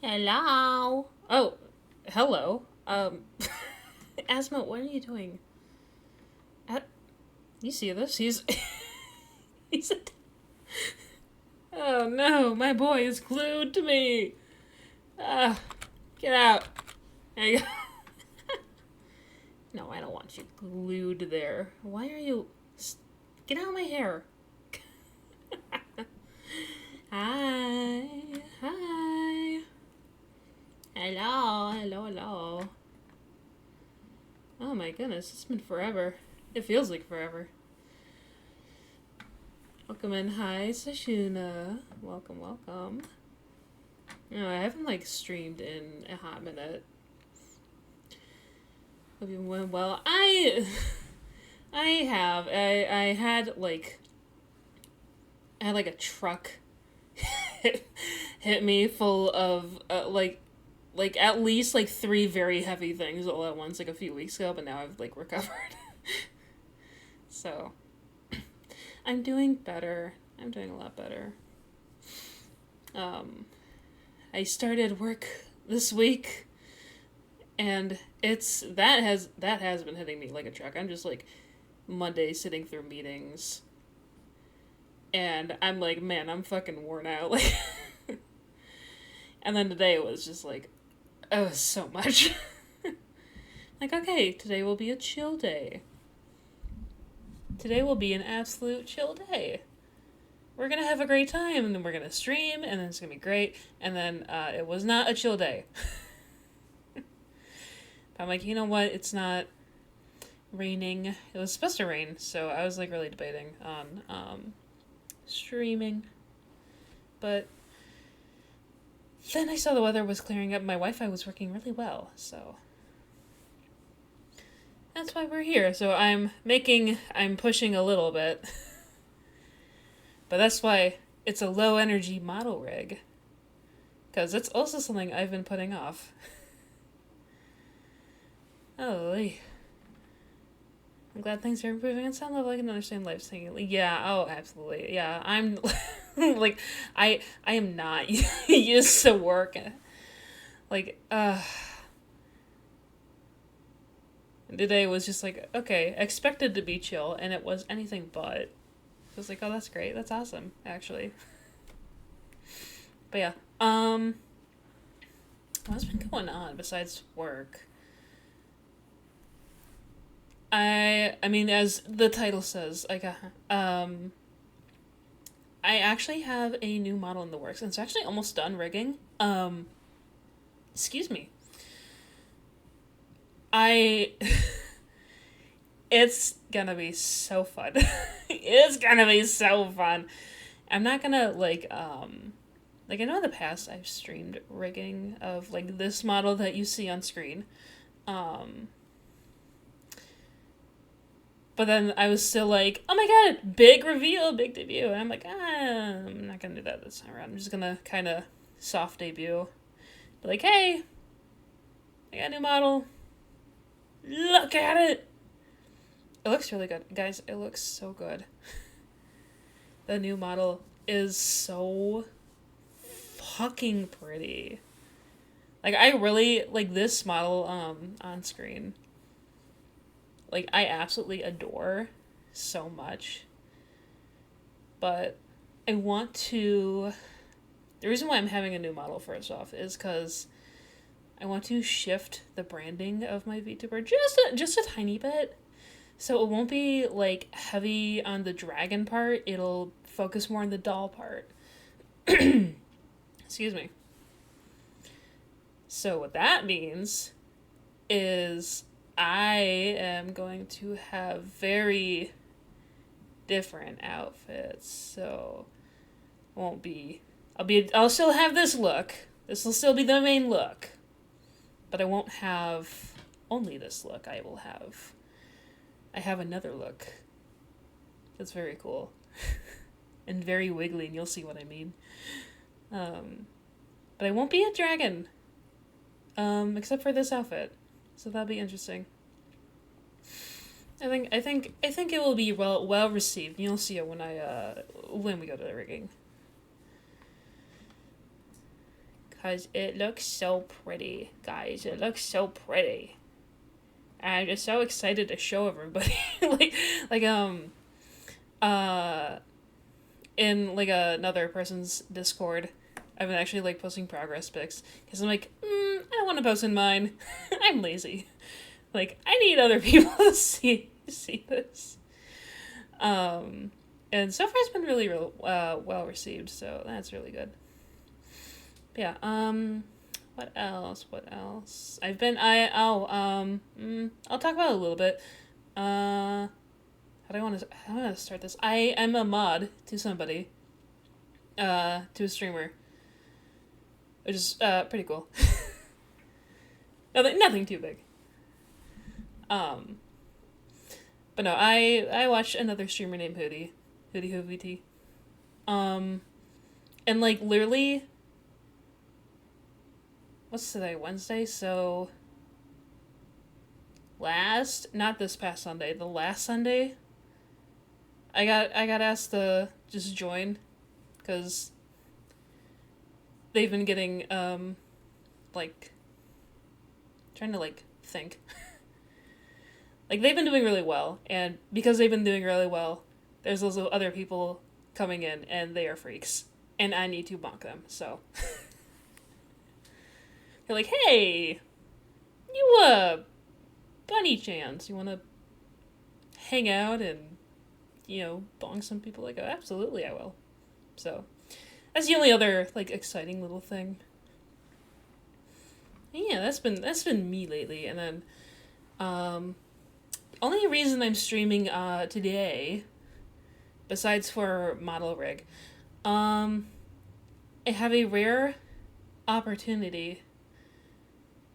Hello. Oh, hello. Asma, what are you doing? Uh, you see this? He's. Oh no, my boy is glued to me. Ah, get out. There you go. No, I don't want you glued there. Why are you? Get out of my hair. Hi, hi. Hello, hello, hello. Oh my goodness, it's been forever. It feels like forever. Welcome in. Hi, Sashuna. Welcome, welcome. No, I haven't like streamed in a hot minute. Hope you went well. I have. I had like a truck hit me full of like at least like three very heavy things all at once like a few weeks ago, but now I've like recovered. So I'm doing better. I'm doing a lot better. Um, I started work this week, and that has been hitting me like a truck. I'm just like Monday sitting through meetings, and I'm like, man, I'm fucking worn out. Like, and then today it was just like, oh, so much. Like, okay, today will be a chill day. Today will be an absolute chill day. We're gonna have a great time, and then we're gonna stream, and then it's gonna be great. And then it was not a chill day. I'm like, you know what? It's not raining. It was supposed to rain, so I was like really debating on streaming. But then I saw the weather was clearing up. My Wi-Fi was working really well, so that's why we're here. So I'm pushing a little bit, but that's why it's a low energy model rig, because it's also something I've been putting off. Oh, I'm glad things are improving on some level. I can understand life saying, yeah, oh, absolutely, yeah. I'm like, I am not used to work. Like, today was just like, okay, expected to be chill, and it was anything but. It was like, oh, that's great, that's awesome, actually. But yeah, what's been going on besides work? I mean, as the title says, like, I actually have a new model in the works, and it's actually almost done rigging. Excuse me. I. It's gonna be so fun. It's gonna be so fun. I'm not gonna like I know in the past I've streamed rigging of like this model that you see on screen. Um but then I was still like, oh my god, big reveal, big debut. And I'm like, I'm not gonna do that this time around. I'm just gonna kinda soft debut. Be like, hey, I got a new model. Look at it. It looks really good. Guys, it looks so good. The new model is so fucking pretty. Like, I really like this model on screen. Like, I absolutely adore so much. But I want to. The reason why I'm having a new model, first off, is because I want to shift the branding of my VTuber just a tiny bit. So it won't be like heavy on the dragon part, it'll focus more on the doll part. Excuse me. So what that means is I am going to have very different outfits. So won't be I'll still have this look. This will still be the main look. But I won't have only this look. I have another look. That's very cool. And very wiggly, and you'll see what I mean. But I won't be a dragon. Except for this outfit. So that'll be interesting. I think it will be well received. You'll see it when we go to the rigging. because it looks so pretty, guys. It looks so pretty. And I'm just so excited to show everybody. like, uh, in, like, another person's Discord, I've been actually, like, posting progress pics. Because I'm like, I don't want to post in mine. I'm lazy. Like, I need other people to see this. And so far it's been really well received, so that's really good. But yeah, what else? I'll talk about it a little bit. How do I want to start this? I am a mod to somebody, to a streamer, which is, pretty cool. Nothing too big. But no, I watched another streamer named Hoodie HoodieHoVT. And like literally, what's today? Wednesday? So not this past Sunday, the last Sunday, I got asked to just join, because they've been getting, like, trying to, like, think. Like, they've been doing really well, and because they've been doing really well, there's also other people coming in, and they are freaks. And I need to bonk them, so. They're like, hey, you, Bunny Chance, you wanna hang out and, bonk some people? Like, oh, absolutely I will. So, that's the only other, like, exciting little thing. And yeah, that's been me lately, and then, only reason I'm streaming, today, besides for Model Rig, I have a rare opportunity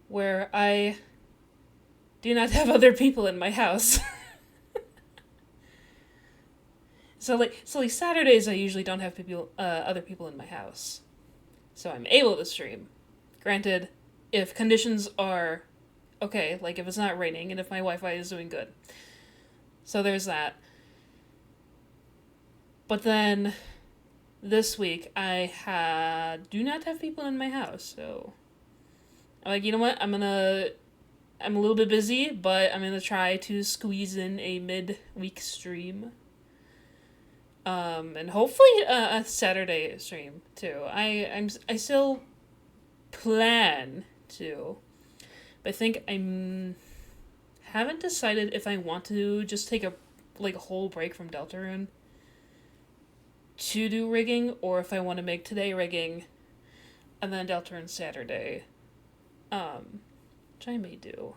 where I do not have other people in my house. So Saturdays I usually don't have other people in my house. So I'm able to stream. Granted, if conditions are okay, like if it's not raining and if my Wi-Fi is doing good. So there's that. But then this week I do not have people in my house, so I'm like, you know what? I'm a little bit busy, but I'm gonna try to squeeze in a mid-week stream. And hopefully a Saturday stream too. I still plan to, but I think haven't decided if I want to just take a whole break from Deltarune to do rigging, or if I want to make today rigging and then Deltarune Saturday, which I may do.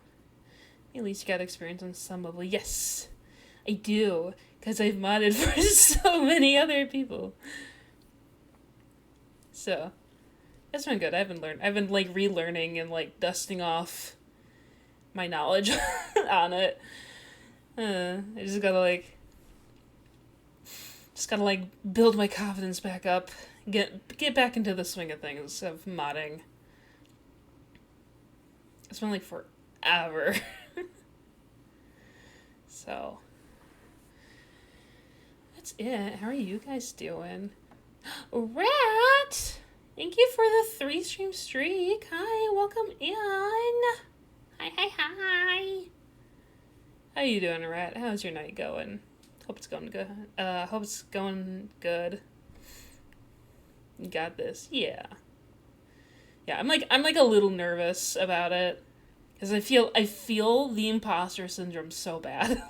At least you got experience on some level. Yes, I do, because I've modded for so many other people. So it's been good. I've been relearning and dusting off my knowledge on it. I just gotta build my confidence back up, get back into the swing of things of modding. It's been forever. So that's it. How are you guys doing? Rat! Thank you for the 3-stream streak. Hi, welcome in. Hi. How you doing, Rat? How's your night going? Hope it's going good. Hope it's going good. You got this. Yeah. Yeah, I'm a little nervous about it, because I feel the imposter syndrome so bad.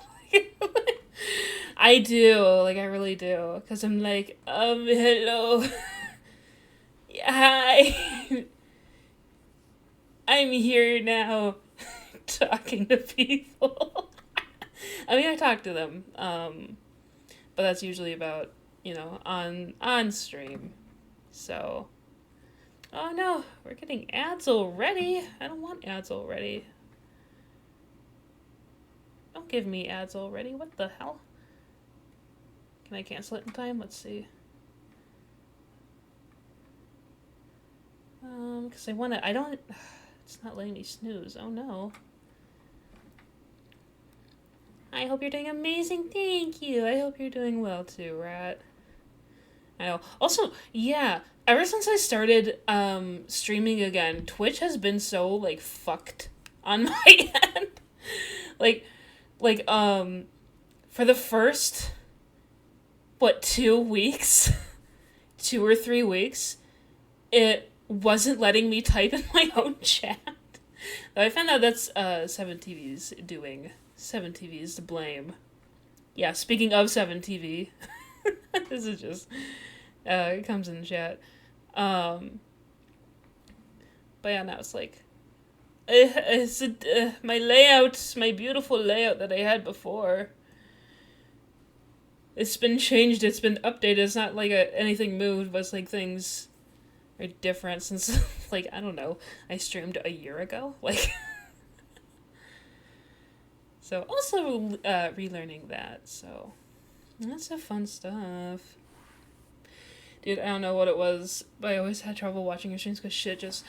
I do, I really do, because I'm hello. Hi. I'm here now, talking to people. I mean, I talk to them, but that's usually about, on stream, so. Oh no, we're getting ads already. I don't want ads already. Don't give me ads already. What the hell? Can I cancel it in time? Let's see. Because I don't, it's not letting me snooze. Oh no. I hope you're doing amazing. Thank you. I hope you're doing well too, Rat. I know. Also, yeah, ever since I started streaming again, Twitch has been so like fucked on my end. like like for the first what 2 weeks, 2 or 3 weeks, it wasn't letting me type in my own chat. I found out that's 7TV's doing. 7TV's to blame. Yeah, speaking of 7TV, this is just it comes in the chat. Um, but yeah, now it's like my layout, my beautiful layout that I had before. It's been changed. It's been updated. It's not like anything moved, but it's like things are different since like I don't know. I streamed a year ago. Like so also relearning that. So that's the fun stuff. Dude, I don't know what it was, but I always had trouble watching your streams because shit just...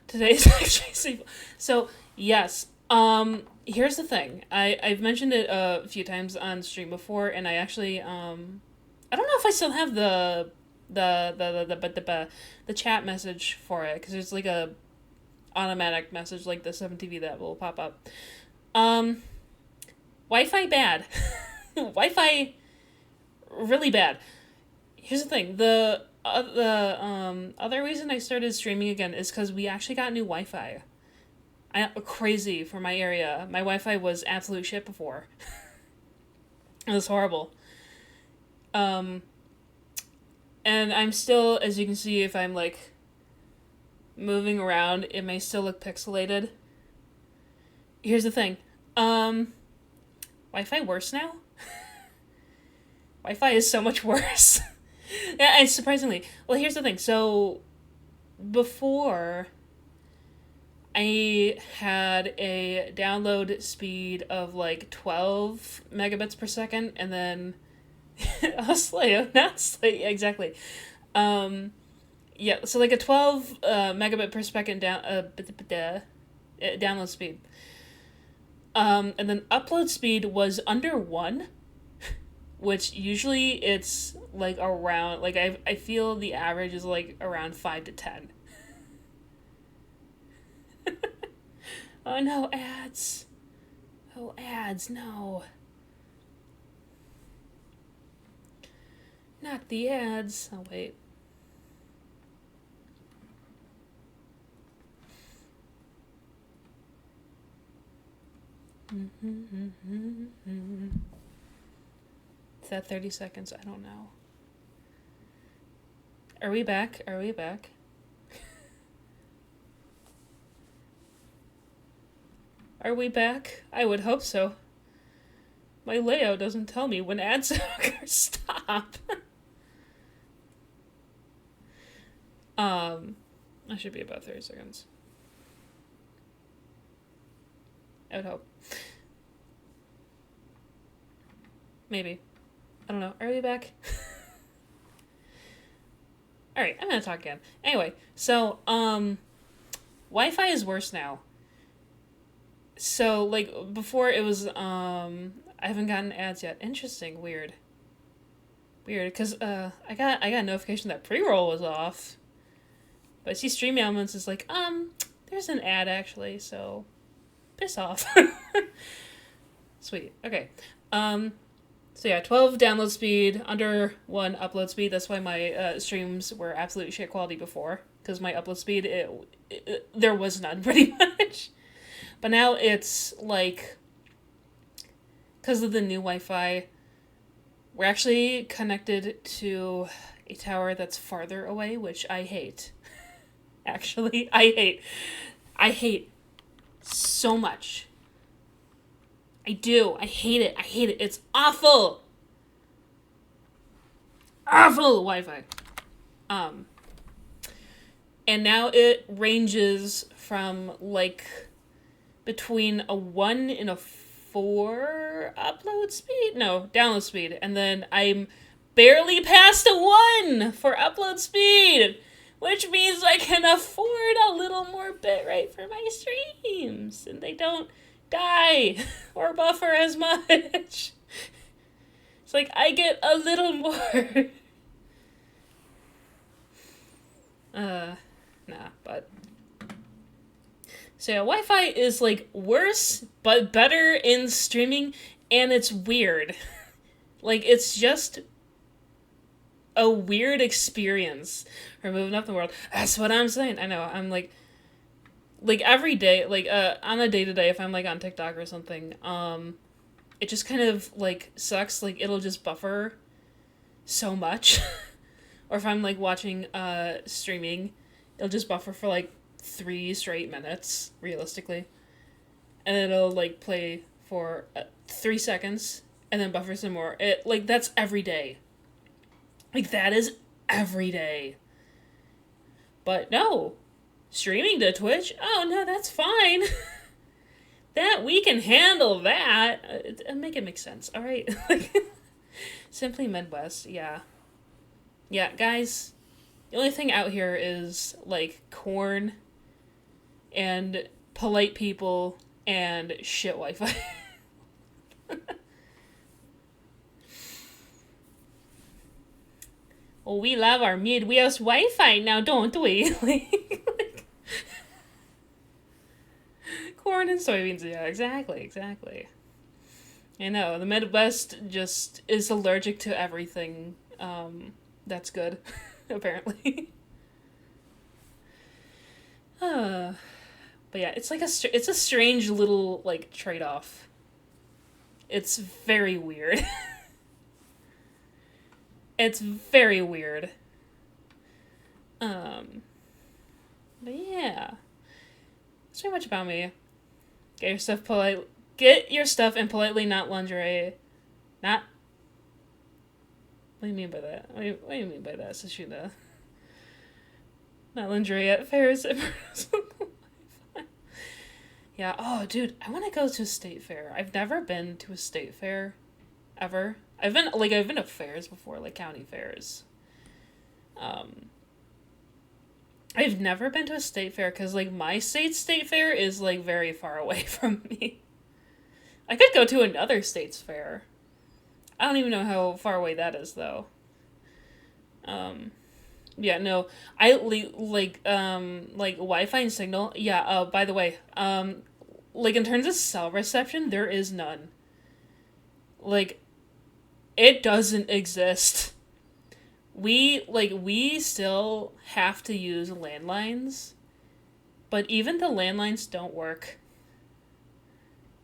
Today's actually sleep. So, yes. Here's the thing. I've mentioned it a few times on stream before, and I actually, I don't know if I still have the chat message for it, because there's like a automatic message like the 7TV that will pop up. Wi-Fi bad. Wi-Fi really bad. Here's the thing. The other reason I started streaming again is because we actually got new Wi-Fi. Crazy for my area. My Wi-Fi was absolute shit before. It was horrible. And I'm still, as you can see, if I'm like moving around, it may still look pixelated. Here's the thing. Wi-Fi worse now? Wi-Fi is so much worse. Yeah, and surprisingly. Well, here's the thing. So, before, I had a download speed of like 12 megabits per second, and then not Slay, exactly. Yeah, so like a 12 megabit per second download speed. And then upload speed was under 1, which usually it's like around, like I feel the average is like around 5 to 10. Oh no, ads. Oh, ads, no. Not the ads. Oh, wait. Is that 30 seconds? I don't know. Are we back? Are we back? Are we back? I would hope so. My layout doesn't tell me when ads stop. I should be about 30 seconds. I would hope. Maybe. I don't know. Are we back? Alright, I'm gonna talk again. Anyway, so, Wi-Fi is worse now. So, like, before it was, I haven't gotten ads yet. Interesting. Weird. Weird, because, I got a notification that pre-roll was off. But I see Stream Elements is like, there's an ad, actually, so... Piss off. Sweet. Okay. So yeah, 12 download speed, under 1 upload speed. That's why my streams were absolute shit quality before. Because my upload speed, there was none, pretty much. But now it's, like... Because of the new Wi-Fi, we're actually connected to a tower that's farther away, which I hate. Actually, I hate so much. I do. I hate it. I hate it. It's awful. Awful Wi-Fi. And now it ranges from like between a 1 and a 4 upload speed. No, download speed. And then I'm barely past a 1 for upload speed, which means I can afford a little more bitrate for my streams, and they don't die or buffer as much. It's like I get a little more. Uh, nah, but so yeah, Wi-Fi is like worse but better in streaming, and it's weird. Like it's just a weird experience for moving up the world. That's what I'm saying. I know. I'm like every day, like on a day to day, if I'm like on TikTok or something, it just kind of like sucks. Like it'll just buffer so much. Or if I'm like watching streaming, it'll just buffer for like 3 straight minutes, realistically. And then it'll like play for 3 seconds and then buffer some more. It like that's every day. Like that is every day. But no, streaming to Twitch, oh no, that's fine. That we can handle that. Make it make sense, all right? Like Simply Midwest, yeah. Yeah, guys, the only thing out here is like corn and polite people and shit Wi-Fi. Well, we love our Midwest Wi-Fi now, don't we? Like, corn and soybeans, yeah, exactly. I know, the Midwest just is allergic to everything. That's good, apparently. But yeah, it's like it's a strange little like trade-off. It's very weird. It's very weird. Um, but yeah, that's pretty much about me. Get your stuff polite. Get your stuff and politely, not lingerie. Not. What do you mean by that? What do you mean by that, Sashuna? Not lingerie at fairs. Yeah. Oh, dude, I want to go to a state fair. I've never been to a state fair, ever. I've been to fairs before, like county fairs. Um, I've never been to a state fair because like my state fair is like very far away from me. I could go to another state's fair. I don't even know how far away that is though. Um, yeah, no, like Wi-Fi and signal. Yeah. By the way, like in terms of cell reception, there is none. Like, it doesn't exist. We still have to use landlines, but even the landlines don't work.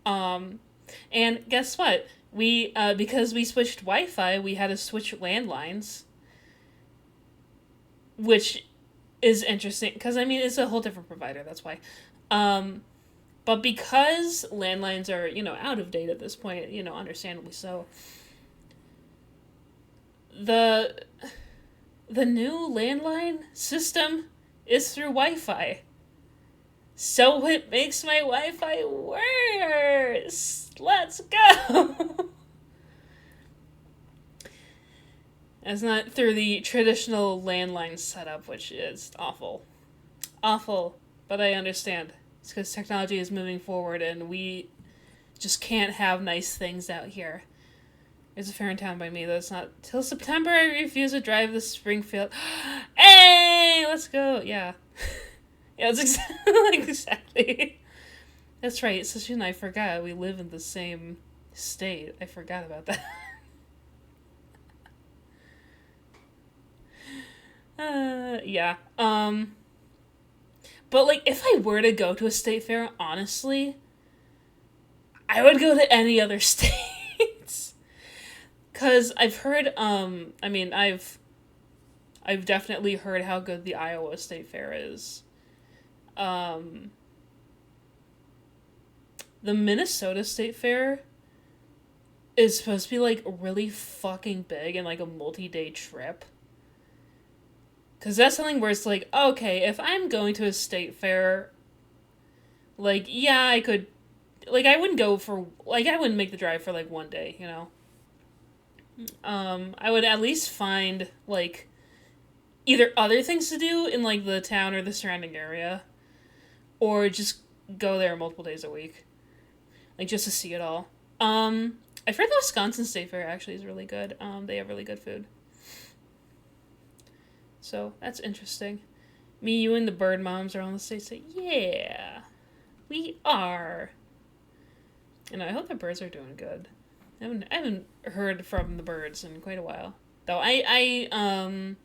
Um, and guess what? We because we switched Wi-Fi, we had to switch landlines, which is interesting because I mean it's a whole different provider. That's why. Um, but because landlines are out of date at this point, understandably so. The the new landline system is through Wi-Fi. So it makes my Wi-Fi worse. Let's go. It's not through the traditional landline setup, which is awful. Awful, but I understand. It's because technology is moving forward and we just can't have nice things out here. There's a fair in town by me that's not till September. I refuse to drive to Springfield. Hey, let's go. Yeah. Yeah, it's exactly. That's right. Sushi and I forgot we live in the same state. I forgot about that. Yeah. But like, if I were to go to a state fair, honestly, I would go to any other states. Cause I've heard. I mean, I've definitely heard how good the Iowa State Fair is. Um, the Minnesota State Fair is supposed to be like really fucking big and like a multi-day trip. Cause that's something where it's like, okay, if I'm going to a state fair, like, yeah, I could, like, I wouldn't go for, like, I wouldn't make the drive for like one day, I would at least find like either other things to do in like the town or the surrounding area, or just go there multiple days a week, like just to see it all. I've heard the Wisconsin State Fair actually is really good. They have really good food, so that's interesting. Me, you, and the bird moms are on the stage. Say, yeah, we are. And I hope the birds are doing good. I haven't heard from the birds in quite a while. Though I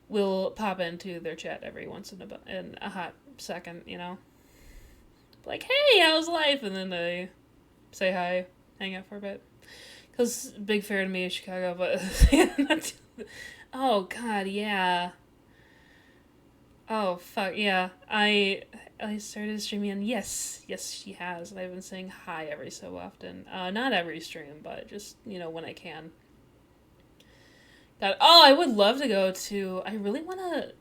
will pop into their chat every once in a hot second, you know. Like, hey, how's life? And then they say hi, hang out for a bit. Because big fair to me is Chicago, but oh god, yeah. Oh fuck yeah. I started streaming and yes she has. And I've been saying hi every so often. Not every stream, but just, when I can. God, oh, I would love to go to. I really want to.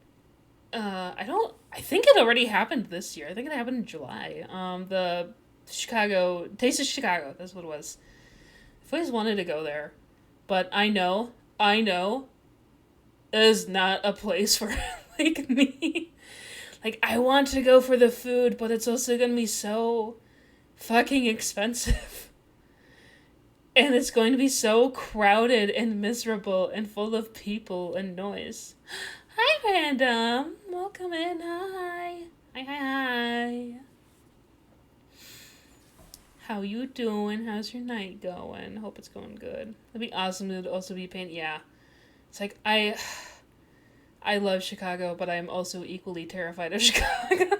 I think it already happened this year. I think it happened in July. The Chicago Taste of Chicago. That's what it was. I've always wanted to go there, but I know, it is not a place for like me. Like, I want to go for the food, but it's also gonna be so fucking expensive. And it's going to be so crowded and miserable and full of people and noise. Hi, Random. Welcome in. Hi. Hi. How you doing? How's your night going? Hope it's going good. It'd be awesome to also be paying. Yeah. It's like, I love Chicago, but I'm also equally terrified of Chicago.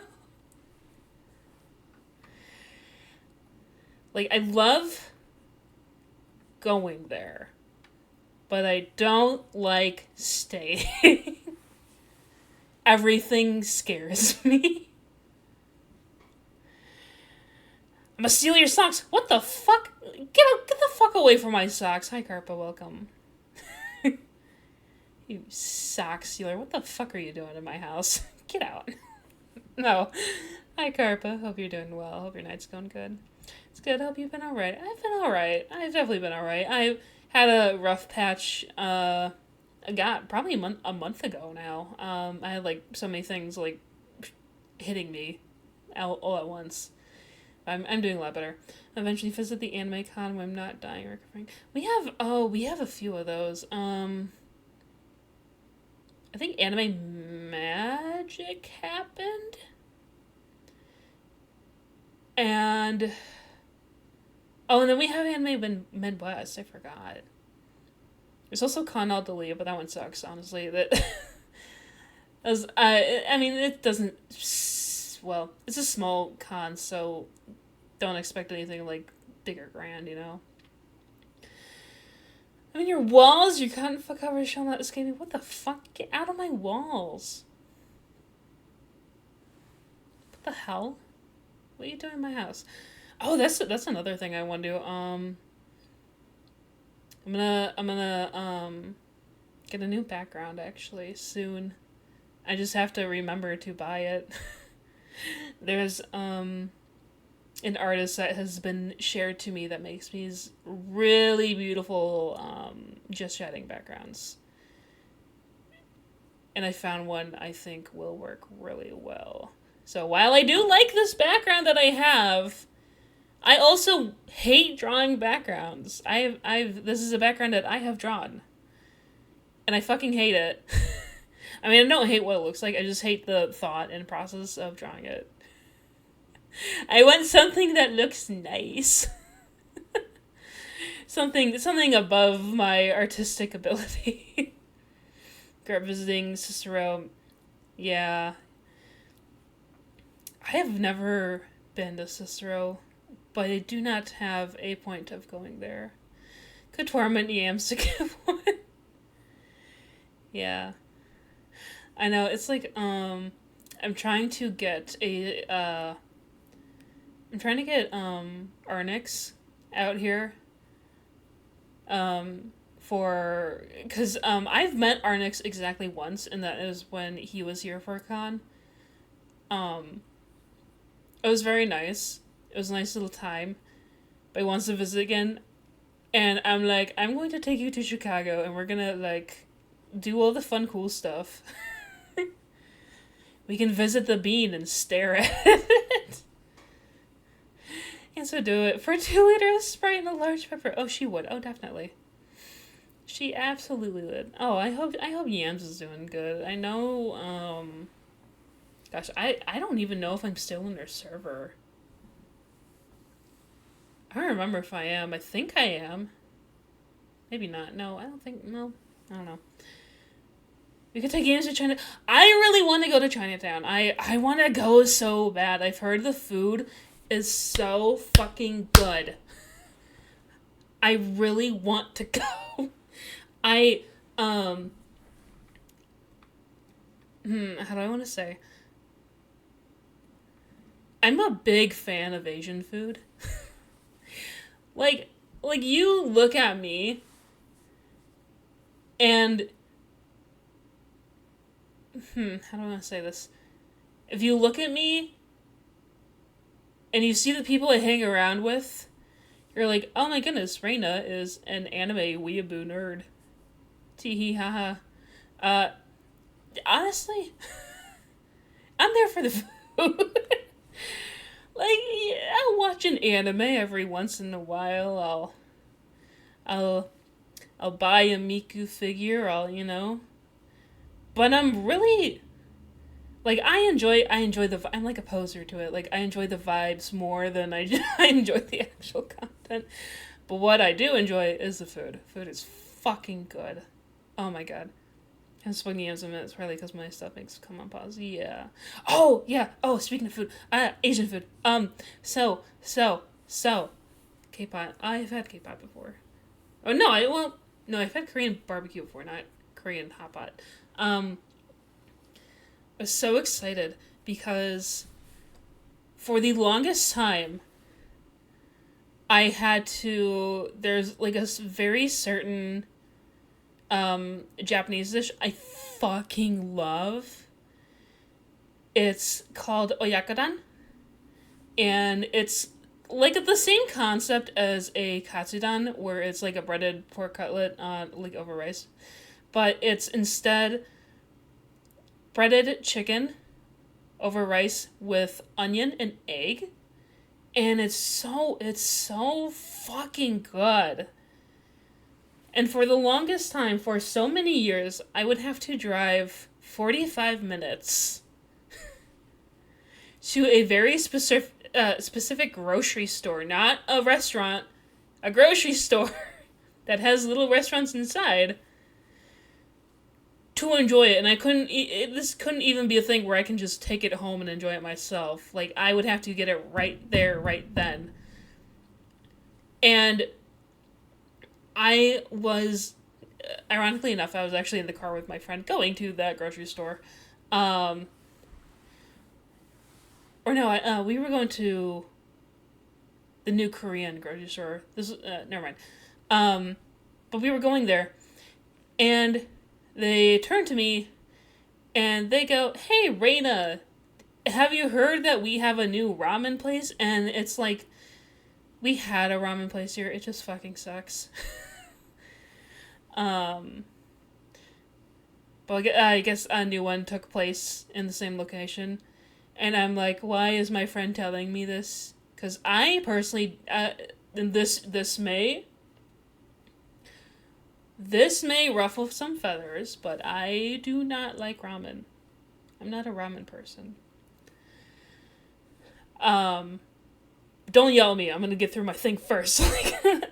Like, I love going there, but I don't like staying. Everything scares me. I'm gonna steal your socks. What the fuck? Get the fuck away from my socks. Hi, Carpa. Welcome. You sock stealer. What the fuck are you doing in my house? Get out. No. Hi, Carpa. Hope you're doing well. Hope your night's going good. It's good. Hope you've been alright. I've been alright. I've definitely been alright. I had a rough patch, I got probably a month ago now. I had, like, so many things, like, hitting me all at once. I'm doing a lot better. Eventually visit the anime con when I'm not dying or recovering. We have a few of those. I think Anime Magic happened. And then we have Anime Midwest. I forgot. There's also Con Al Dali, but that one sucks, honestly. I mean, it doesn't. Well, it's a small con, so don't expect anything like big or grand, you know. I mean, your walls, your cotton fuck cover shall not escape me. What the fuck? Get out of my walls. What the hell? What are you doing in my house? Oh, that's another thing I want to do. I'm gonna get a new background actually soon. I just have to remember to buy it. There's an artist that has been shared to me that makes these really beautiful just chatting backgrounds. And I found one I think will work really well. So while I do like this background that I have, I also hate drawing backgrounds. This is a background that I have drawn. And I fucking hate it. I mean, I don't hate what it looks like, I just hate the thought and process of drawing it. I want something that looks nice. something above my artistic ability. Grew up visiting Cicero. Yeah. I have never been to Cicero, but I do not have a point of going there. Could torment yams to get one. Yeah. I know, it's like, I'm trying to get Arnix out here. Because I've met Arnix exactly once, and that is when he was here for a con. It was very nice. It was a nice little time. But he wants to visit again. And I'm like, I'm going to take you to Chicago, and we're gonna, like, do all the fun, cool stuff. We can visit the bean and stare at it. And so do it for 2 liters of Sprite and a large pepper. Oh, she would. Oh, definitely. She absolutely would. Oh, I hope Yams is doing good. I know, Gosh, I don't even know if I'm still in their server. I don't remember if I am. I think I am. Maybe not. No, I don't think. No, I don't know. We could take games to China. I really want to go to Chinatown. I want to go so bad. I've heard the food is so fucking good. I really want to go. I how do I want to say? I'm a big fan of Asian food. like you look at me and how do I want to say this? If you look at me and you see the people I hang around with, you're like, oh my goodness, Reina is an anime weeaboo nerd. Teehee haha. Honestly, I'm there for the food. Like, yeah, I'll watch an anime every once in a while. I'll buy a Miku figure. But I'm really like I enjoy the. I'm like a poser to it. Like I enjoy the vibes more than I enjoy the actual content. But what I do enjoy is the food. Food is fucking good. Oh my god. I'm spilling the yams a minute. It's probably because my stomach's come on pause. Yeah. Oh yeah. Oh, speaking of food, Asian food. So K-pop. I've had K-pop before. Oh no, I've had Korean barbecue before, not Korean hot pot. I was so excited because for the longest time I had to. There's like a very certain Japanese dish I fucking love. It's called oyakadan, and it's like the same concept as a katsudan, where it's like a breaded pork cutlet like over rice, but it's instead breaded chicken over rice with onion and egg, and it's so fucking good. And for the longest time, for so many years, I would have to drive 45 minutes to a very specific grocery store, not a restaurant, a grocery store that has little restaurants inside, to enjoy it. And I couldn't, this couldn't even be a thing where I can just take it home and enjoy it myself. Like, I would have to get it right there, right then. And I was, ironically enough, I was actually in the car with my friend going to that grocery store. We were going to the new Korean grocery store. Never mind. But we were going there, and they turned to me, and they go, "Hey, Reina, have you heard that we have a new ramen place?" And it's like, we had a ramen place here. It just fucking sucks. But I guess a new one took place in the same location. And I'm like, why is my friend telling me this? Because I personally, this may ruffle some feathers, but I do not like ramen. I'm not a ramen person. Don't yell at me. I'm gonna get through my thing first.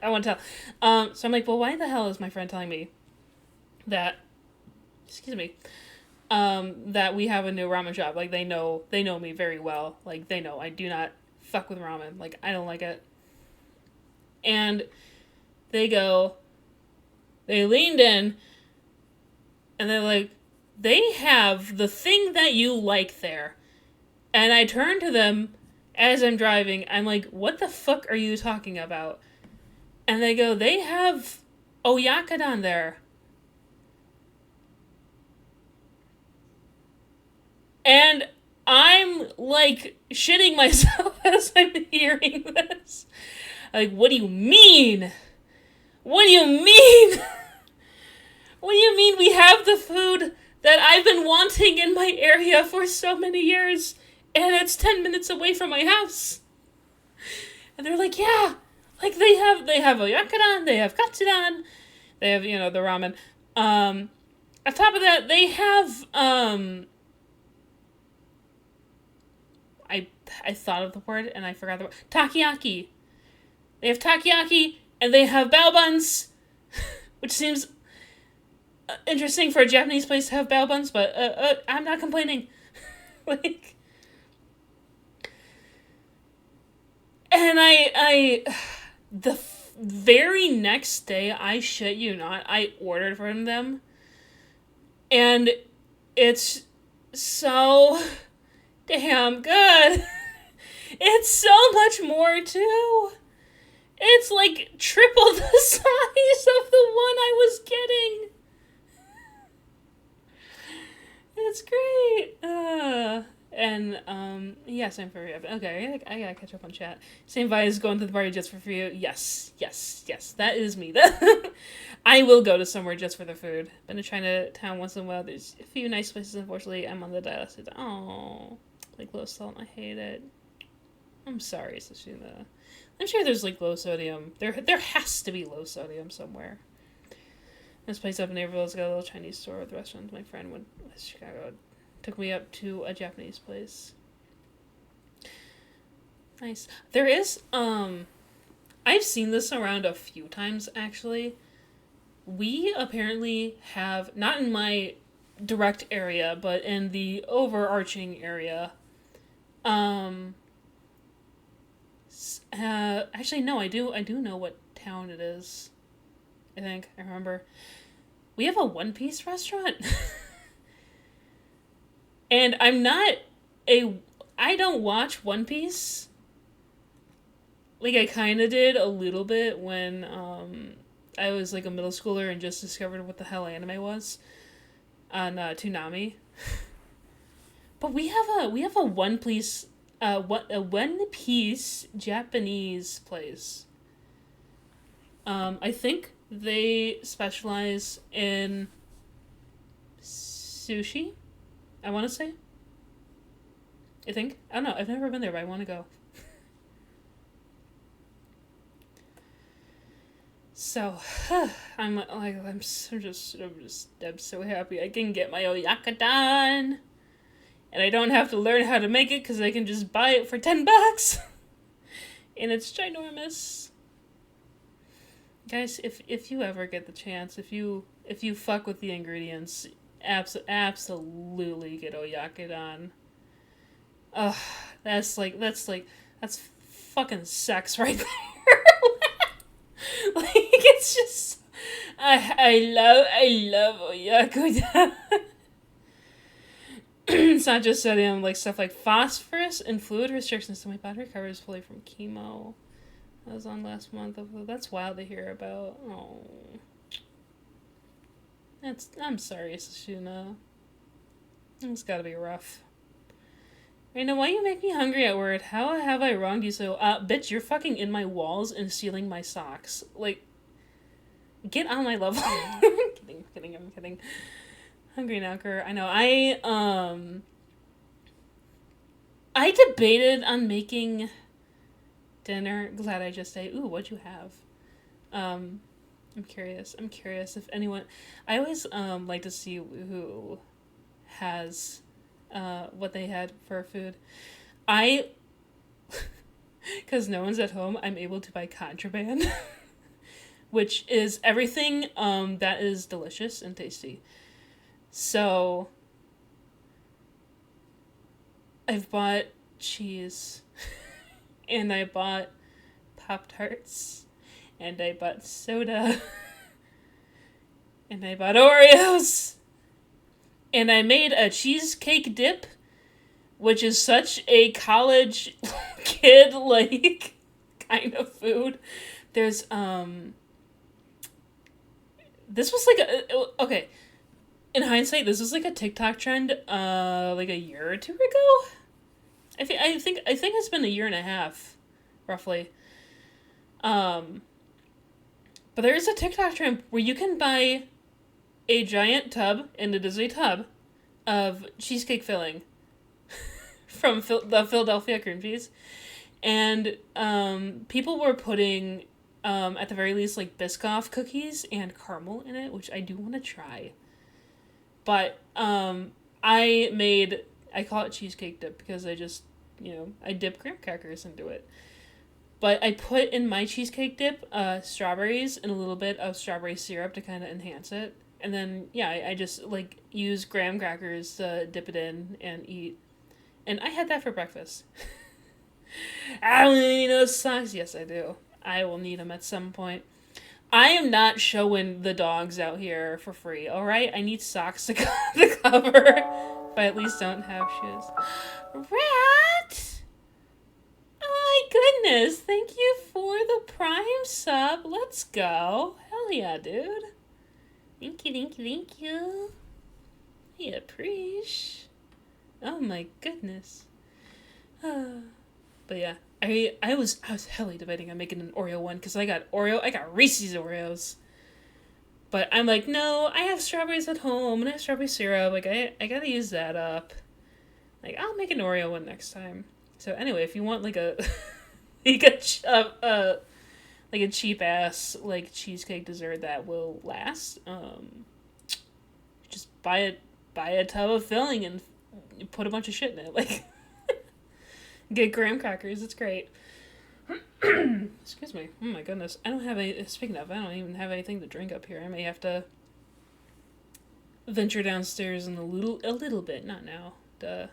I want to tell. So I'm like, well, why the hell is my friend telling me that? Excuse me. That we have a new ramen shop. Like, they know me very well. Like, they know I do not fuck with ramen. Like, I don't like it. And they leaned in, and they're like, they have the thing that you like there. And I turned to them as I'm driving. I'm like, what the fuck are you talking about? And they go, they have oyakadan there. And I'm, like, shitting myself as I'm hearing this. Like, what do you mean? What do you mean? What do you mean we have the food that I've been wanting in my area for so many years, and it's 10 minutes away from my house? And they're like, yeah. Like, they have oyakadan, they have katsudan, they have, the ramen. On top of that, they have, I thought of the word and I forgot the word. Takoyaki. They have takoyaki and they have bao buns, which seems interesting for a Japanese place to have bao buns, but I'm not complaining. Like, and the very next day, I shit you not, I ordered from them, and it's so damn good. It's so much more too. It's like triple the size of the one I was getting. It's great. Yes, I'm very happy. Okay, I gotta catch up on chat. Same vibe as going to the party just for food. Yes. That is me. I will go to somewhere just for the food. Been to Chinatown once in a while. There's a few nice places. Unfortunately, I'm on the dialysis. Oh, like low salt. I hate it. I'm sorry, Sashina. I'm sure there's like low sodium. There has to be low sodium somewhere. This place up in Naperville's got a little Chinese store with restaurants. My friend went to Chicago. Took me up to a Japanese place. Nice. There is, I've seen this around a few times, actually. We apparently have, not in my direct area, but in the overarching area, actually, no, I do know what town it is. I think, I remember. We have a One Piece restaurant. And I don't watch One Piece. Like, I kind of did a little bit when, I was, like, a middle schooler and just discovered what the hell anime was on, Toonami. But we have a One Piece, a One Piece Japanese place. I think they specialize in sushi, I want to say. I think. I don't know. I've never been there, but I want to go. So, I'm so happy I can get my oyaka done. And I don't have to learn how to make it because I can just buy it for $10. And it's ginormous. Guys, if you ever get the chance, if you fuck with the ingredients, absolutely get oyakudon. Ugh, that's fucking sex right there. Like, it's just, I love oyakudon. It's not just sodium, like stuff like phosphorus and fluid restrictions so my body recovers fully from chemo. I was on last month. That's wild to hear about. Oh. I'm sorry, Sashuna. It's gotta be rough. Raina, why you make me hungry at work? How have I wronged you so? Bitch, you're fucking in my walls and stealing my socks. Like, get on my level. I'm kidding. Hungry now, Kerr. I know. I debated on making dinner. Glad I just say, ooh, what'd you have? I'm curious if anyone, I always like to see who has what they had for food. Because no one's at home, I'm able to buy contraband. Which is everything that is delicious and tasty. So I've bought cheese and I bought Pop-Tarts and I bought soda and I bought Oreos and I made a cheesecake dip, which is such a college kid like kind of food. There's this was like okay, in hindsight, this was like a TikTok trend like a year or two ago. I think it's been a year and a half, roughly. But there's a TikTok trend where you can buy a giant tub, and it is a tub, of cheesecake filling from the Philadelphia cream cheese. And people were putting, at the very least, like Biscoff cookies and caramel in it, which I do want to try. But I call it cheesecake dip because I just I dip graham crackers into it. But I put in my cheesecake dip strawberries and a little bit of strawberry syrup to kind of enhance it. And then, yeah, I just, like, use graham crackers to dip it in and eat. And I had that for breakfast. I don't need those socks. Yes, I do. I will need them at some point. I am not showing the dogs out here for free, alright? I need socks to cover. But I at least don't have shoes. Rat! Oh my goodness, thank you for the Prime sub. Let's go. Hell yeah, dude. Thank you. I appreciate. Oh my goodness. But yeah, I was hella debating on making an Oreo one because I got Reese's Oreos. But I'm like, no, I have strawberries at home and I have strawberry syrup. Like I gotta use that up. Like I'll make an Oreo one next time. So anyway, if you want like a like a cheap ass like cheesecake dessert that will last, just buy a tub of filling and put a bunch of shit in it. Like get graham crackers. It's great. Excuse me. Oh my goodness. I don't have any. Speaking of, I don't even have anything to drink up here. I may have to venture downstairs in a little bit. Not now. Duh.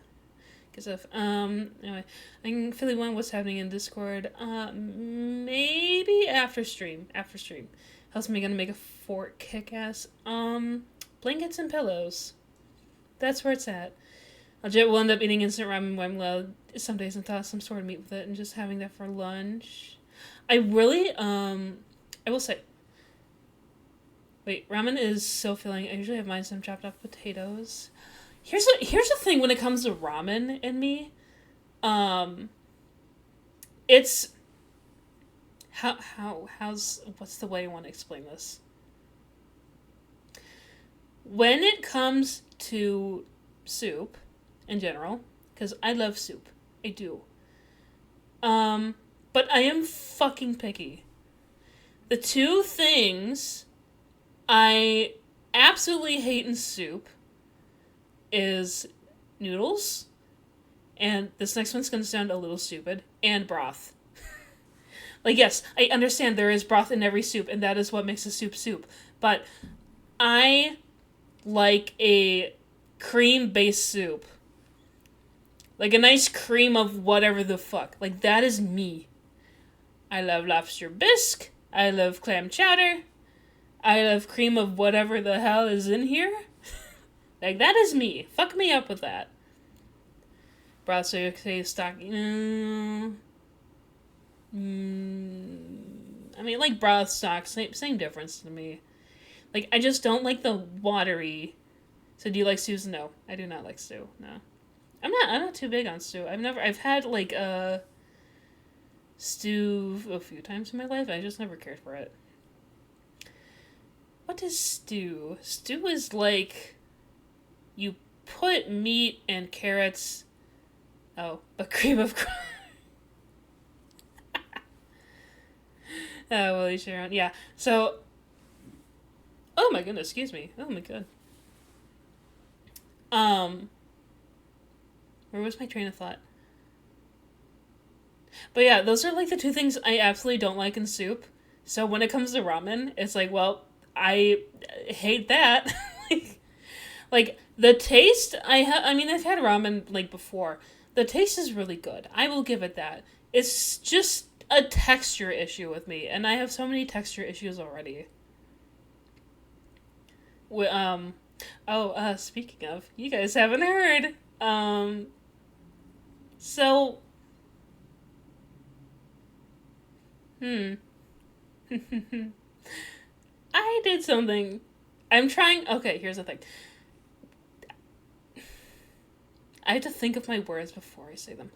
Because of anyway, I can fill you in what's happening in Discord. Maybe after stream. How's me gonna make a fort kick ass? Blankets and pillows. That's where it's at. We'll end up eating instant ramen when loud some days and toss some sort of meat with it and just having that for lunch. I really, I will say, wait, ramen is so filling. I usually have mine some chopped up potatoes. Here's the thing when it comes to ramen and me, it's, what's the way I want to explain this? When it comes to soup, in general, because I love soup. I do. But I am fucking picky. The two things I absolutely hate in soup is noodles, and this next one's gonna sound a little stupid, and broth. Like, yes, I understand there is broth in every soup, and that is what makes a soup, but I like a cream-based soup. Like a nice cream of whatever the fuck. Like, that is me. I love lobster bisque. I love clam chowder. I love cream of whatever the hell is in here. Like, that is me. Fuck me up with that. Broth, so you say stock. I mean, like broth, stock, same difference to me. Like, I just don't like the watery. So do you like stews? No, I do not like stew. No. I'm not too big on stew. I've had like stew a few times in my life. I just never cared for it. What is stew? Stew is like you put meat and carrots. Oh, but cream of. Willie Sharon. Yeah. So. Oh my goodness. Excuse me. Oh my god. Where was my train of thought? But yeah, those are like the two things I absolutely don't like in soup. So when it comes to ramen, it's like, well, I hate that. like the taste I mean, I've had ramen like before. The taste is really good. I will give it that. It's just a texture issue with me, and I have so many texture issues already. Speaking of, you guys haven't heard. So, I did something. Okay, here's the thing. I have to think of my words before I say them.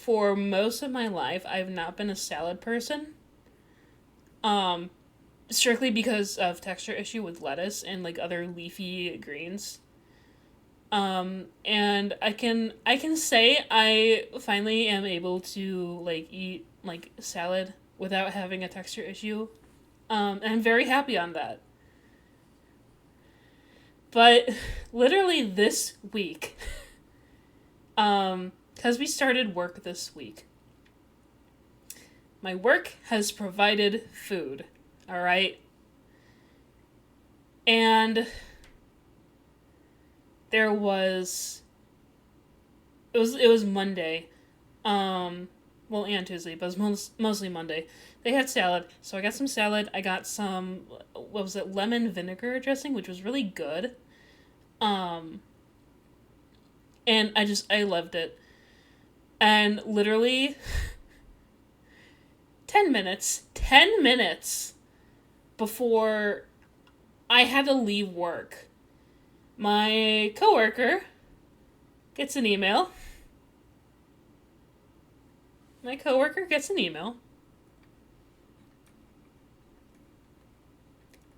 For most of my life, I've not been a salad person. Strictly because of texture issue with lettuce and, like, other leafy greens. And I can say I finally am able to, like, eat, like, salad without having a texture issue. And I'm very happy on that. But literally this week, Because we started work this week. My work has provided food, all right? And there was... It was Monday. Well, and Tuesday, but it was mostly Monday. They had salad, so I got some salad. I got some, what was it, lemon vinegar dressing, which was really good. And I loved it. And literally, 10 minutes before I had to leave work, my coworker gets an email.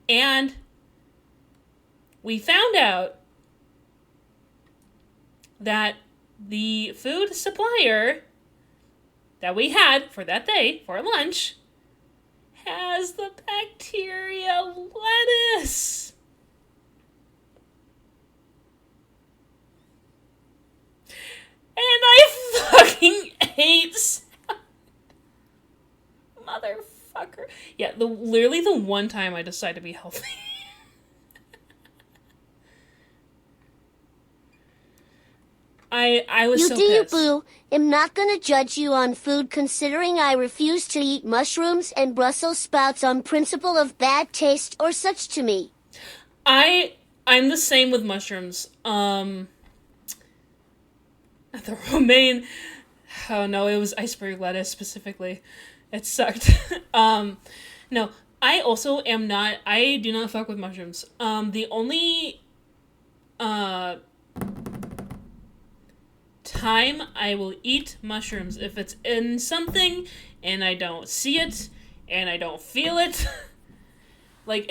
And we found out that the food supplier that we had for that day, for lunch, has the bacteria lettuce. And I fucking hate salad. Motherfucker. Yeah, literally the one time I decided to be healthy. I was so pissed. Boo. I'm not gonna judge you on food considering I refuse to eat mushrooms and Brussels sprouts on principle of bad taste or such to me. I'm the same with mushrooms. The romaine... Oh no, it was iceberg lettuce specifically. It sucked. No, I also am not... I do not fuck with mushrooms. The only... time I will eat mushrooms if it's in something and I don't see it and I don't feel it. Like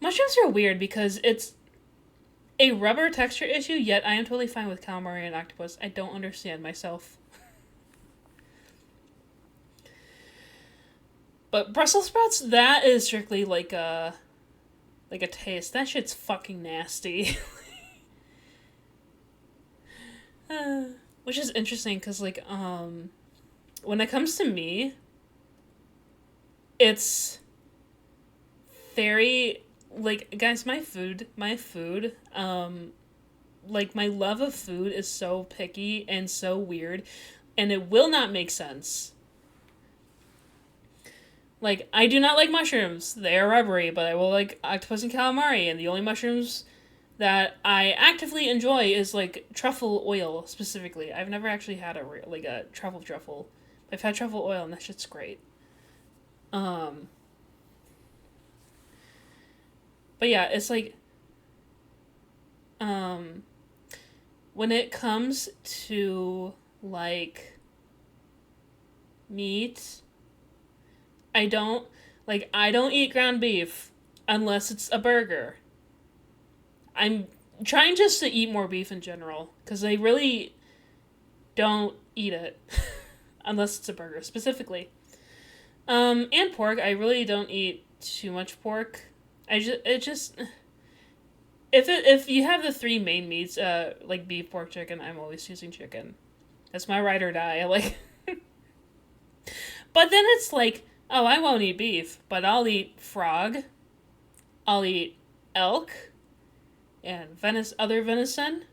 mushrooms are weird because it's a rubber texture issue, yet I am totally fine with calamari and octopus. I don't understand myself. But Brussels sprouts, that is strictly like a taste. That shit's fucking nasty. Which is interesting because, like, when it comes to me, it's very, like, guys, my food, like, my love of food is so picky and so weird, and it will not make sense. Like, I do not like mushrooms. They are rubbery, but I will like octopus and calamari, and the only mushrooms that I actively enjoy is, like, truffle oil, specifically. I've never actually had a truffle. I've had truffle oil, and that shit's great. But yeah, it's like, when it comes to, like, meat, I don't eat ground beef unless it's a burger. I'm trying just to eat more beef in general, because I really don't eat it unless it's a burger, specifically. And pork, I really don't eat too much pork. If you have the three main meats, like beef, pork, chicken, I'm always choosing chicken. That's my ride or die. Like, but then it's like, oh, I won't eat beef, but I'll eat frog. I'll eat elk. And other venison.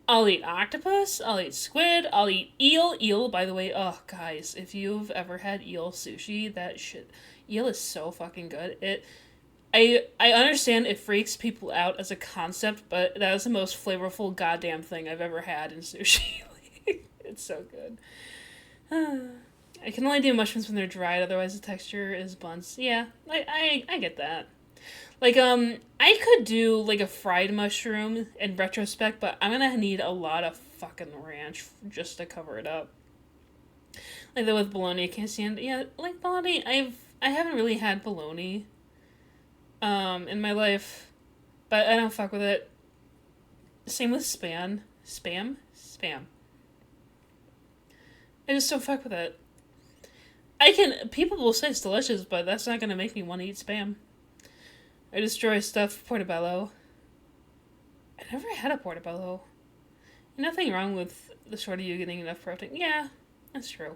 I'll eat octopus. I'll eat squid. I'll eat eel. Eel, by the way, oh, guys, if you've ever had eel sushi, eel is so fucking good. I understand it freaks people out as a concept, but that is the most flavorful goddamn thing I've ever had in sushi. It's so good. I can only do mushrooms when they're dried, otherwise the texture is buns. Yeah, I get that. Like, I could do, like, a fried mushroom in retrospect, but I'm gonna need a lot of fucking ranch just to cover it up. Like that with bologna, I can't stand... Yeah, like, bologna, I haven't really had bologna, in my life, but I don't fuck with it. Same with Spam. I just don't fuck with it. People will say it's delicious, but that's not gonna make me want to eat Spam. I destroy stuffed portobello. I never had a portobello. Nothing wrong with the sort of you getting enough protein. Yeah, that's true.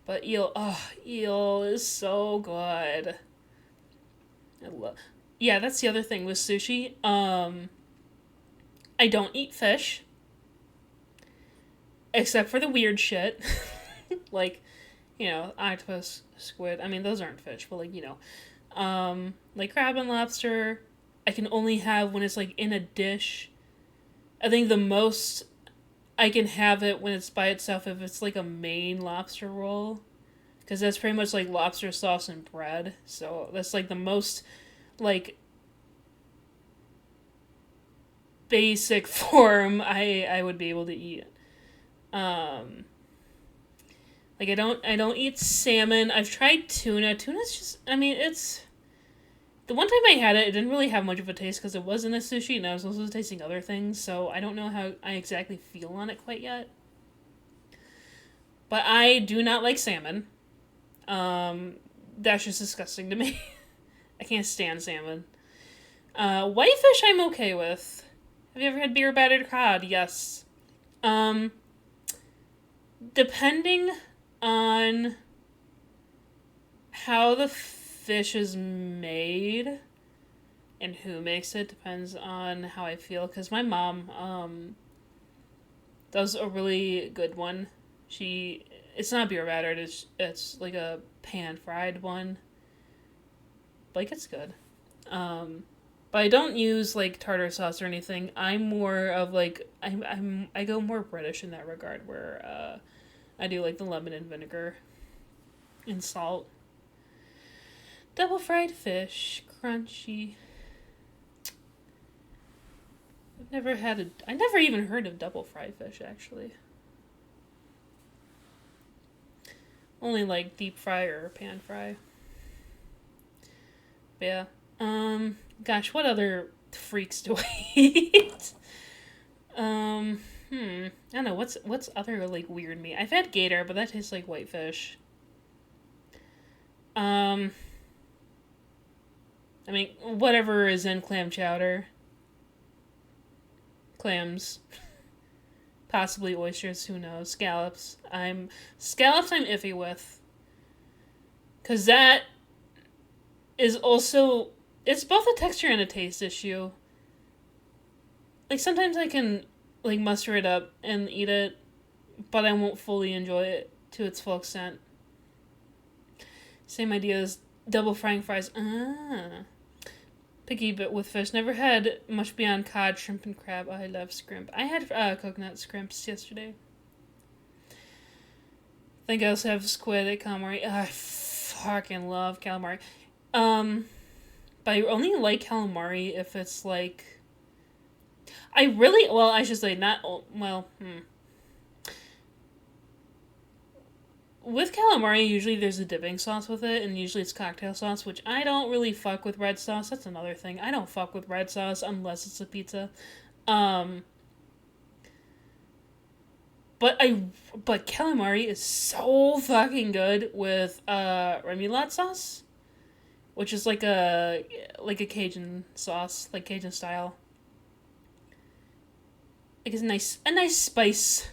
But eel is so good. I love. Yeah, that's the other thing with sushi. I don't eat fish except for the weird shit, like octopus, squid. I mean, those aren't fish, but like crab and lobster. I can only have when it's like in a dish. I think the most I can have it when it's by itself if it's like a main lobster roll, because that's pretty much like lobster sauce and bread. So that's like the most like basic form I would be able to eat. Um, like I don't eat salmon. I've tried tuna. Tuna's just I mean it's the one time I had it, it didn't really have much of a taste because it wasn't a sushi and I was also tasting other things, so I don't know how I exactly feel on it quite yet. But I do not like salmon. That's just disgusting to me. I can't stand salmon. Whitefish I'm okay with. Have you ever had beer battered cod? Yes. Um, Depending on how the fish is made and who makes it depends on how I feel. Because my mom does a really good one. It's not beer battered. It's like a pan fried one. Like it's good. But I don't use like tartar sauce or anything. I'm more of like I go more British in that regard, where I do like the lemon and vinegar and salt. Double fried fish, crunchy. I never even heard of double fried fish actually. Only like deep fry or pan fry. But yeah. Gosh, what other freaks do I eat? I don't know, what's other like weird meat? I've had gator, but that tastes like whitefish. Um I mean, whatever is in clam chowder. Clams. Possibly oysters, who knows? Scallops I'm iffy with. Cause that is also it's both a texture and a taste issue. Like sometimes I can like muster it up and eat it, but I won't fully enjoy it to its full extent. Same idea as double frying fries. Picky bit with fish. Never had much beyond cod, shrimp, and crab. I love scrimp. I had coconut scrimps yesterday. I think I also have squid at calamari. I fucking love calamari. But I only like calamari if it's like. I should say not. With calamari, usually there's a dipping sauce with it, and usually it's cocktail sauce, which I don't really fuck with red sauce. That's another thing. I don't fuck with red sauce unless it's a pizza. Um, but calamari is so fucking good with remoulade sauce, which is like a Cajun sauce, like Cajun style. Like it's a nice spice.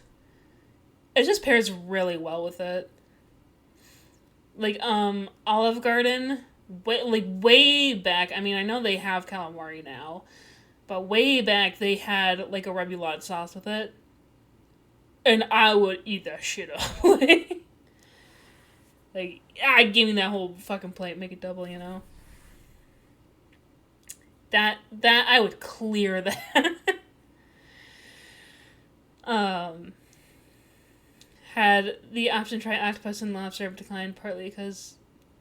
It just pairs really well with it. Like Olive Garden, way back. I mean, I know they have calamari now, but way back they had like a remoulade sauce with it, and I would eat that shit up. Give me that whole fucking plate, make it double. That I would clear that. um. Had the option to try octopus and lobster, but declined partly because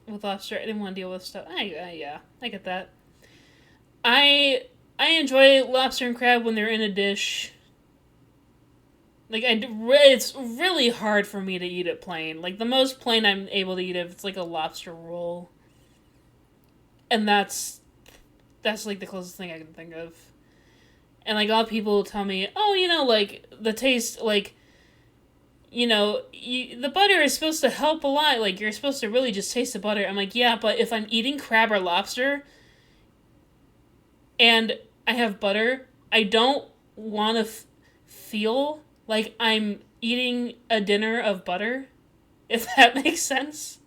with lobster I didn't want to deal with stuff. Yeah, I get that. I enjoy lobster and crab when they're in a dish. It's really hard for me to eat it plain. Like the most plain I'm able to eat if it's like a lobster roll, and that's like the closest thing I can think of. And like a lot of people tell me, oh, like the taste, like. The butter is supposed to help a lot. Like, you're supposed to really just taste the butter. I'm like, yeah, but if I'm eating crab or lobster and I have butter, I don't want to feel like I'm eating a dinner of butter, if that makes sense.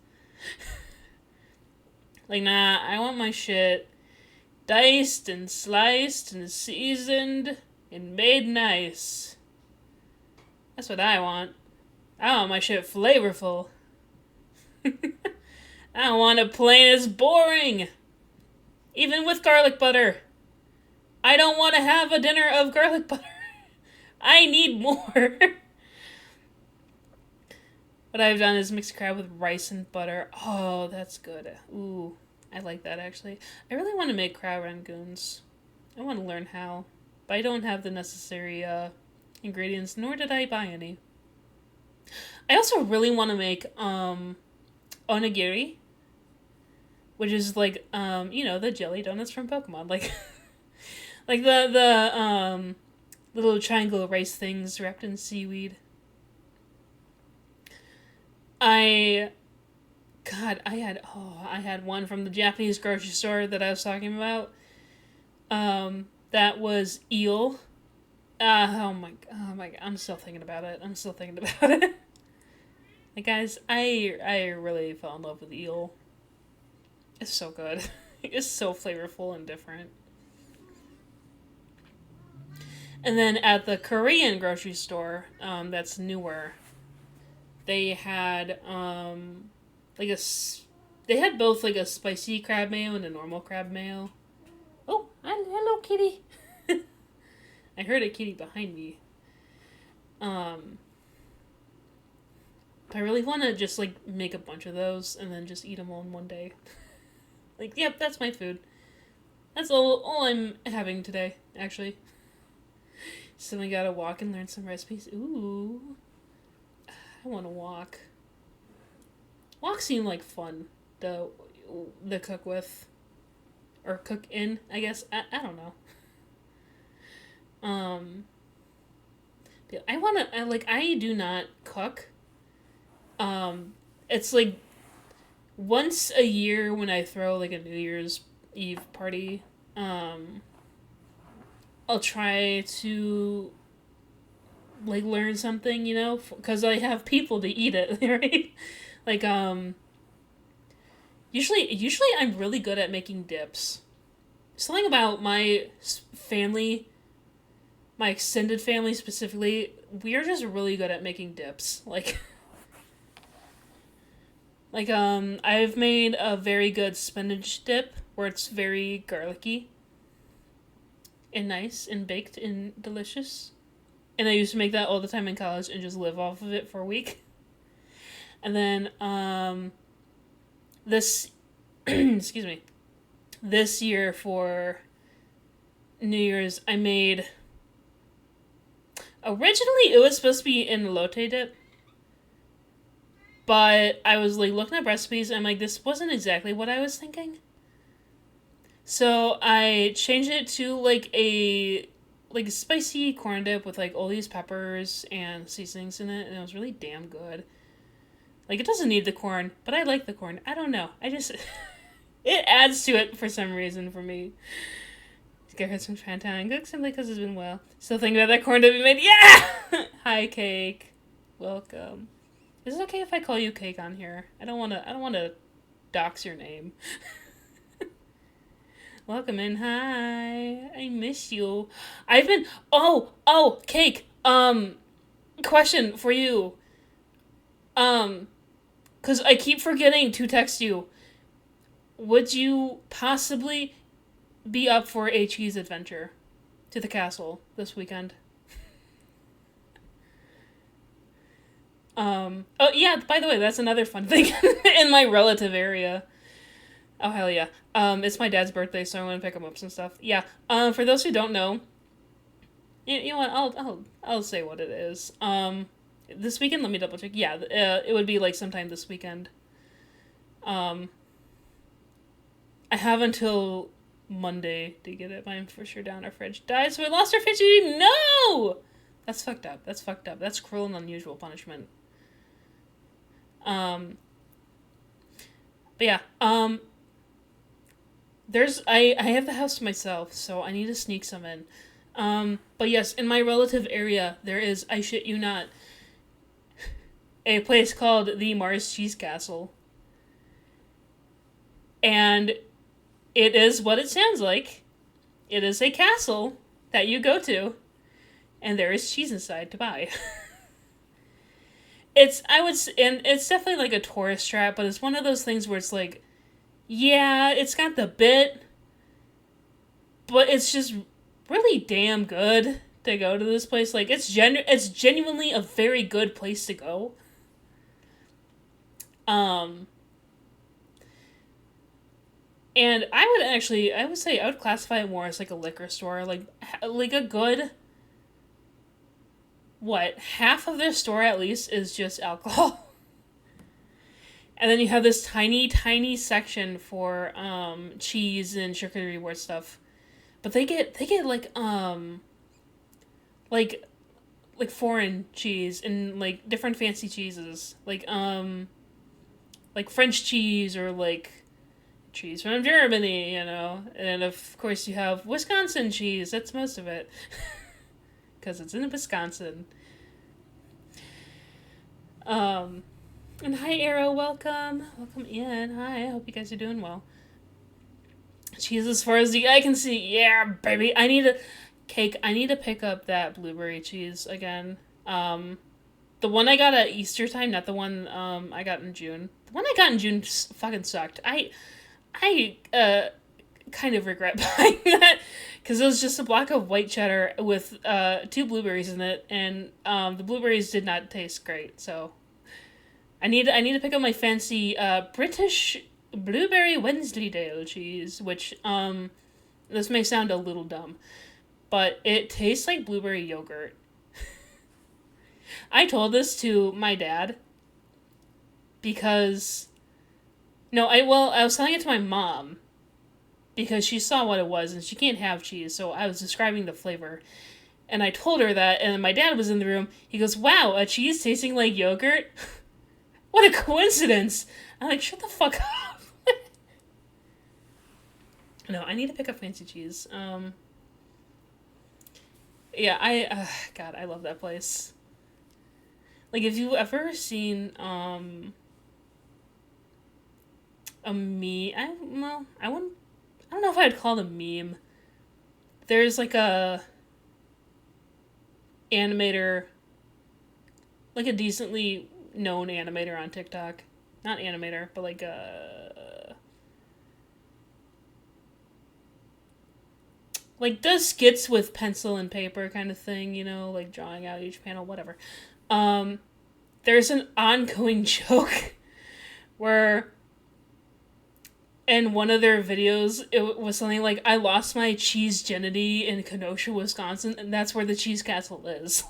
Like, nah, I want my shit diced and sliced and seasoned and made nice. That's what I want. I want my shit flavorful. I don't want it plain as boring. Even with garlic butter. I don't want to have a dinner of garlic butter. I need more. What I've done is mix crab with rice and butter. Oh, that's good. Ooh, I like that actually. I really want to make crab rangoons. I want to learn how. But I don't have the necessary ingredients, nor did I buy any. I also really want to make onigiri, which is like the jelly donuts from Pokemon, like like the little triangle rice things wrapped in seaweed. I had one from the Japanese grocery store that I was talking about. That was eel. Oh my god, I'm still thinking about it. Like, guys, I really fell in love with eel. It's so good. It's so flavorful and different. And then at the Korean grocery store, that's newer, they had they had both like a spicy crab mayo and a normal crab mayo. Oh, hello, kitty. I heard a kitty behind me. I really want to just like make a bunch of those and then just eat them all in one day. Like, yep, that's my food. That's all I'm having today, actually. So we gotta walk and learn some recipes. Ooh. I want to walk. Walks seem like fun to cook with. Or cook in, I guess. I don't know. I do not cook. It's like once a year when I throw like a New Year's Eve party, I'll try to like learn something, because I have people to eat it, right? Like, usually I'm really good at making dips. Something about my family, my extended family specifically, we are just really good at making dips. I've made a very good spinach dip where it's very garlicky and nice and baked and delicious. And I used to make that all the time in college and just live off of it for a week. And then, this, excuse me, this year for New Year's, I made, originally it was supposed to be in elote dip, but I was like looking up recipes and I'm like, this wasn't exactly what I was thinking. So I changed it to like a spicy corn dip with like all these peppers and seasonings in it, and it was really damn good. Like, it doesn't need the corn, but I like the corn. I don't know. I just it adds to it for some reason for me. Get her some Fantan cook simply because it's been well. Still thinking about that corn dip we made. Yeah. Hi, Cake. Welcome. Is it okay if I call you Cake on here? I don't want to dox your name. Welcome in. Hi. I miss you. I've been... Oh, Cake. Question for you. Because I keep forgetting to text you. Would you possibly be up for a cheese adventure to the castle this weekend? Oh, yeah, by the way, that's another fun thing in my relative area. Oh, hell yeah. It's my dad's birthday, so I'm gonna pick him up some stuff. Yeah. For those who don't know, you know what? I'll say what it is. This weekend, let me double check. Yeah, it would be like sometime this weekend. I have until Monday to get it. I'm for sure down. Our fridge died, so we lost our fridge. No! That's fucked up. That's cruel and unusual punishment. But yeah, I have the house to myself, so I need to sneak some in. But yes, in my relative area, there is, I shit you not, a place called the Mars Cheese Castle. And it is what it sounds like. It is a castle that you go to, and there is cheese inside to buy. And it's definitely like a tourist trap, but it's one of those things where it's like, yeah, it's got the bit, but it's just really damn good to go to this place. Like, it's genuinely a very good place to go. And I would say I would classify it more as like a liquor store, like a good, what, half of their store at least is just alcohol. And then you have this tiny, tiny section for cheese and charcuterie board stuff. But they get like foreign cheese and like different fancy cheeses. Like French cheese or like cheese from Germany, you know. And of course you have Wisconsin cheese. That's most of it. Cuz it's in Wisconsin. And hi, Arrow, welcome. Welcome in. Hi, I hope you guys are doing well. Cheese as far as the eye can see. Yeah, baby. I need to pick up that blueberry cheese again. The one I got at Easter time, not the one I got in June. The one I got in June fucking sucked. I kind of regret buying that because it was just a block of white cheddar with 2 blueberries in it, and the blueberries did not taste great, so I need to pick up my fancy British blueberry Wensleydale cheese, which this may sound a little dumb, but it tastes like blueberry yogurt. I told this to my dad because I was telling it to my mom because she saw what it was and she can't have cheese, so I was describing the flavor. And I told her that, and my dad was in the room. He goes, "Wow, a cheese tasting like yogurt? What a coincidence!" I'm like, shut the fuck up. No, I need to pick up fancy cheese. Yeah, God, I love that place. Like, if you've ever seen, a meme, I don't know if I'd call it a meme. There's like a animator, like a decently known animator on TikTok. Not animator, but like does skits with pencil and paper kind of thing, you know, like drawing out each panel, whatever. There's an ongoing joke where in one of their videos, it was something like, "I lost my cheese virginity in Kenosha, Wisconsin, and that's where the Cheese Castle is."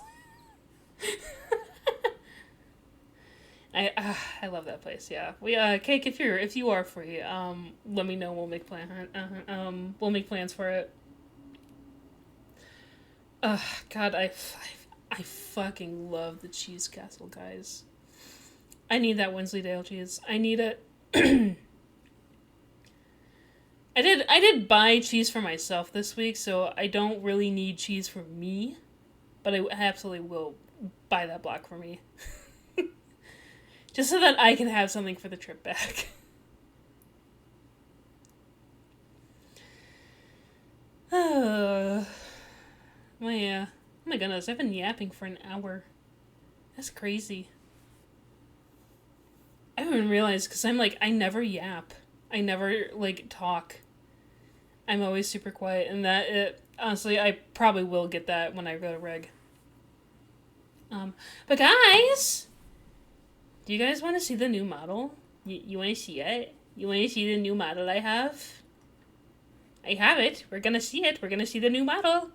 I love that place. Yeah, we Cake, if you are free, let me know. We'll make plans for it. God, I fucking love the Cheese Castle, guys. I need that Wensleydale cheese. I need it. I did buy cheese for myself this week, so I don't really need cheese for me, but I absolutely will buy that block for me. Just so that I can have something for the trip back. Oh my goodness, I've been yapping for an hour. That's crazy. I didn't even realize, because I never yap. I never, talk. I'm always super quiet, and honestly, I probably will get that when I go to reg. But guys, do you guys want to see the new model? You want to see it? You want to see the new model I have? I have it. We're gonna see it. We're gonna see the new model.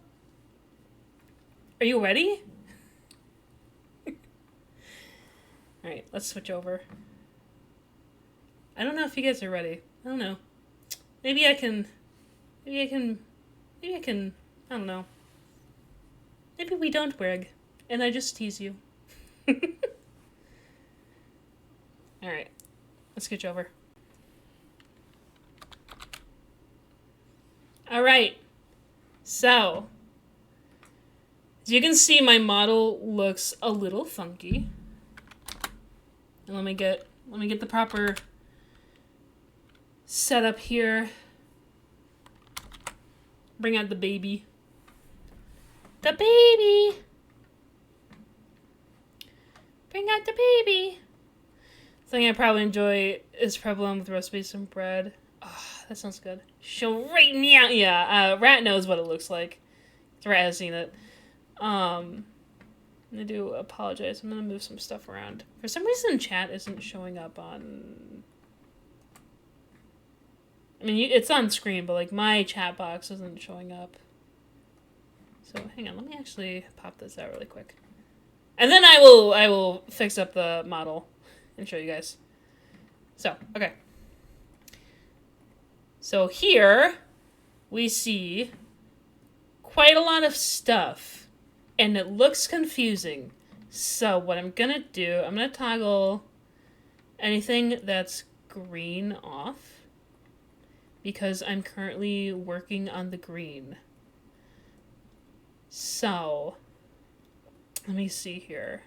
Are you ready? Alright, let's switch over. I don't know if you guys are ready. I don't know. Maybe I can, I don't know. Maybe we don't, Brig. And I just tease you. Alright. Let's switch over. Alright. So, As you can see, my model looks a little funky. And let me get the proper setup here. Bring out the baby. The baby! Bring out the baby! Thing I probably enjoy is problem with roast beef and bread. Oh, that sounds good. Straighten me out. Yeah, Rat knows what it looks like. Rat has seen it. I do apologize. I'm gonna move some stuff around. For some reason, chat isn't showing up on. I mean, it's on screen, but like my chat box isn't showing up. So hang on, let me actually pop this out really quick, and then I will fix up the model and show you guys. So okay. So here we see quite a lot of stuff, and it looks confusing. So what I'm gonna do, I'm gonna toggle anything that's green off because I'm currently working on the green. So let me see here.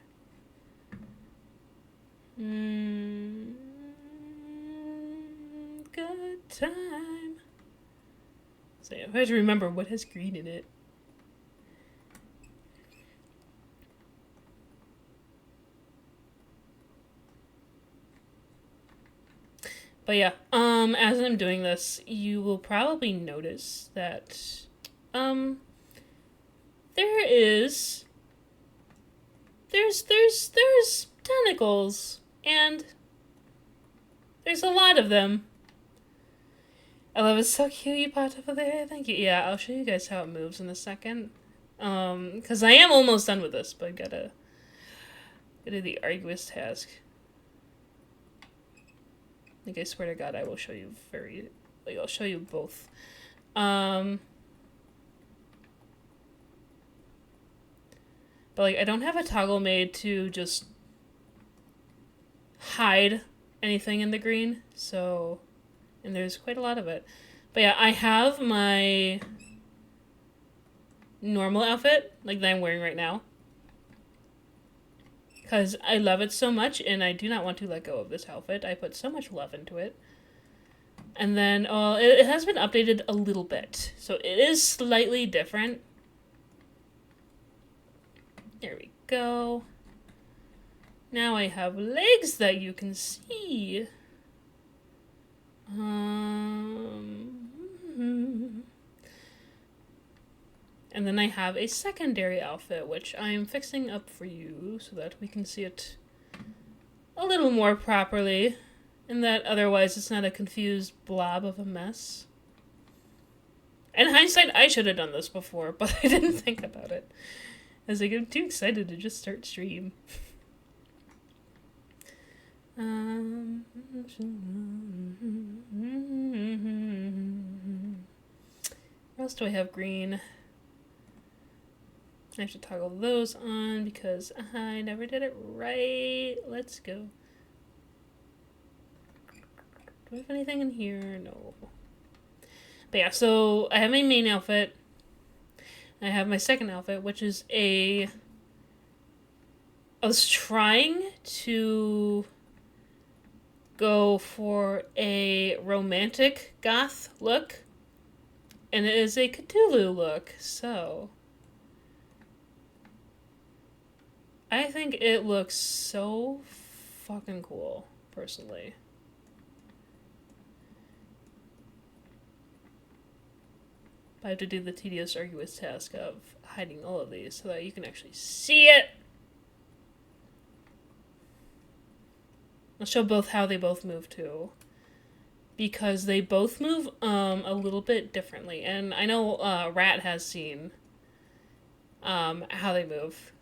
Good time. So I have to remember what has green in it. But yeah, as I'm doing this, you will probably notice that, there's tentacles, and there's a lot of them. I love it, so cute, you popped over there, thank you. Yeah, I'll show you guys how it moves in a second. Because I am almost done with this, but I gotta do the arduous task. Like, I swear to God, I will show you I'll show you both. But, like, I don't have a toggle made to just hide anything in the green, so, and there's quite a lot of it. But yeah, I have my normal outfit, like that I'm wearing right now, because I love it so much, and I do not want to let go of this outfit. I put so much love into it. And then, it has been updated a little bit, so it is slightly different. There we go. Now I have legs that you can see. And then I have a secondary outfit, which I'm fixing up for you so that we can see it a little more properly, and that otherwise it's not a confused blob of a mess. In hindsight, I should have done this before, but I didn't think about it. I was like, I'm too excited to just start stream. Where else do I have green? I have to toggle those on because I never did it right. Let's go. Do I have anything in here? No. But yeah, so I have my main outfit. I have my second outfit, which is I was trying to go for a romantic goth look, and it is a Cthulhu look, so I think it looks so fucking cool, personally. I have to do the tedious, arduous task of hiding all of these so that you can actually see it. I'll show both how they both move too, because they both move a little bit differently, and I know Rat has seen how they move.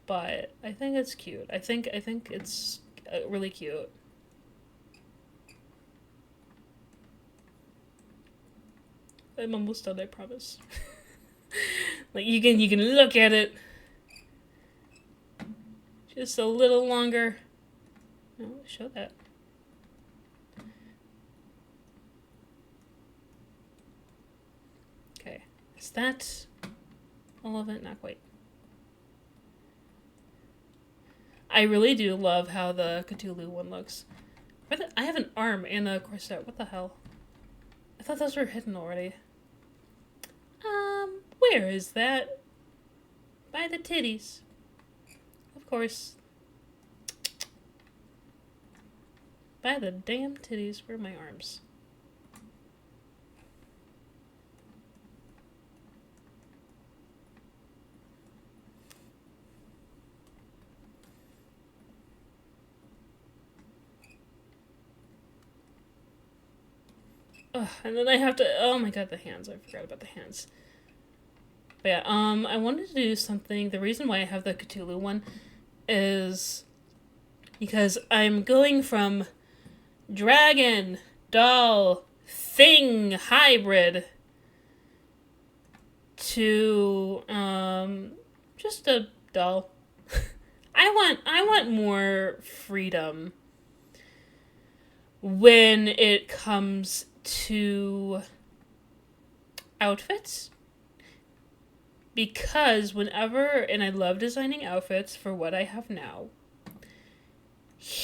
But I think it's cute. I think it's really cute. I'm almost done, I promise. Like, you can look at it just a little longer. No, show that. Is that all of it? Not quite. I really do love how the Cthulhu one looks. I have an arm and a corset. What the hell? I thought those were hidden already. Where is that? By the titties. Of course. By the damn titties. Where are my arms? Ugh, and then I have to, oh my god, the hands. I forgot about the hands. But yeah, I wanted to do something. The reason why I have the Cthulhu one is because I'm going from dragon, doll, thing, hybrid to, just a doll. I want more freedom when it comes to outfits, because and I love designing outfits for what I have now.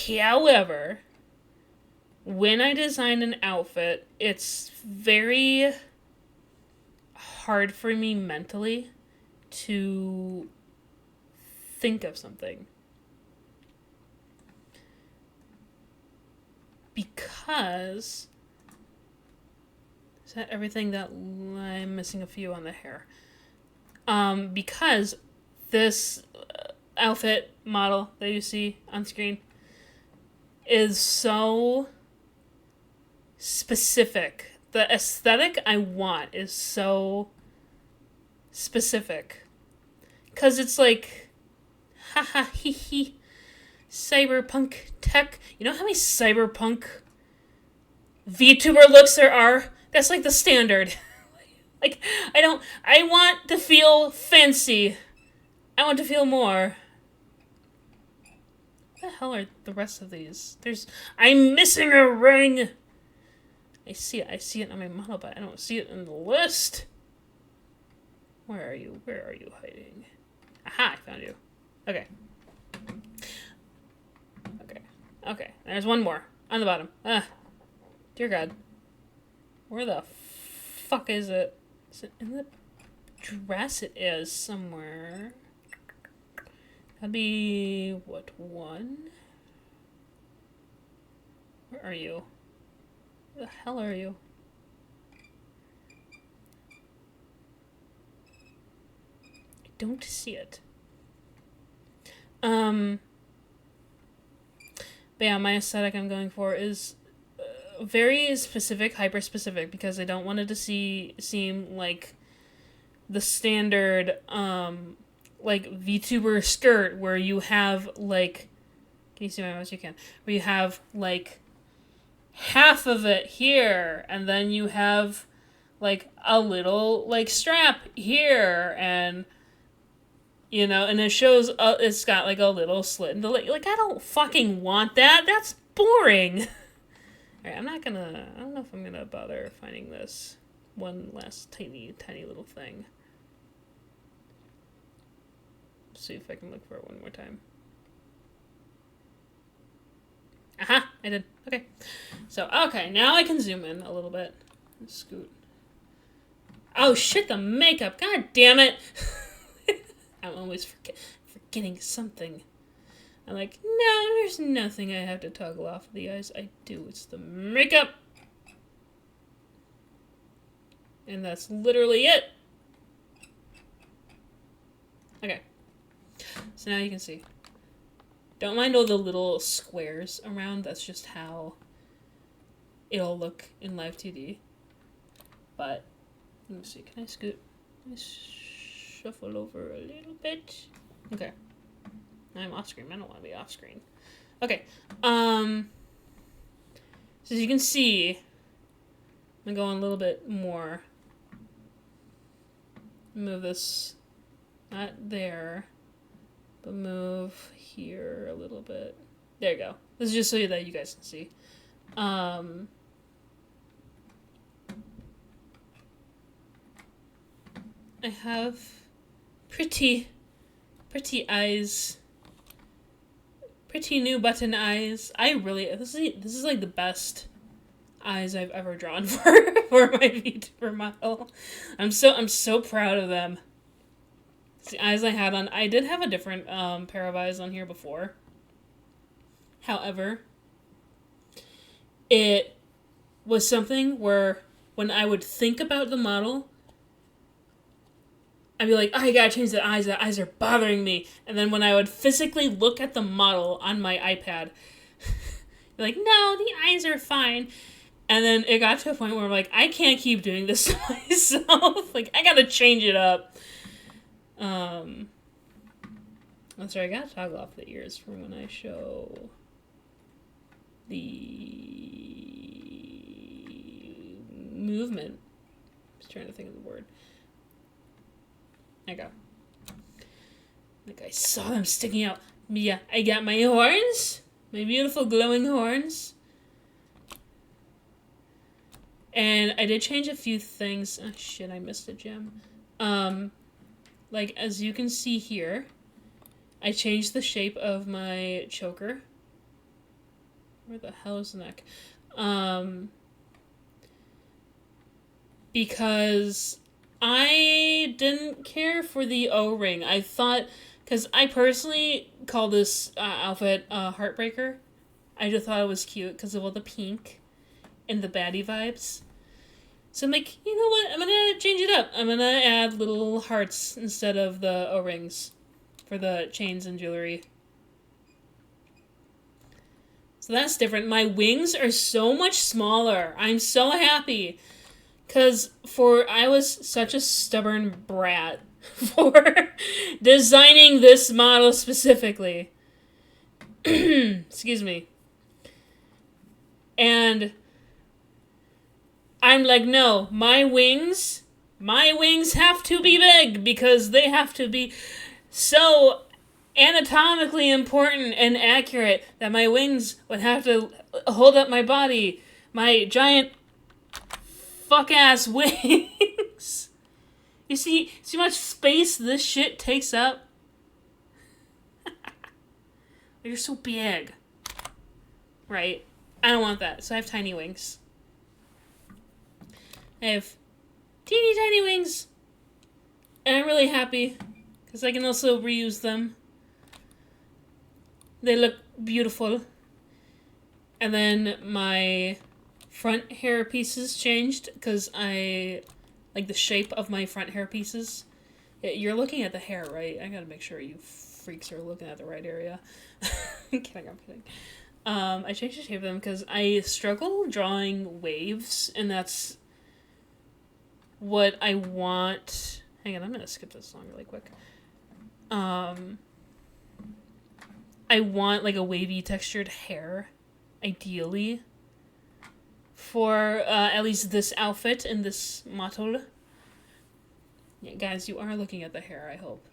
However, when I design an outfit, it's very hard for me mentally to think of something. Because is that everything that I'm missing a few on the hair? Because this outfit model that you see on screen is so specific. The aesthetic I want is so specific. Because it's like, haha, hee hee, cyberpunk tech. You know how many cyberpunk VTuber looks there are? That's like the standard. Like, I want to feel fancy. I want to feel more. What the hell are the rest of these? I'm missing a ring! I see it on my model, but I don't see it in the list. Where are you hiding? Aha, I found you. Okay. Okay, there's one more. On the bottom. Dear God. Where the fuck is it? Is it in the dress? It is somewhere. That'd be, what, one? Where are you? Where the hell are you? I don't see it. But yeah, my aesthetic I'm going for is very specific, hyper-specific, because I don't want it to seem like the standard, like, VTuber skirt where you have, like, can you see my mouse? You can. Where you have, like, half of it here, and then you have, like, a little, like, strap here, and, you know, and it shows, it's got, like, a little slit in the leg. Like, I don't fucking want that. That's boring. Alright, I don't know if I'm gonna bother finding this one last tiny little thing. Let's see if I can look for it one more time. Aha! I did. Okay. So, okay, now I can zoom in a little bit. Scoot. Oh shit, the makeup! God damn it! I'm always forgetting something. I'm like, no, there's nothing I have to toggle off of the eyes. I do. It's the makeup. And that's literally it. Okay. So now you can see. Don't mind all the little squares around. That's just how it'll look in live 2D. But, let me see. Can I scoot? Can I shuffle over a little bit? Okay. I'm off screen. I don't want to be off screen. Okay. So as you can see, I'm going a little bit more. Move this, not there, but move here a little bit. There you go. This is just so that you guys can see. I have pretty eyes. Pretty new button eyes. This is like the best eyes I've ever drawn for my VTuber model. I'm so proud of them. It's the eyes I had on. I did have a different pair of eyes on here before. However, it was something where when I would think about the model, I'd be like, oh, I gotta change the eyes are bothering me. And then when I would physically look at the model on my iPad, be like, no, the eyes are fine. And then it got to a point where I'm like, I can't keep doing this to myself. Like, I gotta change it up. I'm sorry, I gotta toggle off the ears for when I show the movement. I was trying to think of the word. There you go. Like, I saw them sticking out. Yeah, I got my horns. My beautiful glowing horns. And I did change a few things. Oh, shit, I missed a gem. Like, as you can see here, I changed the shape of my choker. Where the hell is the neck? Because I didn't care for the O-ring. I thought, because I personally call this outfit Heartbreaker. I just thought it was cute because of all the pink and the baddie vibes. So I'm like, you know what? I'm gonna change it up. I'm gonna add little hearts instead of the O-rings for the chains and jewelry. So that's different. My wings are so much smaller. I'm so happy. Because I was such a stubborn brat for designing this model specifically. Excuse me. And I'm like, no, my wings have to be big because they have to be so anatomically important and accurate that my wings would have to hold up my body. My giant fuck-ass wings. You see how much space this shit takes up? You're so big. Right? I don't want that, so I have tiny wings. I have teeny tiny wings. And I'm really happy, because I can also reuse them. They look beautiful. And then my front hair pieces changed, because I like the shape of my front hair pieces. You're looking at the hair, right? I gotta make sure you freaks are looking at the right area. I'm kidding. I changed the shape of them because I struggle drawing waves, and that's what I want. Hang on, I'm gonna skip this song really quick. I want like a wavy textured hair, ideally, for at least this outfit and this model. Yeah, guys, you are looking at the hair, I hope.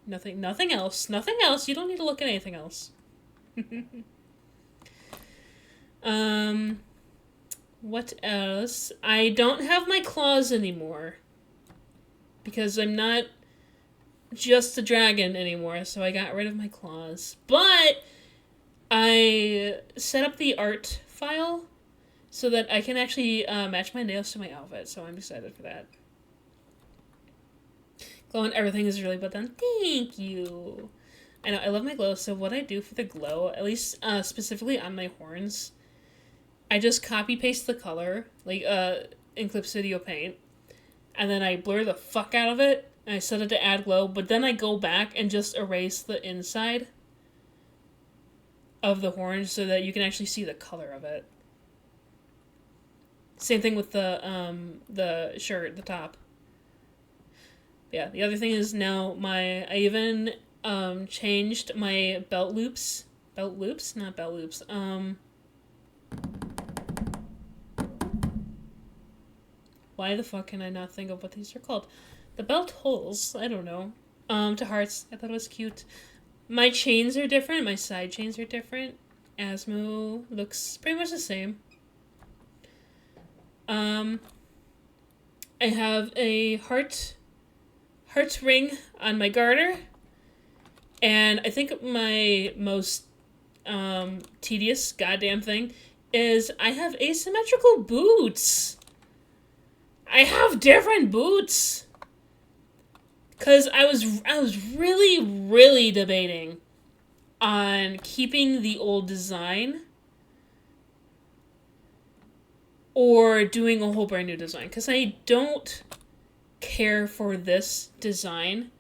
Nothing else. Nothing else. You don't need to look at anything else. What else? I don't have my claws anymore. Because I'm not just a dragon anymore, so I got rid of my claws. But I set up the art file so that I can actually match my nails to my outfit, so I'm excited for that. Glow and everything is really well done. Thank you. I know, I love my glow, so what I do for the glow, at least specifically on my horns, I just copy-paste the color, like in Clip Studio Paint, and then I blur the fuck out of it, and I set it to add glow, but then I go back and just erase the inside of the horns so that you can actually see the color of it. Same thing with the shirt, the top. Yeah, the other thing is now I even changed my belt loops. Belt loops? Not belt loops. Why the fuck can I not think of what these are called? The belt holes, I don't know. To hearts. I thought it was cute. My chains are different. My side chains are different. Asmo looks pretty much the same. I have a heart heart's ring on my garter. And I think my most tedious goddamn thing is I have asymmetrical boots. I have different boots. Cause I was really, really debating on keeping the old design or doing a whole brand new design. Because I don't care for this design,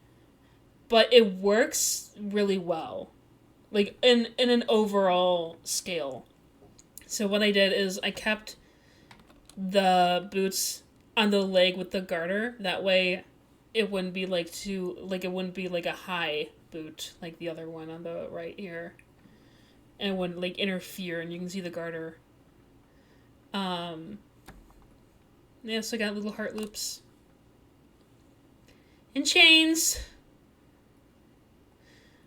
but it works really well. Like, in an overall scale. So what I did is I kept the boots on the leg with the garter. That way it wouldn't be like it wouldn't be like a high boot like the other one on the right here. And it wouldn't like interfere, and you can see the garter. Yeah, so I got little heart loops. And chains.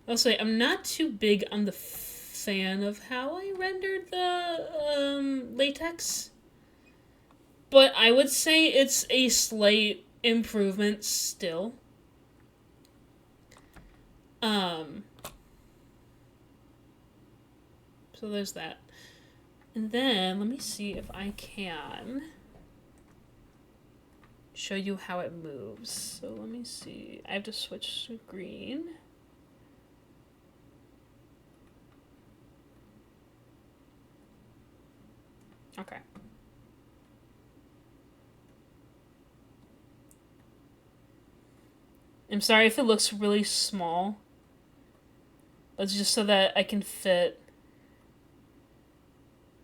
Also, I'm not too big on the fan of how I rendered the latex. But I would say it's a slight improvement still. So there's that. And then, let me see if I can show you how it moves. So let me see. I have to switch to green. Okay. I'm sorry if it looks really small. It's just so that I can fit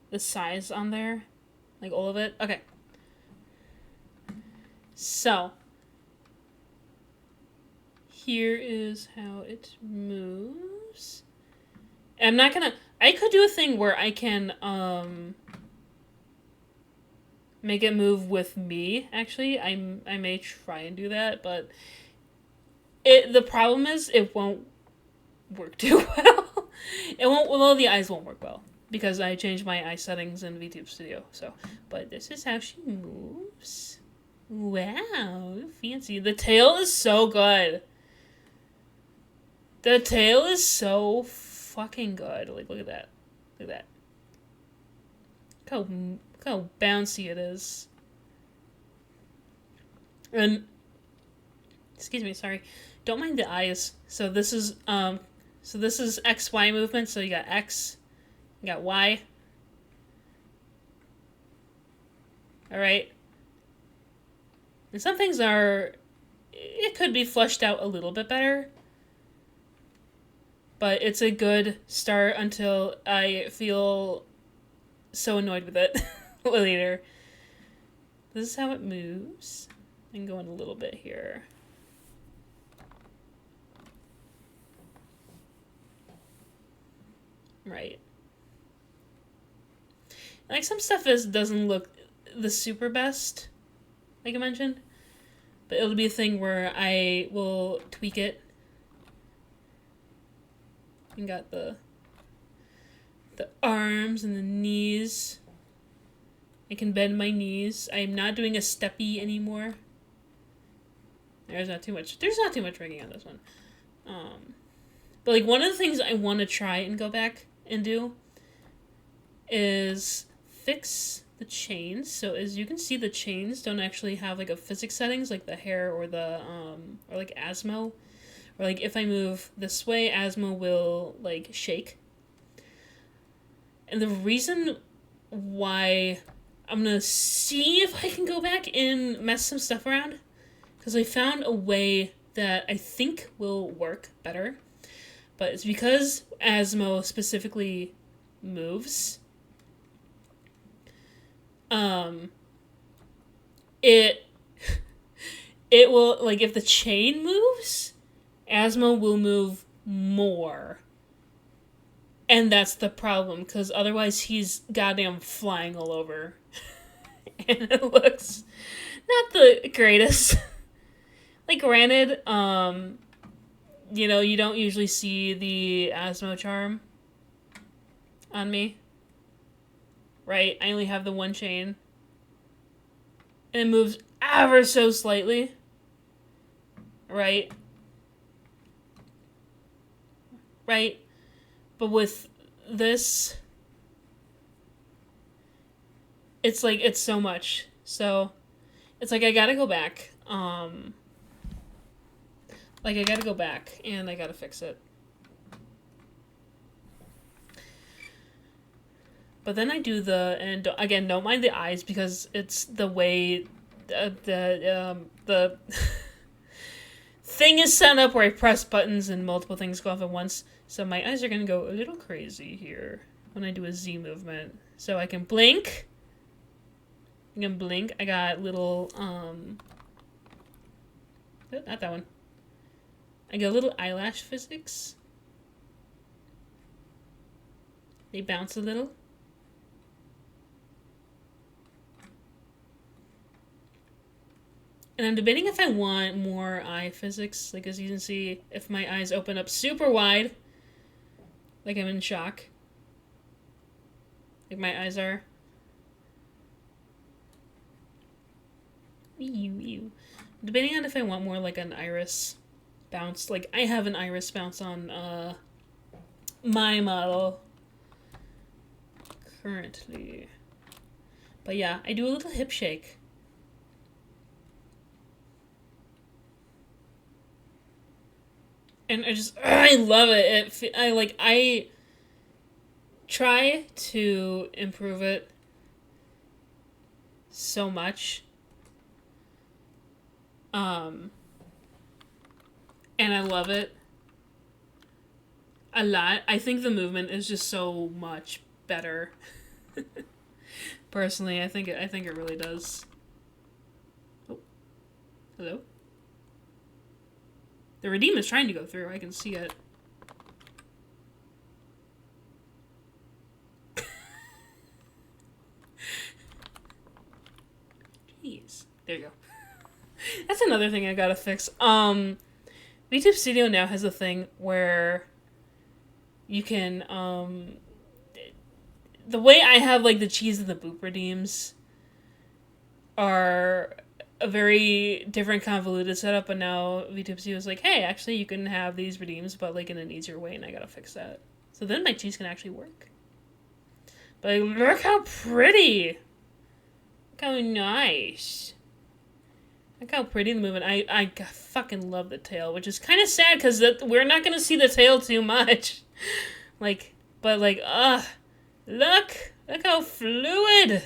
the size on there. Like all of it. Okay. So. Here is how it moves. I'm not gonna... I could do a thing where I can, make it move with me, actually. I may try and do that, but... The problem is, it won't work too well. The eyes won't work well. Because I changed my eye settings in VTube Studio, so... But this is how she moves. Wow, fancy. The tail is so good. The tail is so fucking good. Like, look at that. Look at that. Look how bouncy it is. And... Excuse me, sorry. Don't mind the eyes. So this is XY movement. So you got X, you got Y. All right. And some things it could be fleshed out a little bit better. But it's a good start until I feel so annoyed with it later. This is how it moves. I can go in a little bit here. Right. Like, some stuff doesn't look the super best, like I mentioned. But it'll be a thing where I will tweak it. And got the arms and the knees. I can bend my knees. I'm not doing a steppy anymore. There's not too much rigging on this one. But like, one of the things I want to try and go back and do is fix the chains. So as you can see, the chains don't actually have like a physics settings like the hair or the or like Asmo, or like if I move this way, Asmo will like shake. And the reason why I'm gonna see if I can go back and mess some stuff around, because I found a way that I think will work better. But it's because Asmo specifically moves. It will, like, if the chain moves, Asmo will move more. And that's the problem, because otherwise he's goddamn flying all over. And it looks not the greatest. Like, granted, you know, you don't usually see the Asmo charm on me. Right? I only have the one chain. And it moves ever so slightly. right? Right? But with this, it's like, it's so much. So, it's like, I gotta go back. Like, I gotta go back, and I gotta fix it. But then I do and again, don't mind the eyes, because it's the way the thing is set up where I press buttons and multiple things go off at once. So my eyes are gonna go a little crazy here when I do a Z movement. So I can blink. I can blink. I got little, not that one. I got little eyelash physics. They bounce a little. And I'm debating if I want more eye physics. Like, as you can see, if my eyes open up super wide, like I'm in shock. Like my eyes are. Ew. Debating on if I want more like an iris bounce. Like, I have an iris bounce on my model currently. But yeah, I do a little hip shake. And I love it. I try to improve it so much. And I love it a lot. I think the movement is just so much better. Personally, I think it really does. Oh. Hello? The redeem is trying to go through. I can see it. Jeez. There you go. That's another thing I gotta fix. VTube Studio now has a thing where you can, the way I have, like, the cheese and the boop redeems are a very different convoluted setup, but now VTube Studio is like, hey, actually you can have these redeems, but like in an easier way, and I gotta fix that. So then my cheese can actually work. But like, look how pretty! Look how nice. Look how pretty the movement. I fucking love the tail, which is kind of sad, because we're not gonna see the tail too much. Like, but like, look how fluid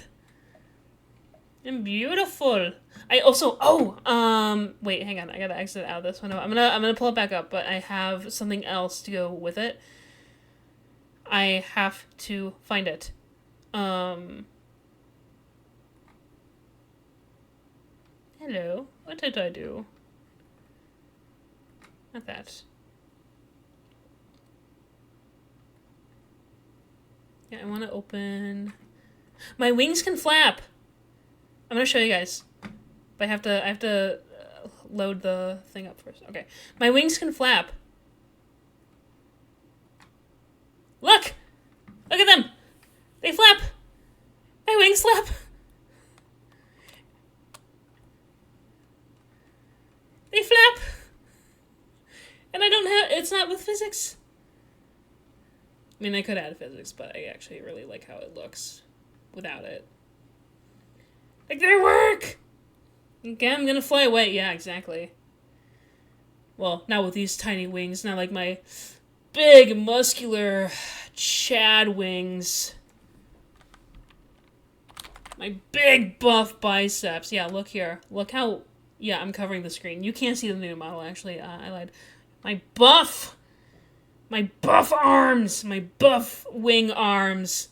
and beautiful. I also, wait, hang on, I gotta exit out of this one. I'm gonna pull it back up, but I have something else to go with it. I have to find it. Hello, what did I do? Not that. Yeah, I want to open. My wings can flap. I'm gonna show you guys, but I have to load the thing up first. Okay, my wings can flap. Look at them. They flap. My wings flap. They flap. And I don't have. It's not with physics. I mean, I could add physics, but I actually really like how it looks without it. Like, they work! Okay, I'm gonna fly away. Yeah, exactly. Well, not with these tiny wings. Not like my big, muscular Chad wings. My big, buff biceps. Yeah, look here. Look how... Yeah, I'm covering the screen. You can't see the new model, actually. I lied. My buff arms! My buff wing arms.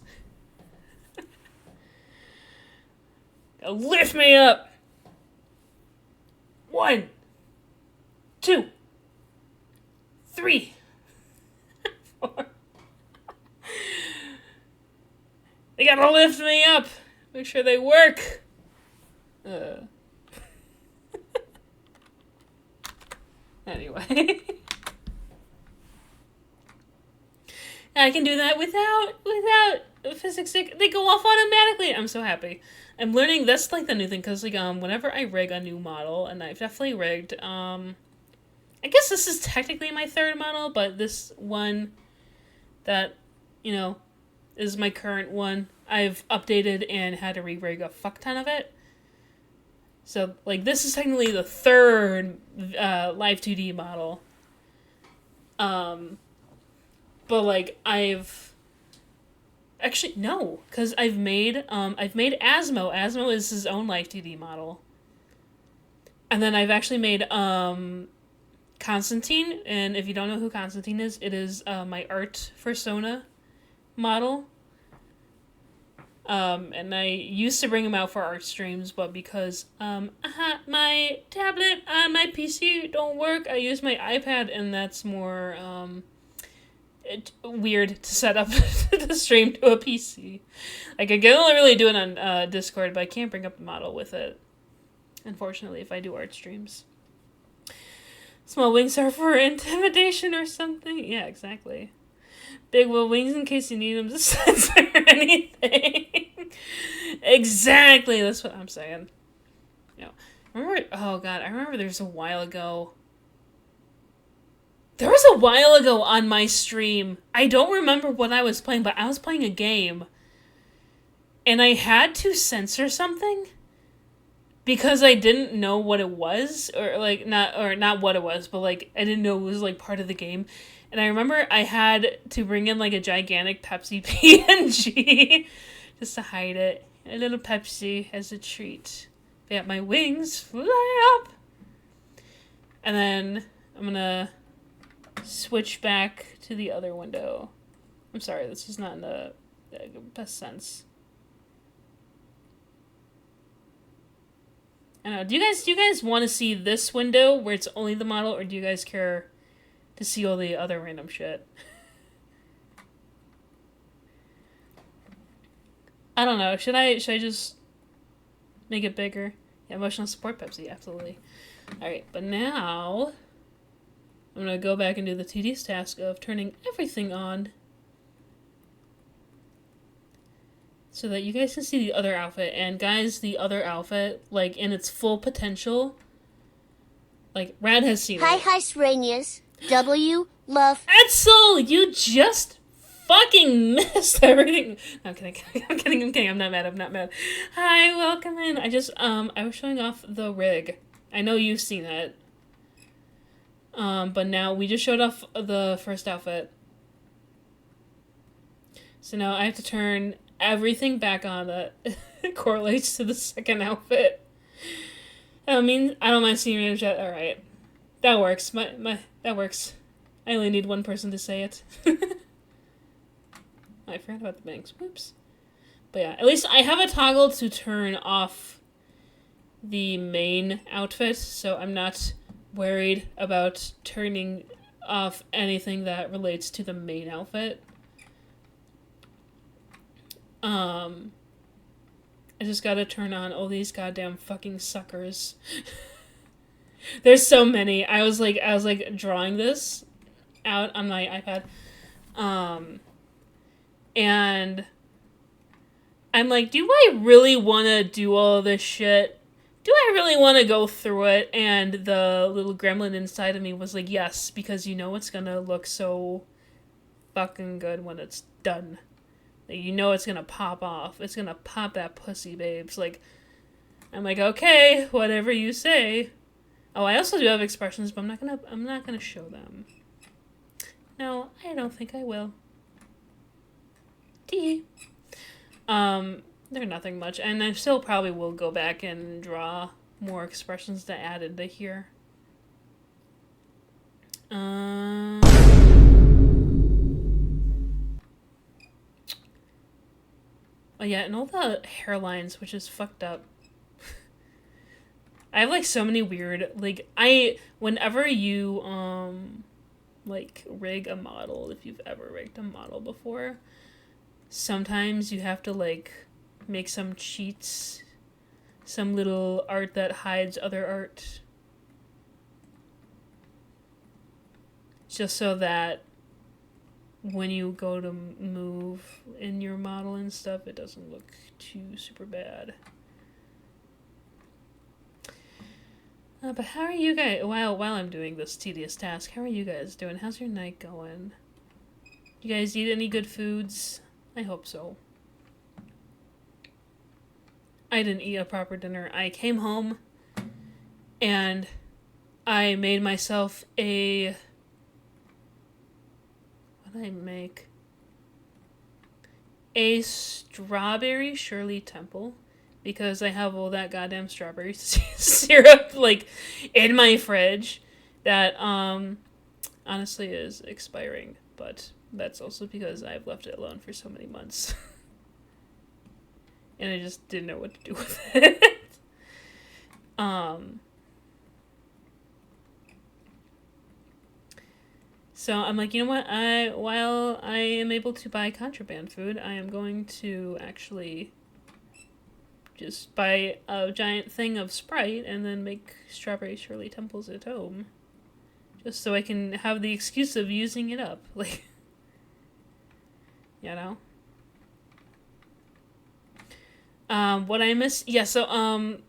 Lift me up! 1, 2, 3, 4. They gotta lift me up! Make sure they work! Anyway. I can do that without physics. They go off automatically. I'm so happy. I'm learning. That's like the new thing, because like whenever I rig a new model, and I've definitely rigged I guess this is technically my third model, but this one that, you know, is my current one, I've updated and had to re-rig a fuck ton of it. So, like, this is technically the third Live 2D model. But, like, Actually, no, because I've made Asmo. Asmo is his own Live 2D model. And then I've actually made, Constantine, and if you don't know who Constantine is, it is, my art persona model. And I used to bring him out for art streams, but because, my tablet on my PC don't work, I use my iPad, and that's more, weird to set up the stream to a PC. Like, I can only really do it on, Discord, but I can't bring up a model with it, unfortunately, if I do art streams. Small wings are for intimidation or something? Yeah, exactly. Big wings in case you need them to censor anything. Exactly, that's what I'm saying. I remember there's a while ago. There was a while ago on my stream. I don't remember what I was playing, but I was playing a game. And I had to censor something because I didn't know what it was, or not what it was, but like I didn't know it was like part of the game. And I remember I had to bring in like a gigantic Pepsi PNG just to hide it. A little Pepsi as a treat. But yeah, my wings fly up. And then I'm gonna switch back to the other window. I'm sorry, this is not in the best sense. I don't know. Do you guys want to see this window where it's only the model, or do you guys care to see all the other random shit? I don't know. Should I just make it bigger? Yeah, emotional support Pepsi, absolutely. Alright, but now I'm gonna go back and do the tedious task of turning everything on so that you guys can see the other outfit. And guys, the other outfit, like, in its full potential, like, Rad has seen it. Hi, Sranias. W, love. Edsel, you just fucking missed everything. No, I'm kidding. I'm not mad. Hi, welcome in. I was showing off the rig. I know you've seen it. But now we just showed off the first outfit. So now I have to turn everything back on that correlates to the second outfit. I mean, I don't mind seeing it. Alright. That works. That works. I only need one person to say it. I forgot about the bangs. Whoops. But yeah, at least I have a toggle to turn off the main outfit, so I'm not worried about turning off anything that relates to the main outfit. I just gotta turn on all these goddamn fucking suckers. There's so many. I was like drawing this out on my iPad. And I'm like, do I really want to do all this shit? Do I really want to go through it? And the little gremlin inside of me was like, yes, because you know it's gonna look so fucking good when it's done. You know it's gonna pop off. It's gonna pop that pussy, babes. Like, I'm like, okay, whatever you say. Oh, I also do have expressions, but I'm not gonna show them. No, I don't think I will. Tee. They're nothing much, and I still probably will go back and draw more expressions to add into here. Oh yeah, and all the hairlines, which is fucked up. I have like so many weird, like, whenever you like rig a model, if you've ever rigged a model before, sometimes you have to like make some cheats, some little art that hides other art, just so that when you go to move in your model and stuff, it doesn't look too super bad. But how are you guys, while I'm doing this tedious task, how are you guys doing? How's your night going? You guys eat any good foods? I hope so. I didn't eat a proper dinner. I came home and I made myself a... What did I make? A strawberry Shirley Temple. Because I have all that goddamn strawberry syrup, like, in my fridge. That, honestly is expiring. But that's also because I've left it alone for so many months. And I just didn't know what to do with it. So I'm like, you know what? While I am able to buy contraband food, I am going to actually just buy a giant thing of Sprite and then make strawberry Shirley Temples at home. Just so I can have the excuse of using it up. Like, you know? What I miss... Yeah, so,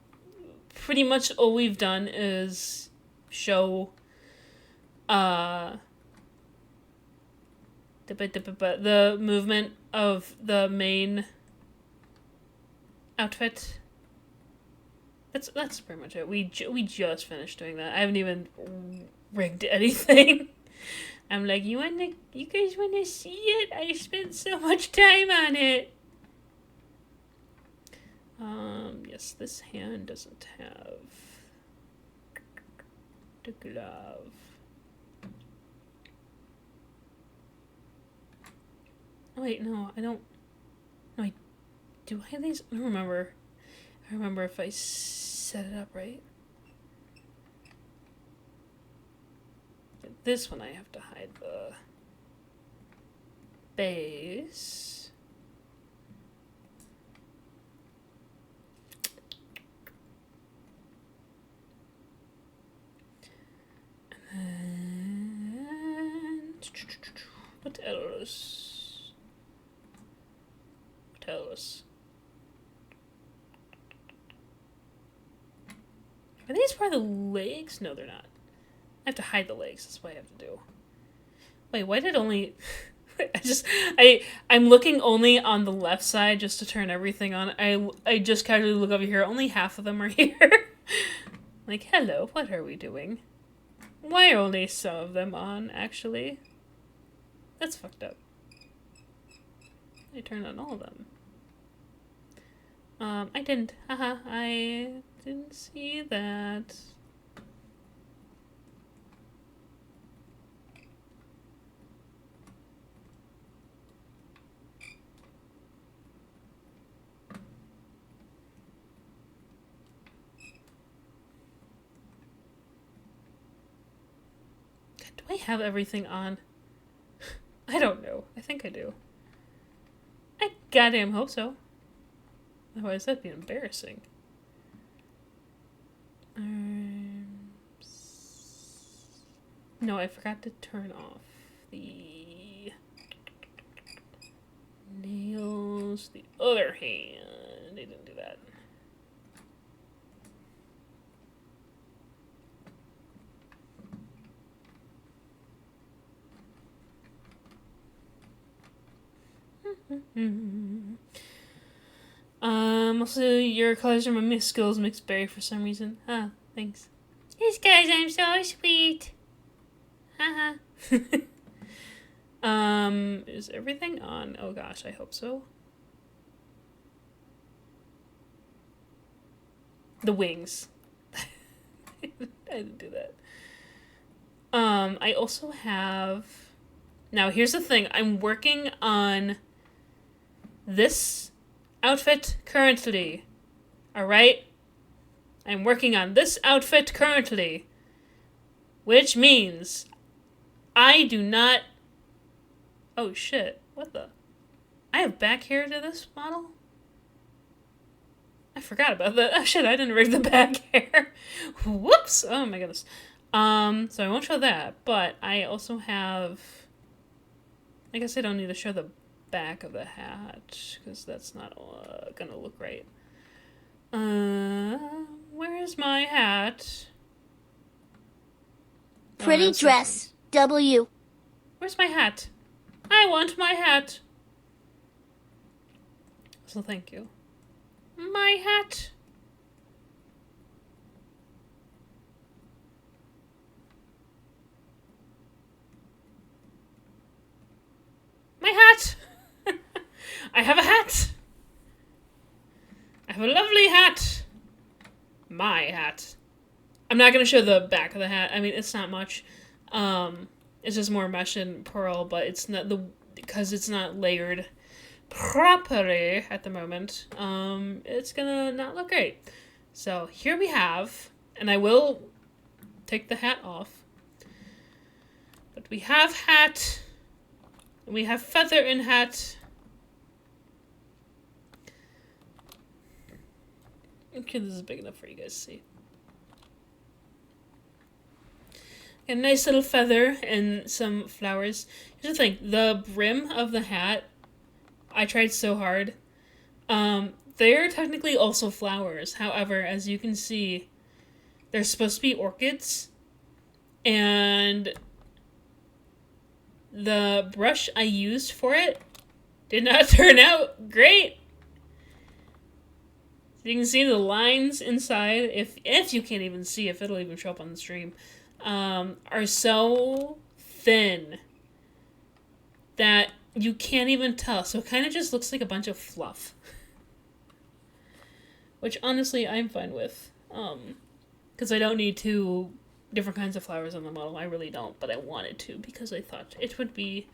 pretty much all we've done is show, the movement of the main outfit. That's pretty much it. We just finished doing that. I haven't even rigged anything. I'm like, you guys wanna see it? I spent so much time on it. Yes, this hand doesn't have the glove. Oh wait, no, I don't. No, do I have these? I don't remember. I remember if I set it up right. This one I have to hide the base. And what else? What else? Are these part of the legs? No, they're not. I have to hide the legs. That's what I have to do. Wait, why did only... I'm looking only on the left side just to turn everything on. I just casually look over here. Only half of them are here. Like, hello, what are we doing? Why are only some of them on, actually? That's fucked up. I turned on all of them. I didn't. Haha, I didn't see that. Do I have everything on? I don't know. I think I do. I goddamn hope so. Otherwise that'd be embarrassing. No, I forgot to turn off the nails. The other hand. I didn't do that. Also, your colors are my skills mixed berry for some reason. Ah, thanks. Yes, guys, I'm so sweet. Haha. Is everything on? Oh gosh, I hope so. The wings. I didn't do that. I also have... Now, here's the thing. I'm working on this outfit currently. Alright? I'm working on this outfit currently. Which means I do not... Oh shit. What the... I have back hair to this model? I forgot about that. Oh shit, I didn't rig the back hair. Whoops! Oh my goodness. So I won't show that, but I also have... I guess I don't need to show the back of the hat, because that's not gonna look right. Where is my hat? Pretty that's so dress. W. Where's my hat? I want my hat. So thank you. My hat. My hat. I have a hat. I have a lovely hat. My hat. I'm not going to show the back of the hat. I mean, it's not much. It's just more mesh and pearl, but it's not because it's not layered properly at the moment. It's gonna not look great. So here we have, and I will take the hat off. But we have hat. And we have feather in hat. Okay, this is big enough for you guys to see. A nice little feather and some flowers. Here's the thing, the brim of the hat, I tried so hard. They're technically also flowers. However, as you can see, they're supposed to be orchids. And the brush I used for it did not turn out great. You can see the lines inside, if you can't even see, if it'll even show up on the stream, are so thin that you can't even tell. So it kind of just looks like a bunch of fluff. Which, honestly, I'm fine with. Because I don't need two different kinds of flowers on the model. I really don't, but I wanted to because I thought it would be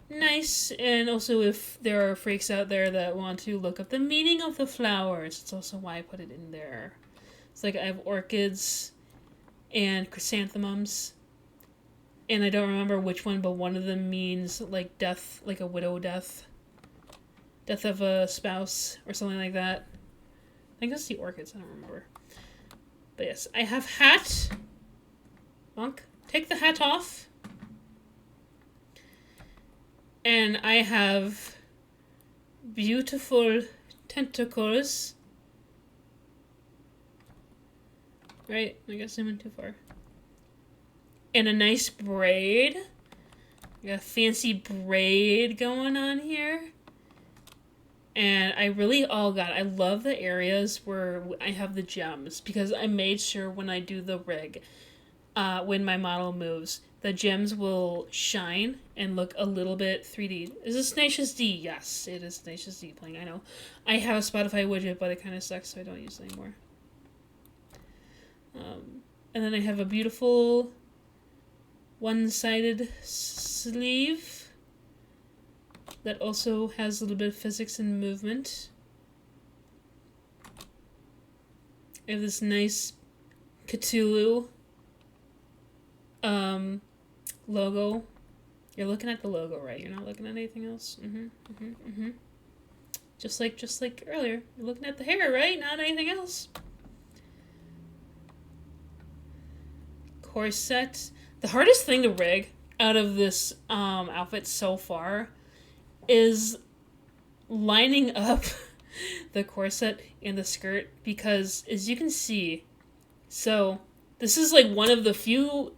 nice. And also, if there are freaks out there that want to look up the meaning of the flowers, it's also why I put it in there. It's like I have orchids and chrysanthemums, and I don't remember which one, but one of them means like death, like a widow death of a spouse or something like that. I think that's the orchids, I don't remember. But yes, I have hat. Monk, take the hat off. And I have beautiful tentacles. Right? I guess I went too far. And a nice braid. We got a fancy braid going on here. And I really, oh god, I love the areas where I have the gems. Because I made sure when I do the rig, when my model moves, the gems will shine and look a little bit 3D. Is this Tenacious D? Yes, it is Tenacious D playing, I know. I have a Spotify widget, but it kind of sucks, so I don't use it anymore. And then I have a beautiful one-sided sleeve that also has a little bit of physics and movement. I have this nice Cthulhu logo. You're looking at the logo, right? You're not looking at anything else? Just like earlier. You're looking at the hair, right? Not anything else. Corset. The hardest thing to rig out of this outfit so far is lining up the corset and the skirt, because as you can see, so this is like one of the few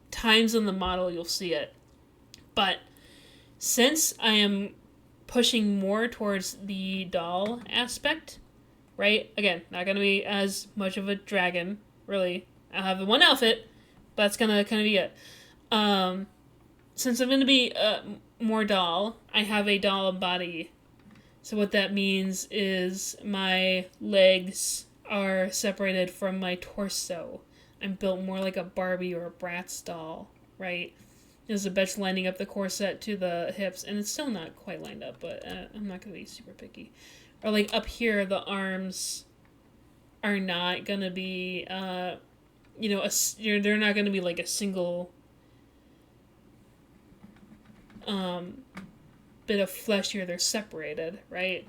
times in the model you'll see it, but since I am pushing more towards the doll aspect, right, again, not gonna be as much of a dragon, really. I'll have the one outfit, but that's gonna kind of be it. Since I'm gonna be more doll, I have a doll body. So what that means is my legs are separated from my torso. I'm built more like a Barbie or a Bratz doll, right? There's a bitch lining up the corset to the hips, and it's still not quite lined up, but I'm not gonna be super picky. Or like up here, the arms are not gonna be, they're not gonna be like a single bit of flesh here. They're separated, right?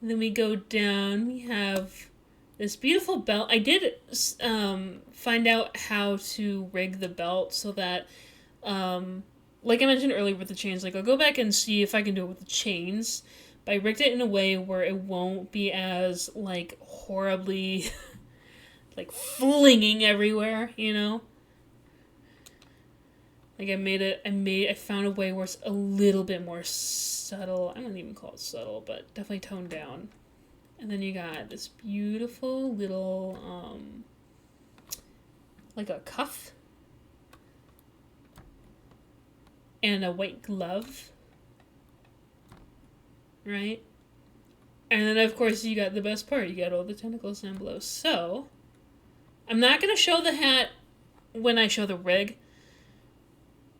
And then we go down. We have this beautiful belt. I did find out how to rig the belt so that, like I mentioned earlier with the chains, like I'll go back and see if I can do it with the chains. But I rigged it in a way where it won't be as like horribly like flinging everywhere, you know? Like I found a way where it's a little bit more subtle. I don't even call it subtle, but definitely toned down. And then you got this beautiful little, like a cuff. And a white glove. Right? And then, of course, you got the best part. You got all the tentacles down below. So, I'm not going to show the hat when I show the rig.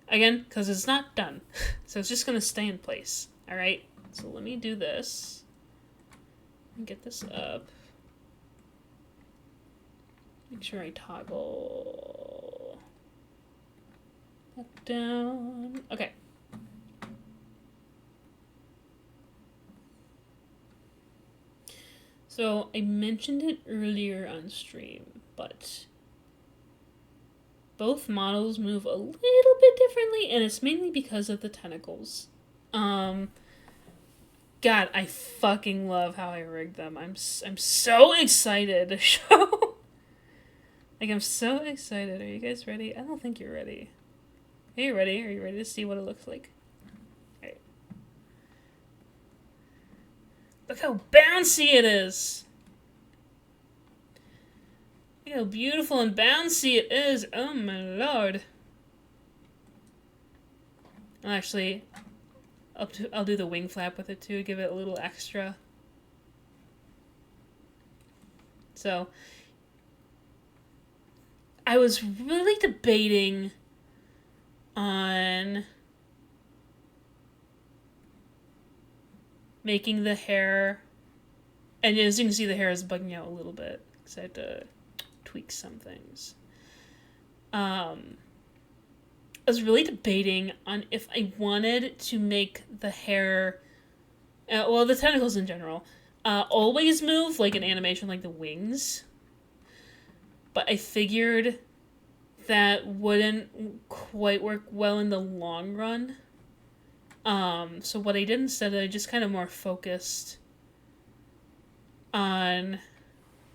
Again, because it's not done. So it's just going to stay in place. Alright? So let me do this. Get this up. Make sure I toggle that down. Okay. So I mentioned it earlier on stream, but both models move a little bit differently, and it's mainly because of the tentacles. God, I fucking love how I rigged them. I'm so excited to show. Like, I'm so excited. Are you guys ready? I don't think you're ready. Are you ready? Are you ready to see what it looks like? Alright. Look how bouncy it is! Look how beautiful and bouncy it is! Oh my lord. Actually, I'll do the wing flap with it too, give it a little extra. So, I was really debating on making the hair, and as you can see, the hair is bugging out a little bit because I had to tweak some things. I was really debating on if I wanted to make the hair, well, the tentacles in general, always move like an animation like the wings. But I figured that wouldn't quite work well in the long run. So what I did instead, I just kind of more focused on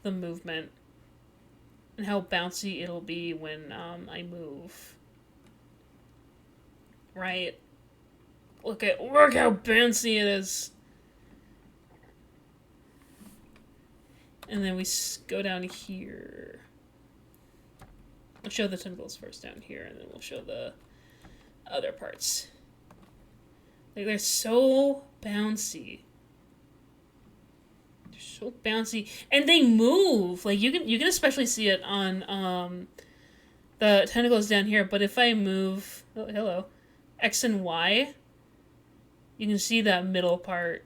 the movement and how bouncy it'll be when I move. Right? Look how bouncy it is. And then we go down here. I'll show the tentacles first down here, and then we'll show the other parts. Like, they're so bouncy. They're so bouncy. And they move! Like, you can especially see it on the tentacles down here, but if I move... Oh, hello. X and Y, you can see that middle part,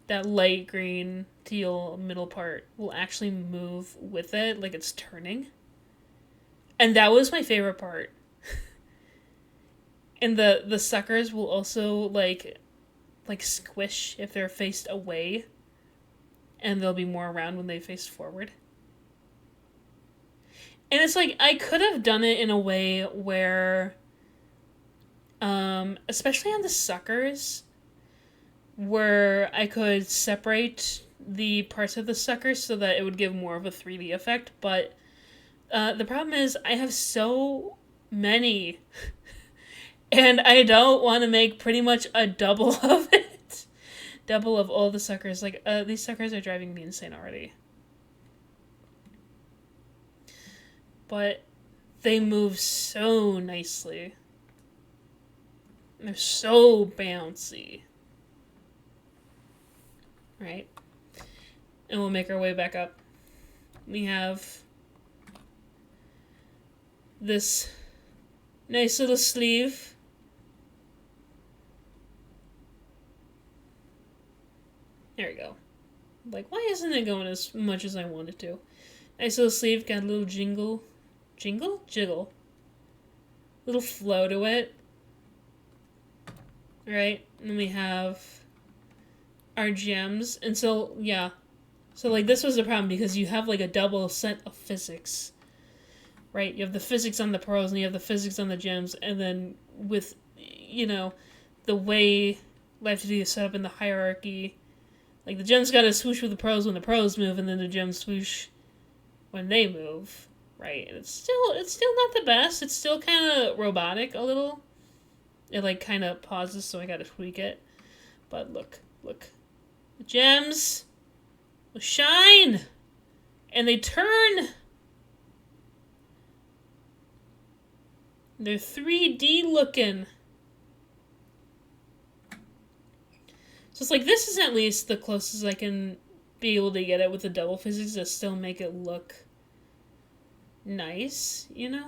that light green, teal middle part will actually move with it, like it's turning. And that was my favorite part. And the suckers will also, like squish if they're faced away, and they'll be more around when they face forward. And it's like, I could have done it in a way where... especially on the suckers, where I could separate the parts of the suckers so that it would give more of a 3D effect, but the problem is I have so many, and I don't want to make pretty much a double of it. Double of all the suckers. Like, these suckers are driving me insane already. But they move so nicely. They're so bouncy. Right? And we'll make our way back up. We have this nice little sleeve. There we go. Like, why isn't it going as much as I want it to? Nice little sleeve, got a little jingle. Jingle? Jiggle. Little flow to it. Right? And then we have our gems. And so, yeah. So, like, this was the problem because you have, like, a double set of physics. Right? You have the physics on the pearls and you have the physics on the gems. And then with, you know, the way Life 2D is set up in the hierarchy, like, the gems gotta swoosh with the pearls when the pearls move, and then the gems swoosh when they move, right? And it's still not the best. It's still kind of robotic a little. It like kind of pauses, so I gotta tweak it. But look, the gems shine, and they turn. They're 3D looking. So it's like, this is at least the closest I can be able to get it with the double physics to still make it look nice, you know?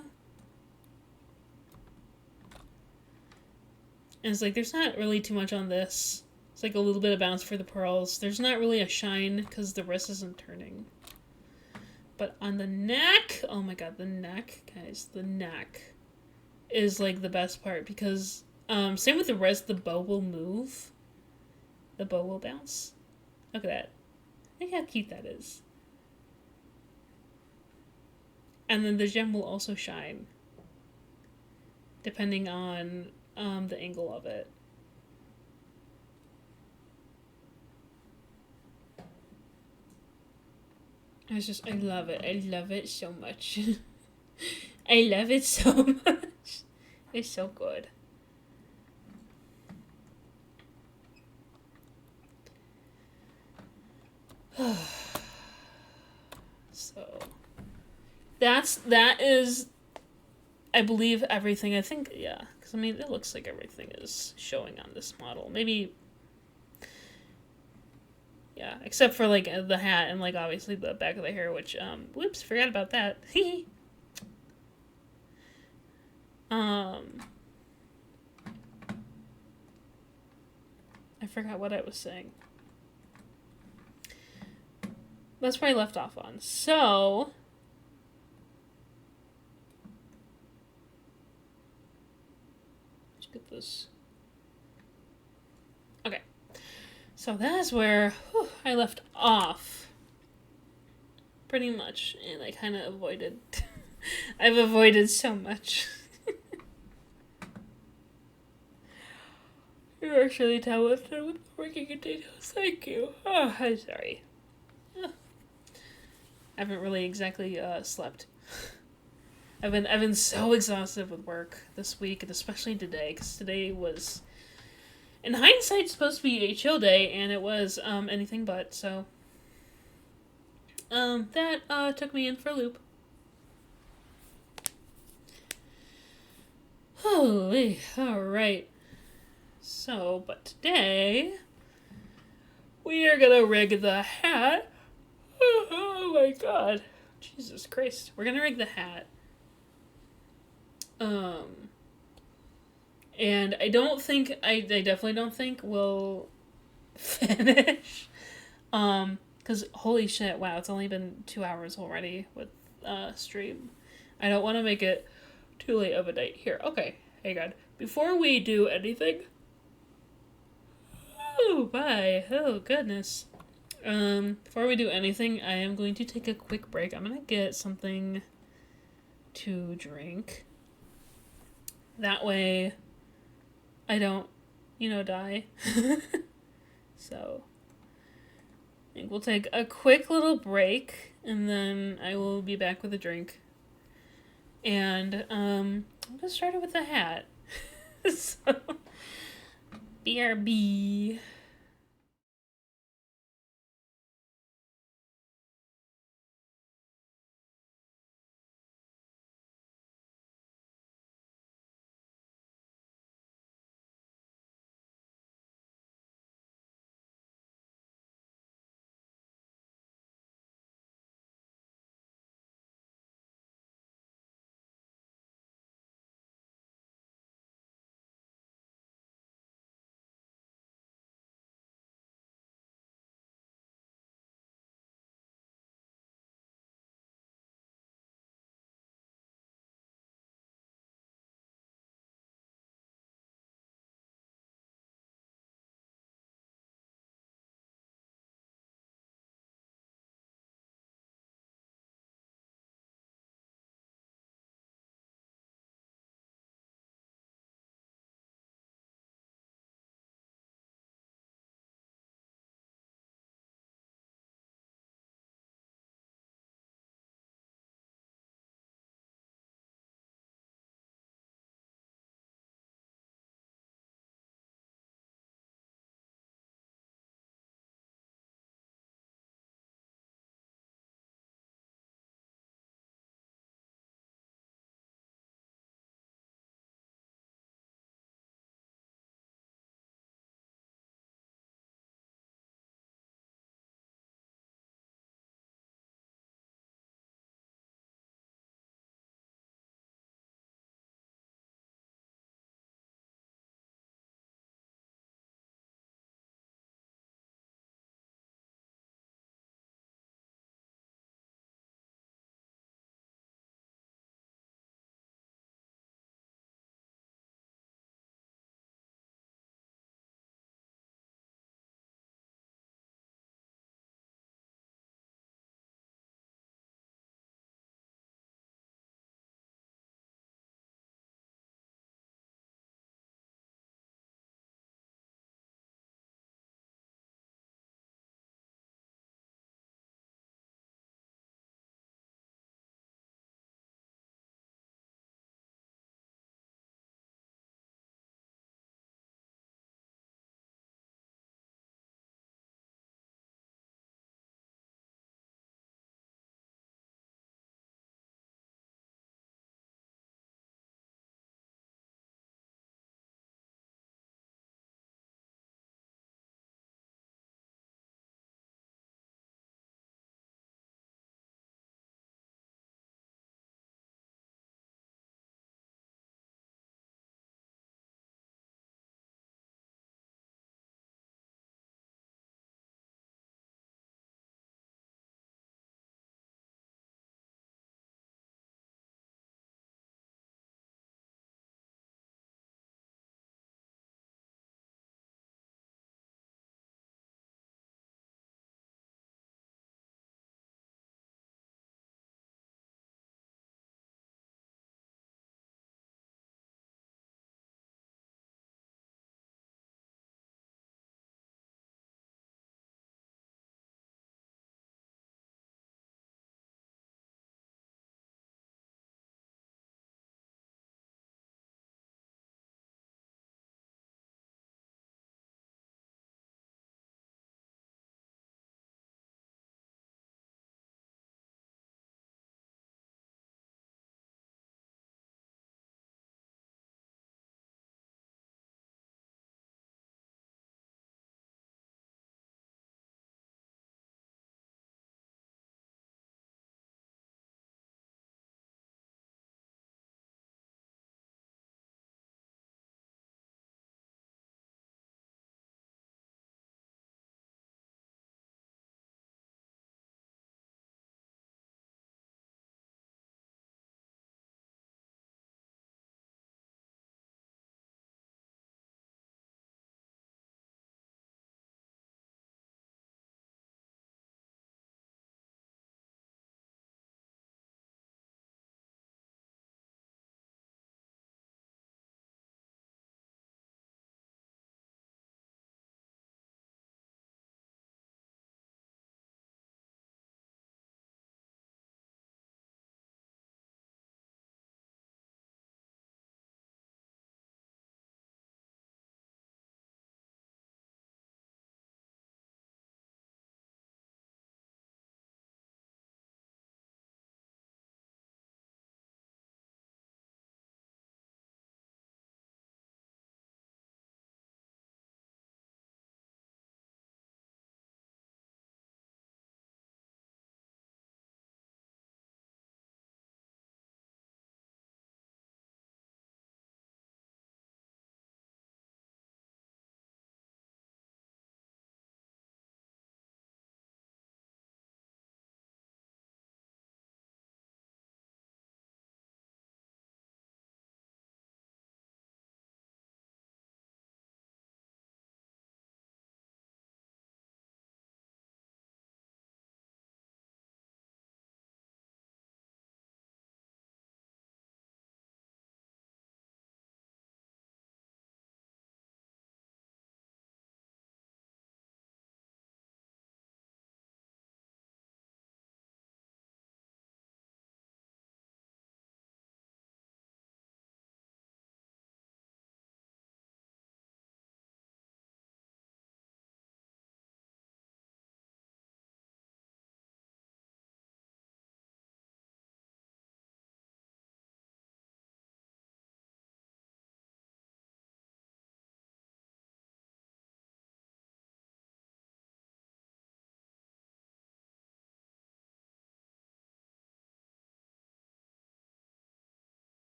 And it's like, there's not really too much on this. It's like a little bit of bounce for the pearls. There's not really a shine because the wrist isn't turning. But on the neck, oh my god, the neck, guys, the neck is like the best part because same with the wrist, the bow will move. The bow will bounce. Look at that. Look how cute that is. And then the gem will also shine depending on the angle of it. I love it. I love it so much. I love it so much. It's so good. So that is, I believe, everything. I think, yeah, because I mean it looks like everything is showing on this model. Maybe, yeah, except for like the hat and like obviously the back of the hair, which whoops, forgot about that. I forgot what I was saying. That's where I left off on. So let's get this. Okay. So that's where I left off. Pretty much. And I kind of avoided. I've avoided so much. You're actually talented with working potatoes. Thank you. Oh, I'm sorry. I haven't really exactly slept. I've been so exhausted with work this week, and especially today, because today was, in hindsight, supposed to be a chill day, and it was anything but. So that took me in for a loop. Holy, all right. So, but today we are gonna rig the hat. Oh my god. Jesus Christ. We're gonna rig the hat. And I definitely don't think we'll finish. Because holy shit, wow, it's only been 2 hours already with stream. I don't want to make it too late of a night. Here, okay, hey god. Before we do anything. Oh, bye. Oh, goodness. Before we do anything, I am going to take a quick break. I'm gonna get something to drink. That way, I don't, die. So, I think we'll take a quick little break, and then I will be back with a drink. And, I'm gonna start it with the hat. So, BRB.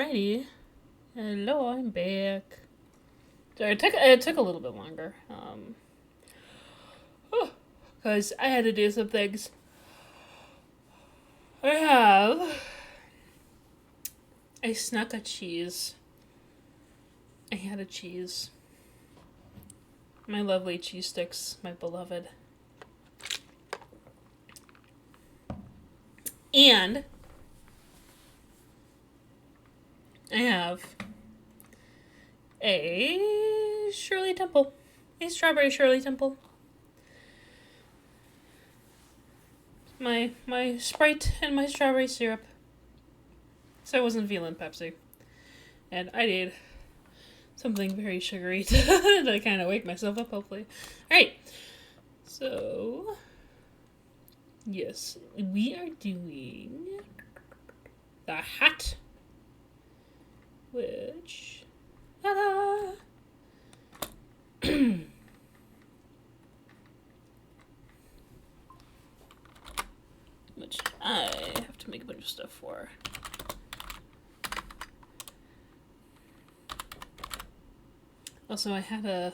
Alrighty. Hello, I'm back. Sorry, it took a little bit longer. Because I had to do some things. I snuck a cheese. I had a cheese. My lovely cheese sticks, my beloved. And I have a Shirley Temple. A strawberry Shirley Temple. My Sprite and my strawberry syrup. So I wasn't feeling Pepsi. And I did something very sugary to kind of wake myself up, hopefully. Alright. So, yes, we are doing the hat. Which, ta-da! Which I have to make a bunch of stuff for. Also, I had a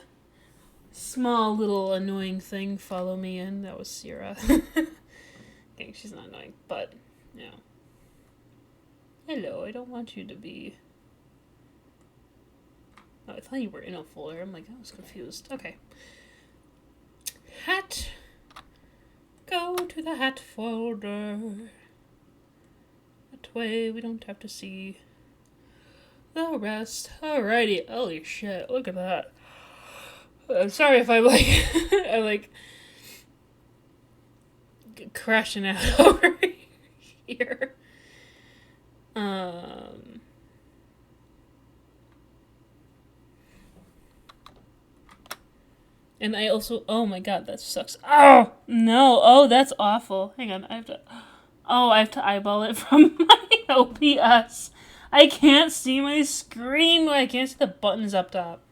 small little annoying thing follow me in. That was Sierra. Okay, she's not annoying, but, you know. Hello, I don't want you to be... Oh, I thought you were in a folder. I'm like, I was confused. Okay. Hat. Go to the hat folder. That way we don't have to see the rest. Alrighty. Holy shit, look at that. I'm sorry if I'm like, I'm like crashing out over here. And I also, oh my god, that sucks. Oh, no. Oh, that's awful. Hang on, I have to eyeball it from my OBS. I can't see my screen. I can't see the buttons up top.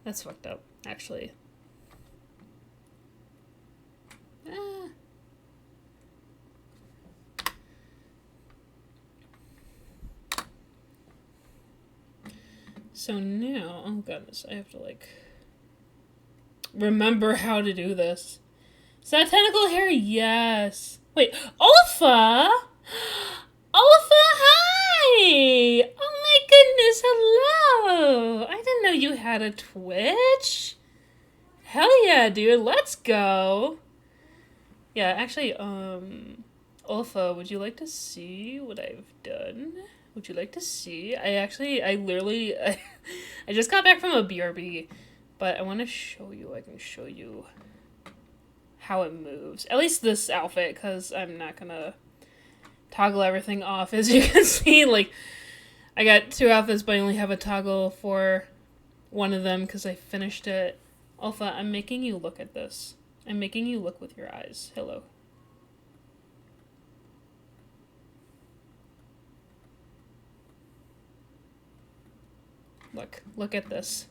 That's fucked up, actually. So now, oh goodness, I have to like remember how to do this. Is that tentacle hair? Yes. Wait, Olfa? Olfa, hi! Oh my goodness, hello! I didn't know you had a Twitch. Hell yeah, dude, let's go. Yeah, actually, Olfa, would you like to see what I've done? Would you like to see? I literally, I just got back from a BRB. But I want to show you, I can show you how it moves. At least this outfit, because I'm not going to toggle everything off. As you can see, like, I got 2 outfits, but I only have a toggle for one of them because I finished it. Alpha, I'm making you look at this. I'm making you look with your eyes. Hello. Look at this.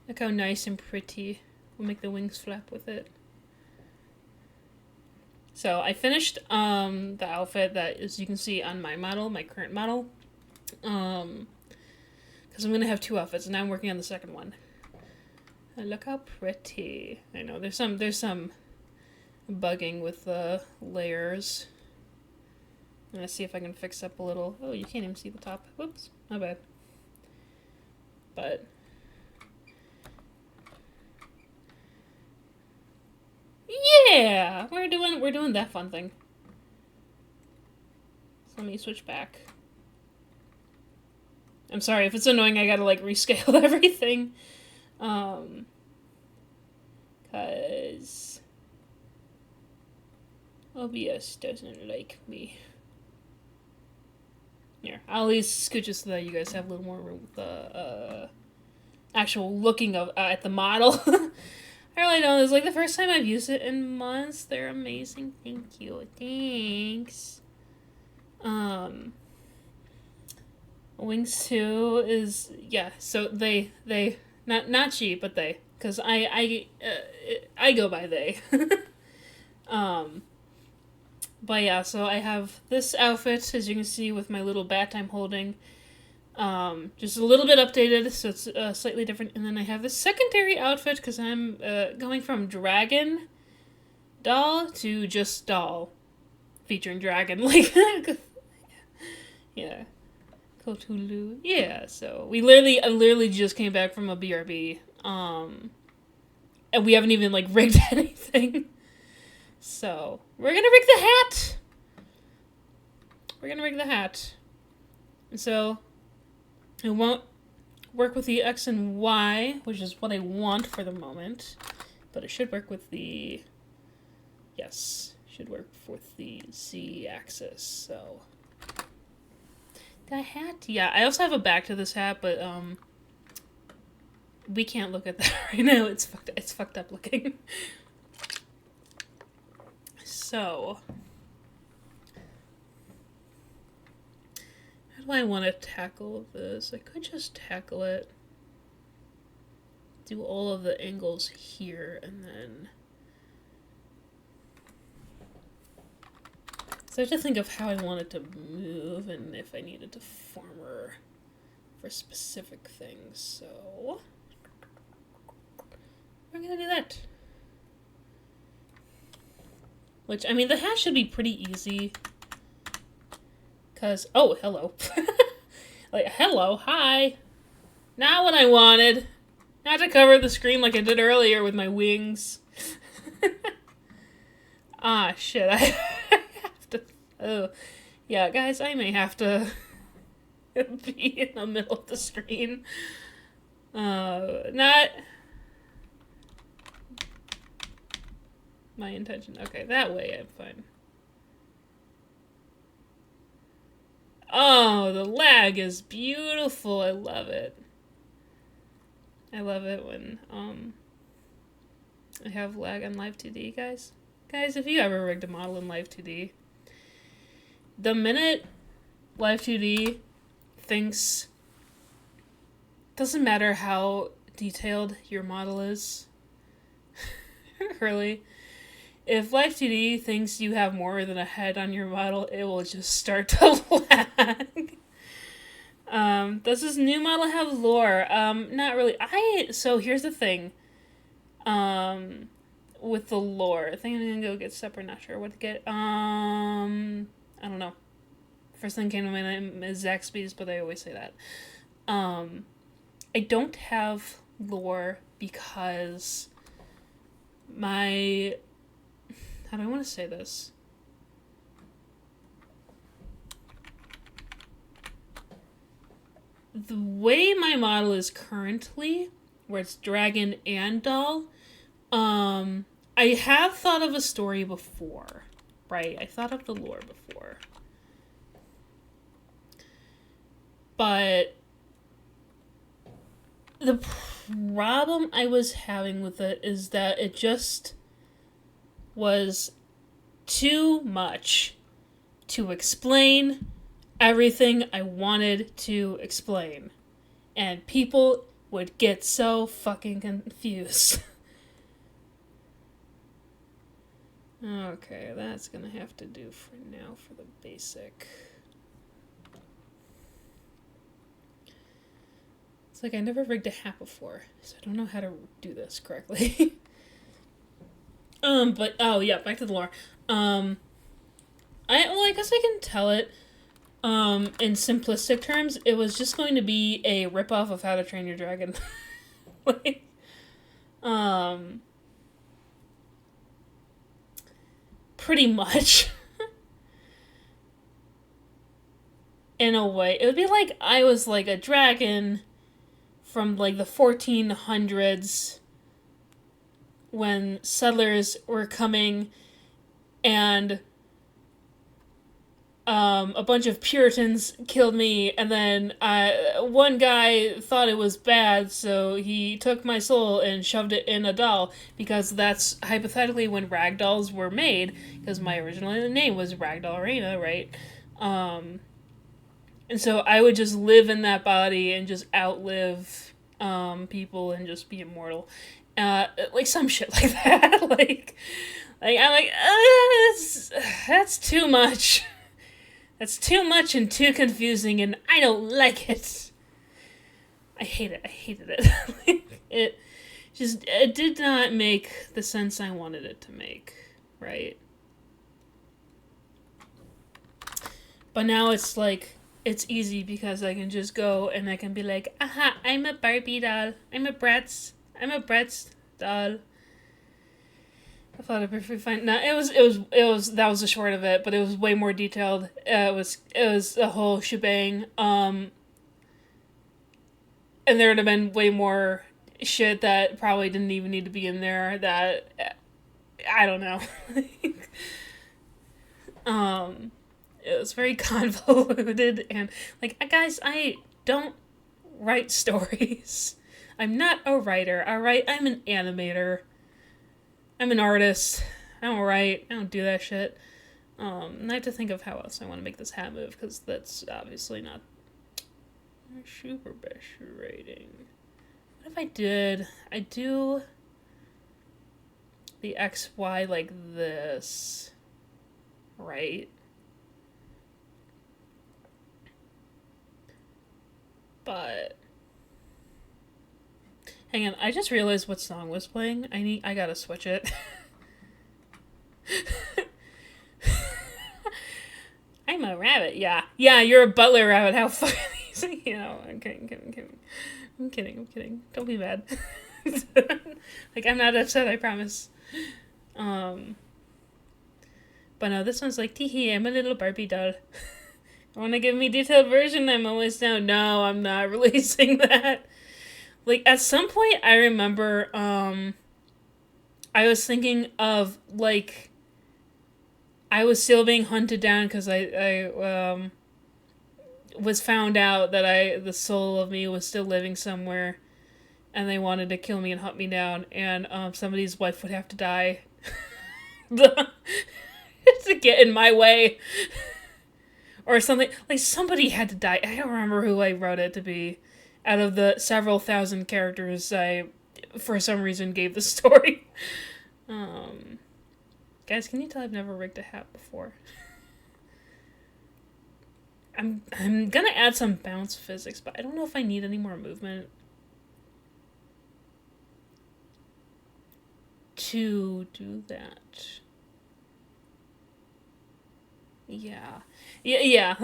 Look how nice and pretty. We'll make the wings flap with it. So I finished the outfit that, as you can see on my model, my current model. Because I'm gonna have 2 outfits, and now I'm working on the second one. And look how pretty. I know there's some bugging with the layers. I'm gonna see if I can fix up a little. Oh, you can't even see the top. Whoops, my bad. But yeah, we're doing that fun thing. So let me switch back. I'm sorry if it's annoying. I gotta like rescale everything, cause OBS doesn't like me. Here, I'll at least scooch it so that you guys have a little more room with the actual looking of at the model. I really don't. It's like the first time I've used it in months. They're amazing. Thank you. Thanks. Wings 2 is, yeah, so they not she, but they, because I go by they. But yeah, so I have this outfit, as you can see, with my little bat I'm holding. Just a little bit updated, so it's slightly different. And then I have this secondary outfit because I'm going from dragon doll to just doll, featuring dragon. Like, yeah, Cthulhu. Yeah, so I literally just came back from a BRB. And we haven't even like rigged anything. So we're gonna rig the hat. We're gonna rig the hat. And so it won't work with the X and Y, which is what I want for the moment. But it should work with the... Yes, should work with the Z axis, so... The hat? Yeah, I also have a back to this hat, but, we can't look at that right now. It's fucked up looking. So... How do I want to tackle this? I could just tackle it. Do all of the angles here, and then... So I have to think of how I want it to move, and if I needed to form her for specific things, so... We're gonna do that. Which, I mean, the hat should be pretty easy. Because, oh, hello. Like, hello, hi. Not what I wanted. Not to cover the screen like I did earlier with my wings. Ah, shit, I have to... Oh, yeah, guys, I may have to be in the middle of the screen. Not... my intention. Okay, that way I'm fine. Oh, the lag is beautiful. I love it. I love it when I have lag on Live 2D, guys. Guys, if you ever rigged a model in Live 2D, the minute Live 2D thinks, doesn't matter how detailed your model is, really, if Live 2D thinks you have more than a head on your model, it will just start to lag. Does this new model have lore? Not really. So here's the thing. With the lore. I think I'm gonna go get separate, not sure what to get. I don't know. First thing came to my name is Zaxby's, but I always say that. I don't have lore because my... How do I want to say this? The way my model is currently, where it's dragon and doll, I have thought of a story before, right? I thought of the lore before. But the problem I was having with it is that it just was too much to explain everything I wanted to explain. And people would get so fucking confused. Okay, that's gonna have to do for now for the basic. It's like I never rigged a hat before, so I don't know how to do this correctly. But, oh yeah, back to the lore. I guess I can tell it, in simplistic terms, it was just going to be a ripoff of How to Train Your Dragon. Like, pretty much. In a way. It would be like I was like a dragon from like the 1400s when settlers were coming and a bunch of Puritans killed me, and then one guy thought it was bad, so he took my soul and shoved it in a doll, because that's hypothetically when ragdolls were made, because my original name was Ragdoll Arena, right? And so I would just live in that body and just outlive people and just be immortal. Like some shit like that. Like I'm like, that's too much. That's too much and too confusing, and I don't like it. I hate it. I hated it. Like, it did not make the sense I wanted it to make, right? But now it's like, it's easy because I can just go and I can be like, aha, I'm a Barbie doll. I'm a Bratz doll. I thought it'd be pretty fine. No, that was the short of it, but it was way more detailed. It was a whole shebang. And there would have been way more shit that probably didn't even need to be in there that, I don't know. It was very convoluted and like, guys, I don't write stories. I'm not a writer, alright? I'm an animator. I'm an artist. I don't write. I don't do that shit. And I have to think of how else I want to make this hat move, because that's obviously not my super best rating. What if I do the XY like this, right? But hang on, I just realized what song was playing. I gotta switch it. I'm a rabbit, yeah. Yeah, you're a butler rabbit, how funny. You know, I'm kidding. Don't be mad. Like, I'm not upset, I promise. But no, this one's like, teehee, I'm a little Barbie doll. Want to give me detailed version? I'm always down. No, I'm not releasing that. Like, at some point, I remember, I was thinking of, like, I was still being hunted down because I was found out that the soul of me was still living somewhere, and they wanted to kill me and hunt me down, and, somebody's wife would have to die to get in my way. Or something, like, somebody had to die. I don't remember who I wrote it to be. Out of the several thousand characters I, for some reason, gave the story. Guys, can you tell I've never rigged a hat before? I'm gonna add some bounce physics, but I don't know if I need any more movement to do that. Yeah. Yeah.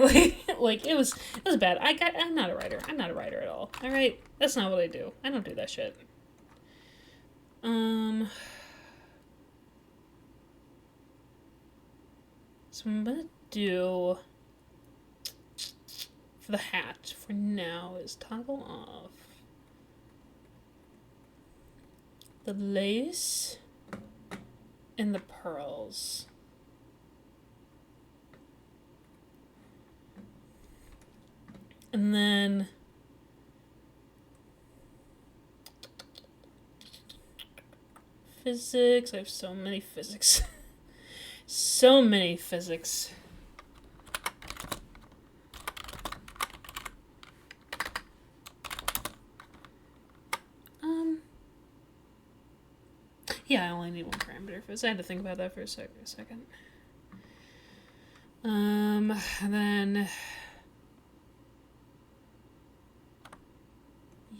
Like it was bad. I'm not a writer. I'm not a writer at all. All right, that's not what I do. I don't do that shit. So I'm gonna do for the hat for now is toggle off the lace and the pearls. And then physics. I have so many physics. So many physics. Yeah, I only need one parameter for this. I had to think about that for a second. And then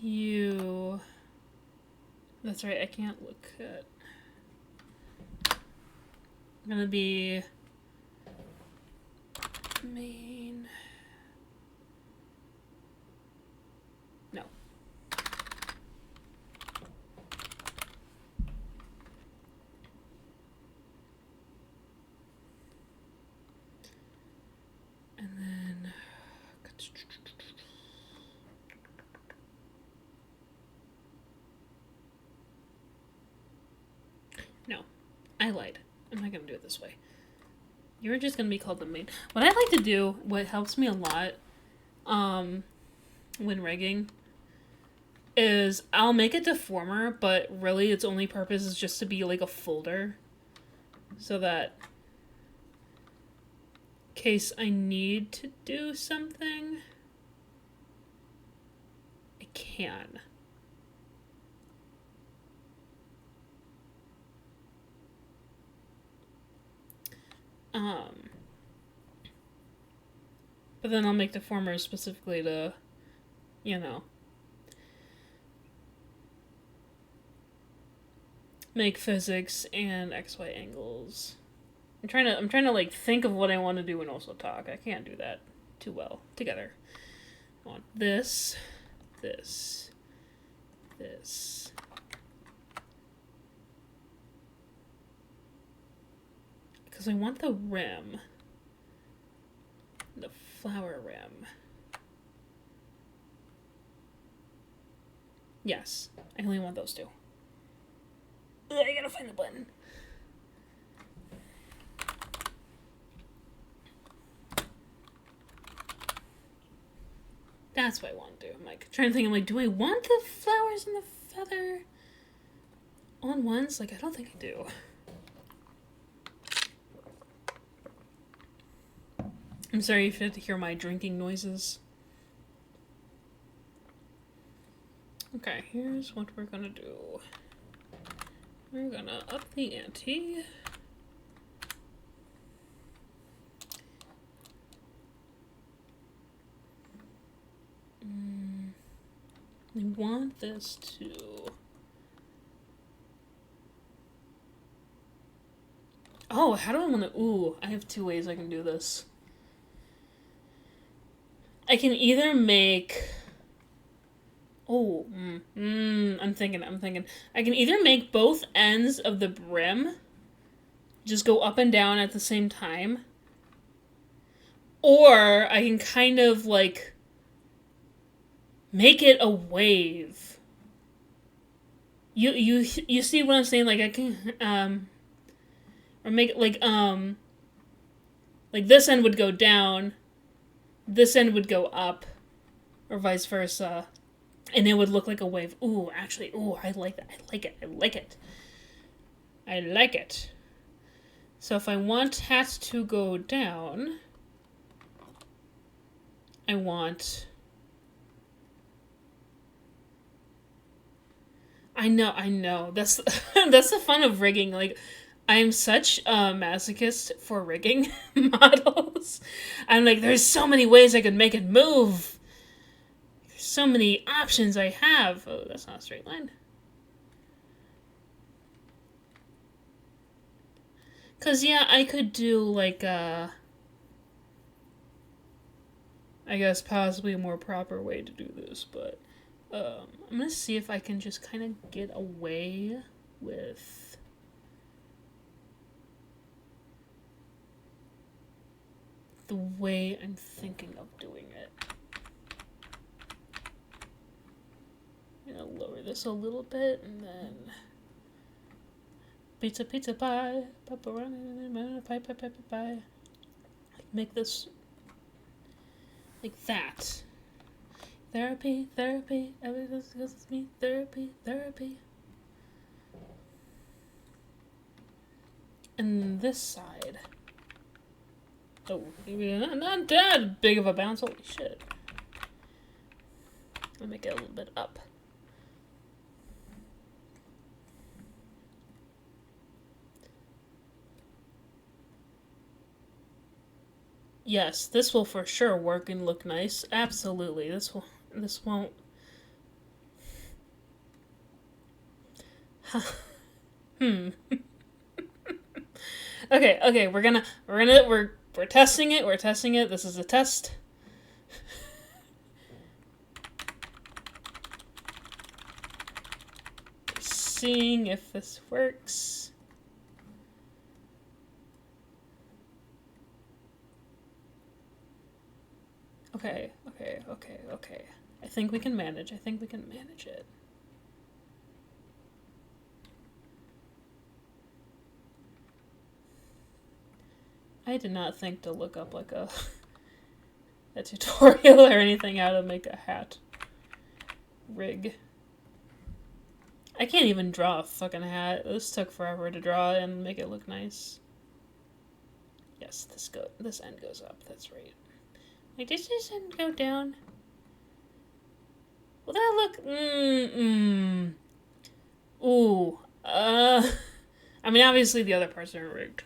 you. That's right, I can't look at. I'm gonna be main. No. And then no, I lied. I'm not gonna do it this way. You're just gonna be called the main. What I like to do, what helps me a lot, when rigging, is I'll make a deformer, but really its only purpose is just to be like a folder, so that in case I need to do something, I can. Um, but then I'll make deformers specifically to, you know, make physics and XY angles. I'm trying to like think of what I want to do and also talk. I can't do that too well together. I want this, this, this. Because I want the rim. The flower rim. Yes, I only want those two. Ugh, I gotta find the button. That's what I want to do. I'm like trying to think. I'm like, do I want the flowers and the feather on ones? Like, I don't think I do. I'm sorry if you had to hear my drinking noises. Okay, here's what we're gonna do. We're gonna up the ante. We want this to... Oh, how do I want to... Ooh, I have two ways I can do this. I can either make... Oh, I'm thinking. I can either make both ends of the brim just go up and down at the same time. Or I can kind of, like, make it a wave. You see what I'm saying? Like, I can, or make it, like this end would go down, this end would go up, or vice versa. And it would look like a wave. Ooh, actually, I like that. I like it. So if I want hat to go down, I want... I know. That's that's the fun of rigging. Like, I'm such a masochist for rigging models. I'm like, there's so many ways I could make it move. So many options I have. Oh, that's not a straight line. Cause yeah, I could do like I guess possibly a more proper way to do this, but I'm gonna see if I can just kind of get away with the way I'm thinking of doing it. I'm gonna lower this a little bit and then pizza pie, pepperoni pie. Make this like that. Therapy, everything goes with me. Therapy. And this side. Oh, maybe not that big of a bounce. Holy shit. I'll make it a little bit up. Yes, this will for sure work and look nice. Absolutely. This won't. Okay, we're testing it. We're testing it. This is a test. Seeing if this works. Okay. I think we can manage it. I did not think to look up like a tutorial or anything how to make a hat rig. I can't even draw a fucking hat. This took forever to draw and make it look nice. Yes, this end goes up. That's right. Like, does this end go down? Will that look... Ooh. I mean, obviously the other parts are rigged.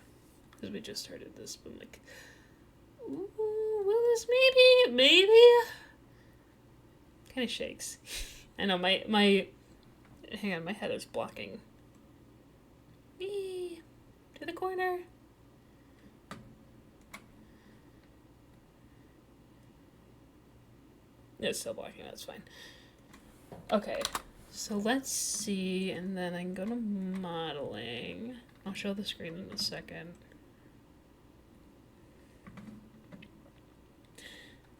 Because we just started this, but I'm like, ooh, will this maybe? Kind of shakes. I know, hang on, my head is blocking. Me to the corner. It's still blocking, that's fine. Okay, so let's see, and then I can go to modeling. I'll show the screen in a second.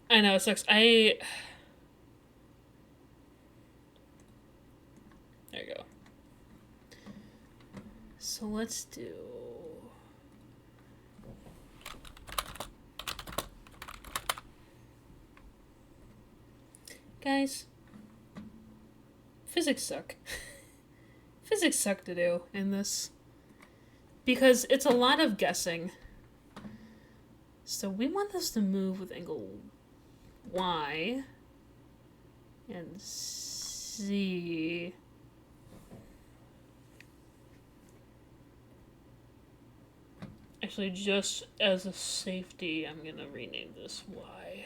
I know, it sucks. There you go. So let's do... Guys, physics suck. Physics suck to do in this. Because it's a lot of guessing. So we want this to move with angle Y and Z. Actually, just as a safety, I'm gonna rename this Y.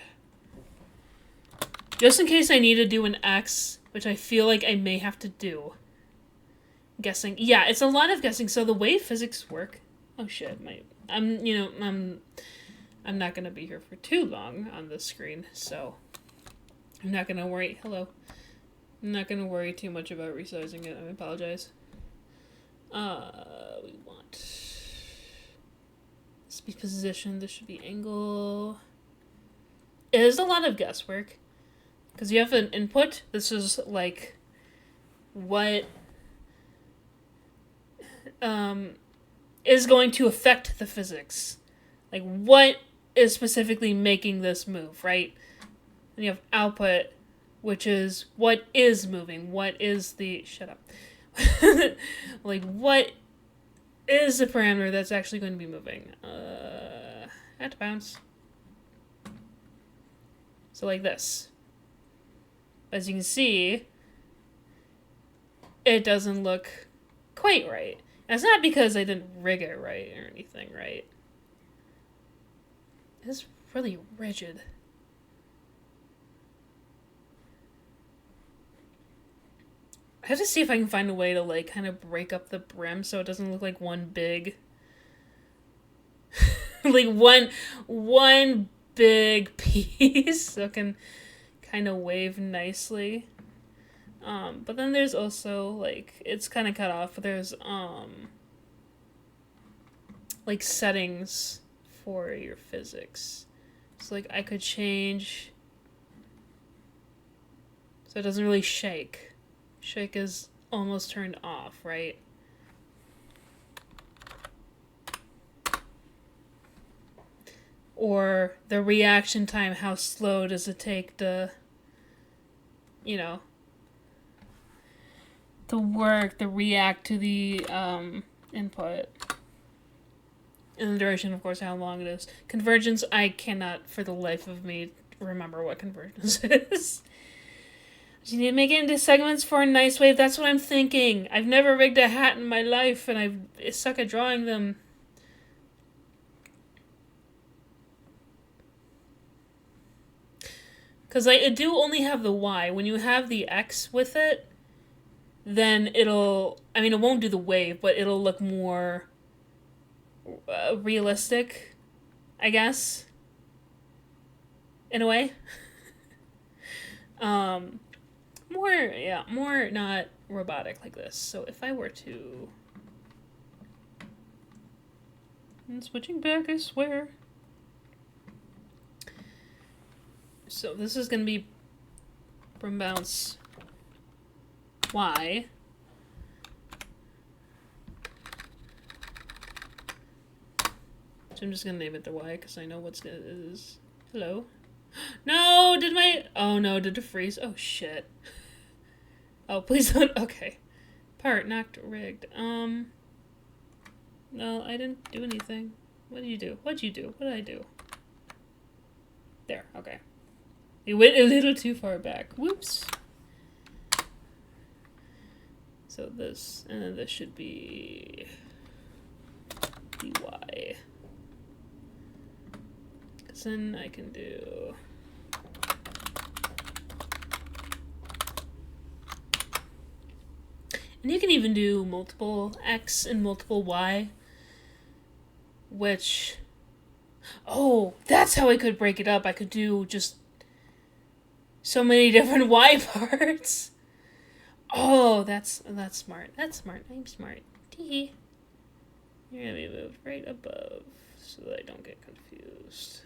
Just in case I need to do an X, which I feel like I may have to do. Guessing. Yeah, it's a lot of guessing. So the way physics work... Oh shit, I'm not gonna be here for too long on this screen, so I'm not gonna worry. Hello. I'm not gonna worry too much about resizing it. I apologize. We want this to be position. This should be angle. It is a lot of guesswork because you have an input. This is like what is going to affect the physics. Like, what is specifically making this move, right? And you have output, which is what is moving. What is the... Shut up. Like, what is the parameter that's actually going to be moving? I had to bounce. So like this. As you can see, it doesn't look quite right. And it's not because I didn't rig it right or anything, right? It's really rigid. I have to see if I can find a way to, like, kind of break up the brim so it doesn't look like one big... like, one big piece so it can kind of wave nicely. But then there's also, like, it's kind of cut off, but there's, like, settings for your physics. So, like, I could change so it doesn't really shake. Shake is almost turned off, right? Or the reaction time, how slow does it take to, you know, to work, to react to the input. And the duration, of course, how long it is. Convergence, I cannot, for the life of me, remember what convergence is. You need to make it into segments for a nice wave. That's what I'm thinking. I've never rigged a hat in my life, and I suck at drawing them. Because I do only have the Y. When you have the X with it, then it'll... I mean, it won't do the wave, but it'll look more realistic, I guess. In a way. More not robotic like this. So if I were to... I'm switching back, I swear. So this is going to be from bounce Y. So I'm just going to name it the Y because I know what it is. Hello? No, oh no, did it freeze? Oh shit. Oh, please don't. Okay. Part not rigged. No, I didn't do anything. What did you do? What'd you do? What did I do? There, okay. It went a little too far back. Whoops. So this, and then this should be dy. then I can do... And you can even do multiple X and multiple Y, which... Oh, that's how I could break it up. I could do just so many different Y parts. Oh, that's smart. That's smart. I'm smart. Tee. You're gonna be moved right above so that I don't get confused.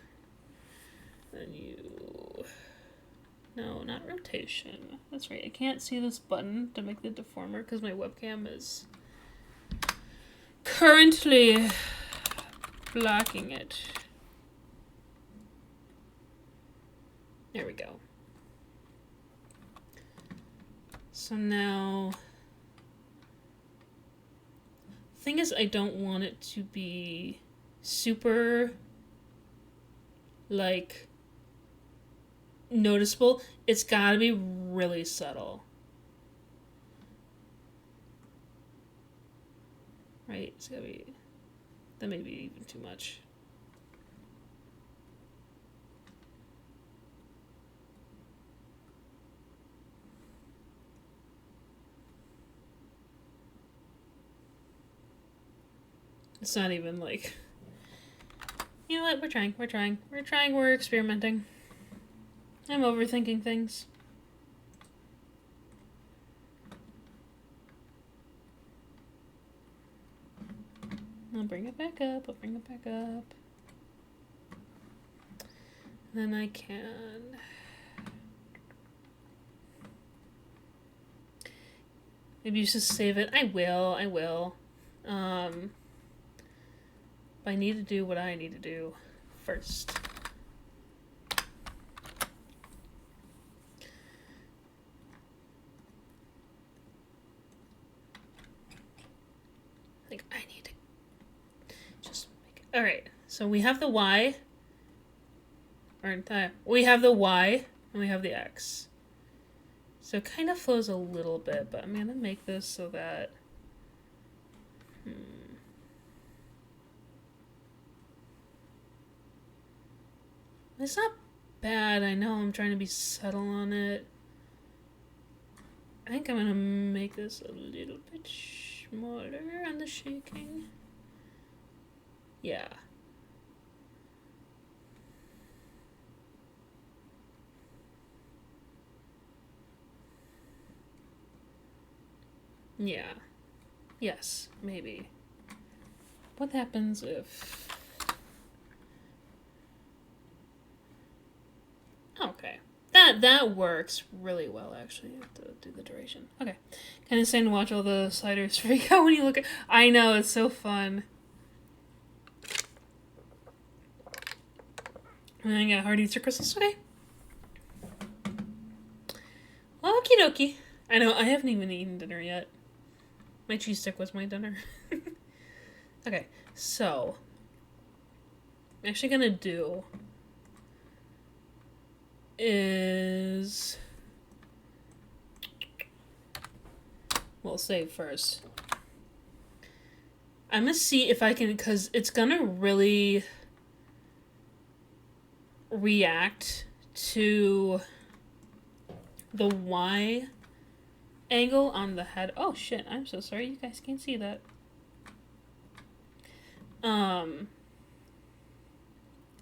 Then you... No, not rotation. That's right. I can't see this button to make the deformer because my webcam is currently blocking it. There we go. So now, thing is, I don't want it to be super, like, noticeable. It's gotta be really subtle. Right? It's gotta be, that may be even too much. It's not even like, you know what, we're experimenting. I'm overthinking things. I'll bring it back up, Then I can... Maybe you should save it. I will. But I need to do what I need to do first. Like, I need to just make it. Alright, so we have the Y. We have the Y, and we have the X. So it kind of flows a little bit, but I'm going to make this so that... It's not bad. I know I'm trying to be subtle on it. I think I'm going to make this a little bit smaller on the shaking. Yeah. Yeah. Yes, maybe. What happens if... Okay. That works really well, actually. You have to do the duration. Okay. Kind of insane to watch all the sliders freak out when you look at... I know, it's so fun. And I got hard Easter crystals. Okay. Okie dokie. I know, I haven't even eaten dinner yet. My cheese stick was my dinner. Okay, so... I'm actually gonna do... is... We'll save first. I'm gonna see if I can... Because it's gonna really... react to... the Y angle on the head. Oh shit, I'm so sorry, you guys can't see that.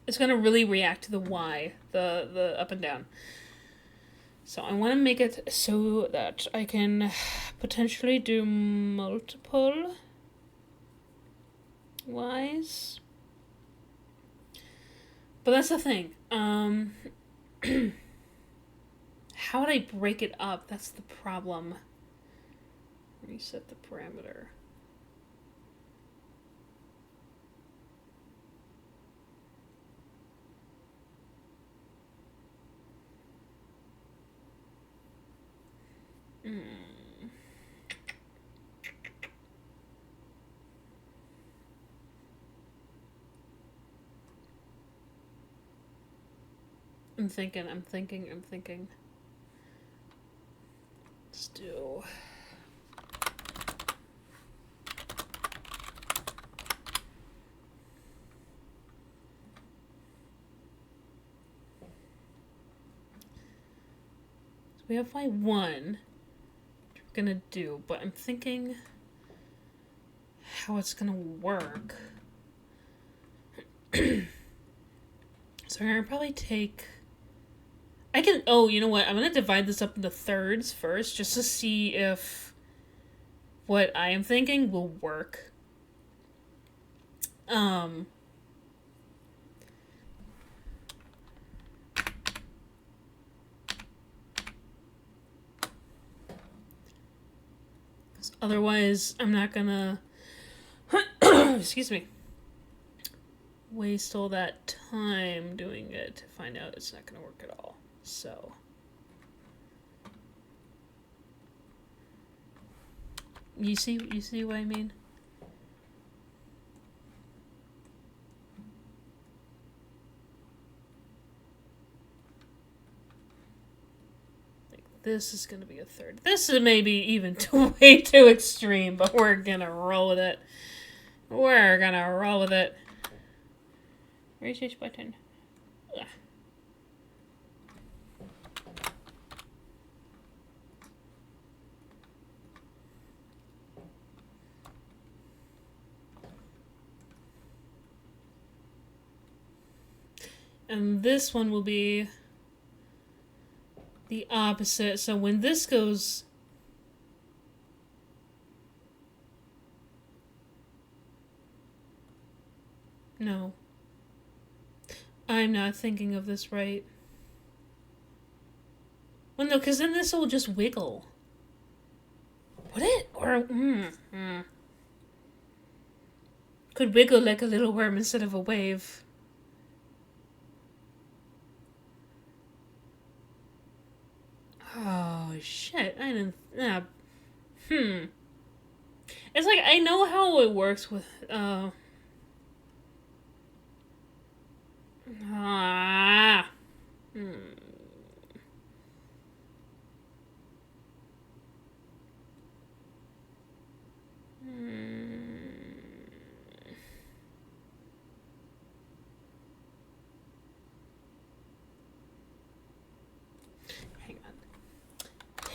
It's gonna really react to the Y, the up and down. So I want to make it so that I can potentially do multiple Ys. But that's the thing. How would I break it up? That's the problem. Reset the parameter. I'm thinking. Let's do... we have y1, we're gonna do, but I'm thinking how it's gonna work. So I'm gonna probably take... oh, you know what? I'm gonna divide this up into thirds first, just to see if what I am thinking will work. Otherwise, I'm not gonna... excuse me. Waste all that time doing it to find out it's not gonna work at all. So... You see what I mean? Like, this is gonna be a third. This is maybe even way too extreme, but we're gonna roll with it. We're gonna roll with it. Research button. Ugh. And this one will be the opposite. So when this goes... No. I'm not thinking of this right. Well, no, because then this will just wiggle. Would it? Or, could wiggle like a little worm instead of a wave. Oh, shit. I didn't... It's like, I know how it works with,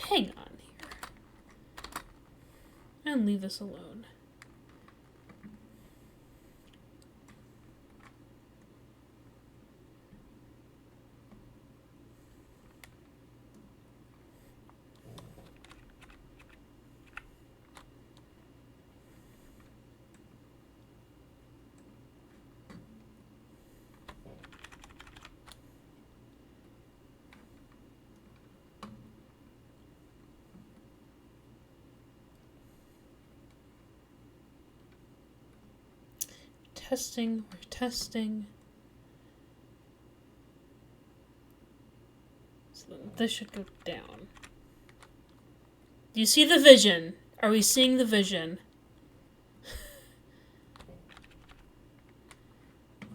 Hang on here. And leave this alone. We're testing. So this should go down. Do you see the vision? Are we seeing the vision?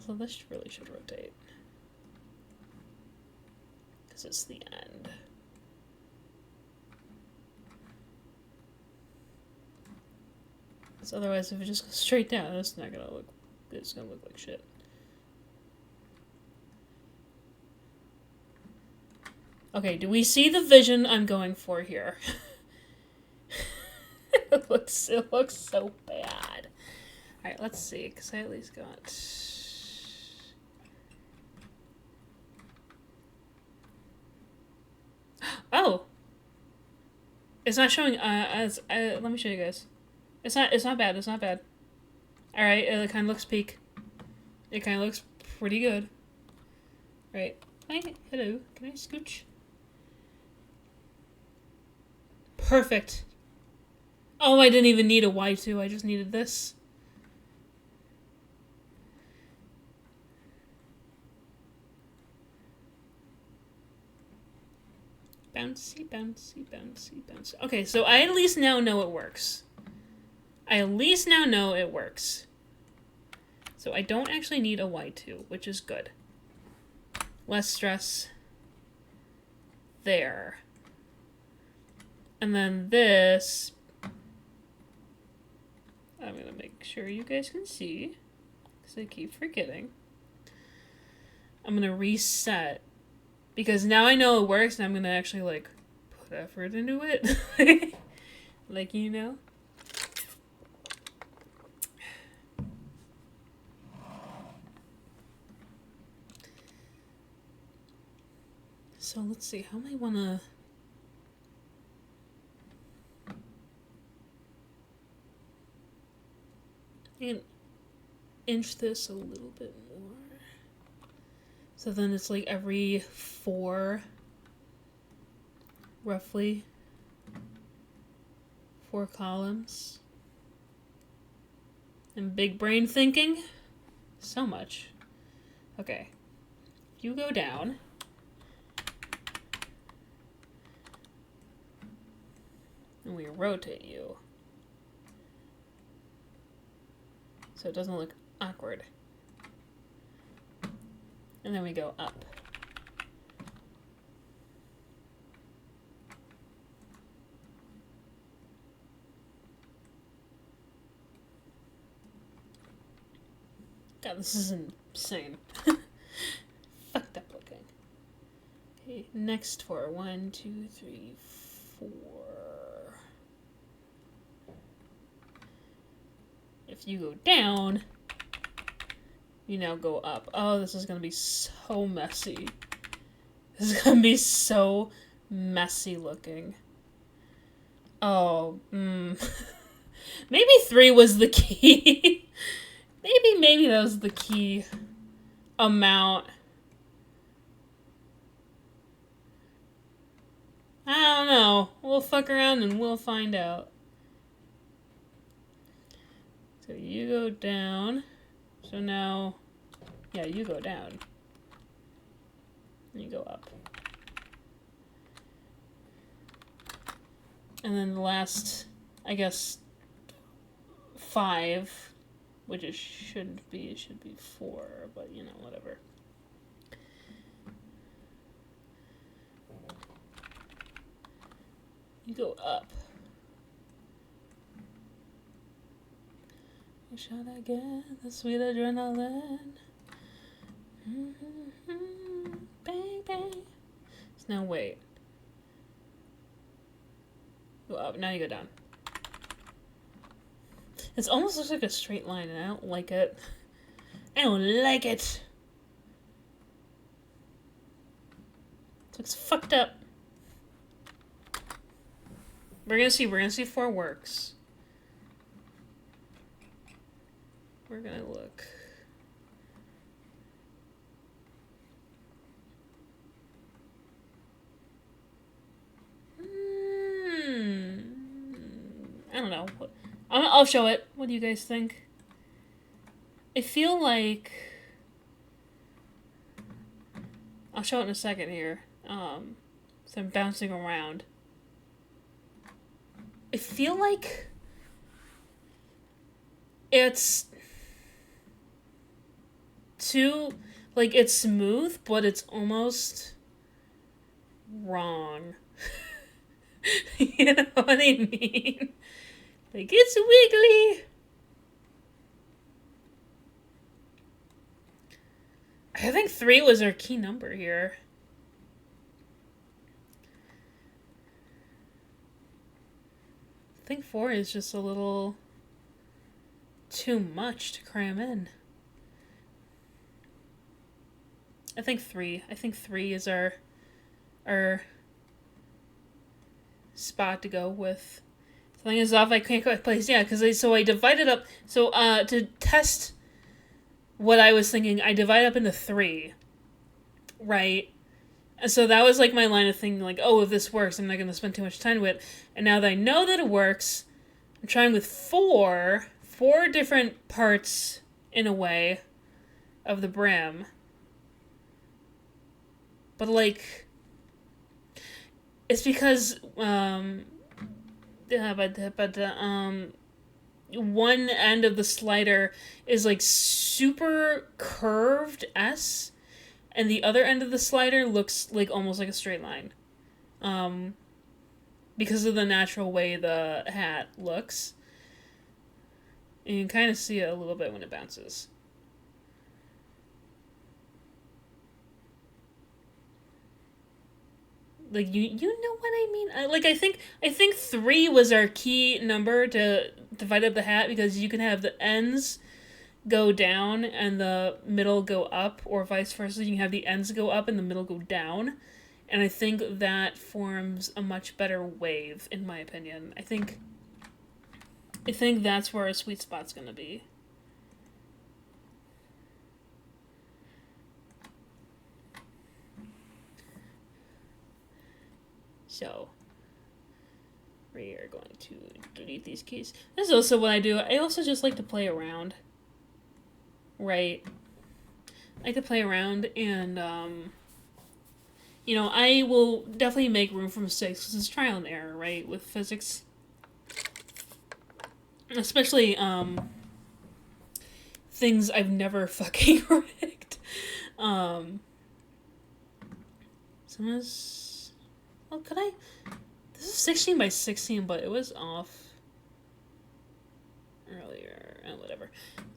So this really should rotate. Because it's the end. Because otherwise, if it just goes straight down, it's not gonna look... It's gonna look like shit. Okay, do we see the vision I'm going for here? It looks so bad. Alright, let's see, because I at least got... Oh! It's not showing, let me show you guys. It's not bad, it's not bad. Alright, it kind of looks peak. It kind of looks pretty good. Right. Hi, hello. Can I scooch? Perfect. Oh, I didn't even need a Y2. I just needed this. Bouncy, bouncy, bouncy, bouncy. Okay, so I at least now know it works. I at least now know it works. So I don't actually need a Y2, which is good. Less stress. There. And then this... I'm going to make sure you guys can see, because I keep forgetting. I'm going to reset, because now I know it works, and I'm going to actually, like, put effort into it. Like, you know? So let's see, how am I wanna... And inch this a little bit more. So then it's like every 4, roughly, 4 columns. And big brain thinking, so much. Okay, you go down. And we rotate you. So it doesn't look awkward. And then we go up. God, this is insane. Fucked up looking. Okay, next 4. 1, 2, 3, 4. If you go down, you now go up. Oh, this is gonna be so messy. This is gonna be so messy looking. Oh, maybe 3 was the key. maybe that was the key amount. I don't know. We'll fuck around and we'll find out. So you go down. So now, yeah, you go down. And you go up. And then the last, I guess, 5, which it shouldn't be, it should be 4, but you know, whatever. You go up. Should I get the sweet adrenaline? Baby. So now wait. Go up. Now you go down. It almost looks like a straight line, and I don't like it. I don't like it. It looks fucked up. We're gonna see if 4 works. We're gonna look. I don't know. I'll show it. What do you guys think? I feel like... I'll show it in a second here. So I'm bouncing around. I feel like... it's... too... like, it's smooth, but it's almost... wrong. You know what I mean? Like, it's wiggly. I think 3 was our key number here. I think 4 is just a little too much to cram in. I think 3 is our spot to go with. Something is off, I can't quite place. Yeah, because I divided up. So to test what I was thinking, I divided up into 3, right? And so that was like my line of thinking, like, oh, if this works, I'm not going to spend too much time with it. And now that I know that it works, I'm trying with 4 different parts in a way of the brim. But like, it's because one end of the slider is like super curved S, and the other end of the slider looks like almost like a straight line, because of the natural way the hat looks. And you can kind of see it a little bit when it bounces. like you know what I mean. I think 3 was our key number to divide up the hat, because you can have the ends go down and the middle go up, or vice versa. You can have the ends go up and the middle go down, and I think that forms a much better wave, in my opinion. I think that's where a sweet spot's gonna be. So, we are going to delete these keys. This is also what I do. I also just like to play around. Right? I like to play around, and, I will definitely make room for mistakes, because it's trial and error, right? With physics. Especially, things I've never fucking rigged. Well, could I? This is 16 by 16, but it was off earlier. Whatever.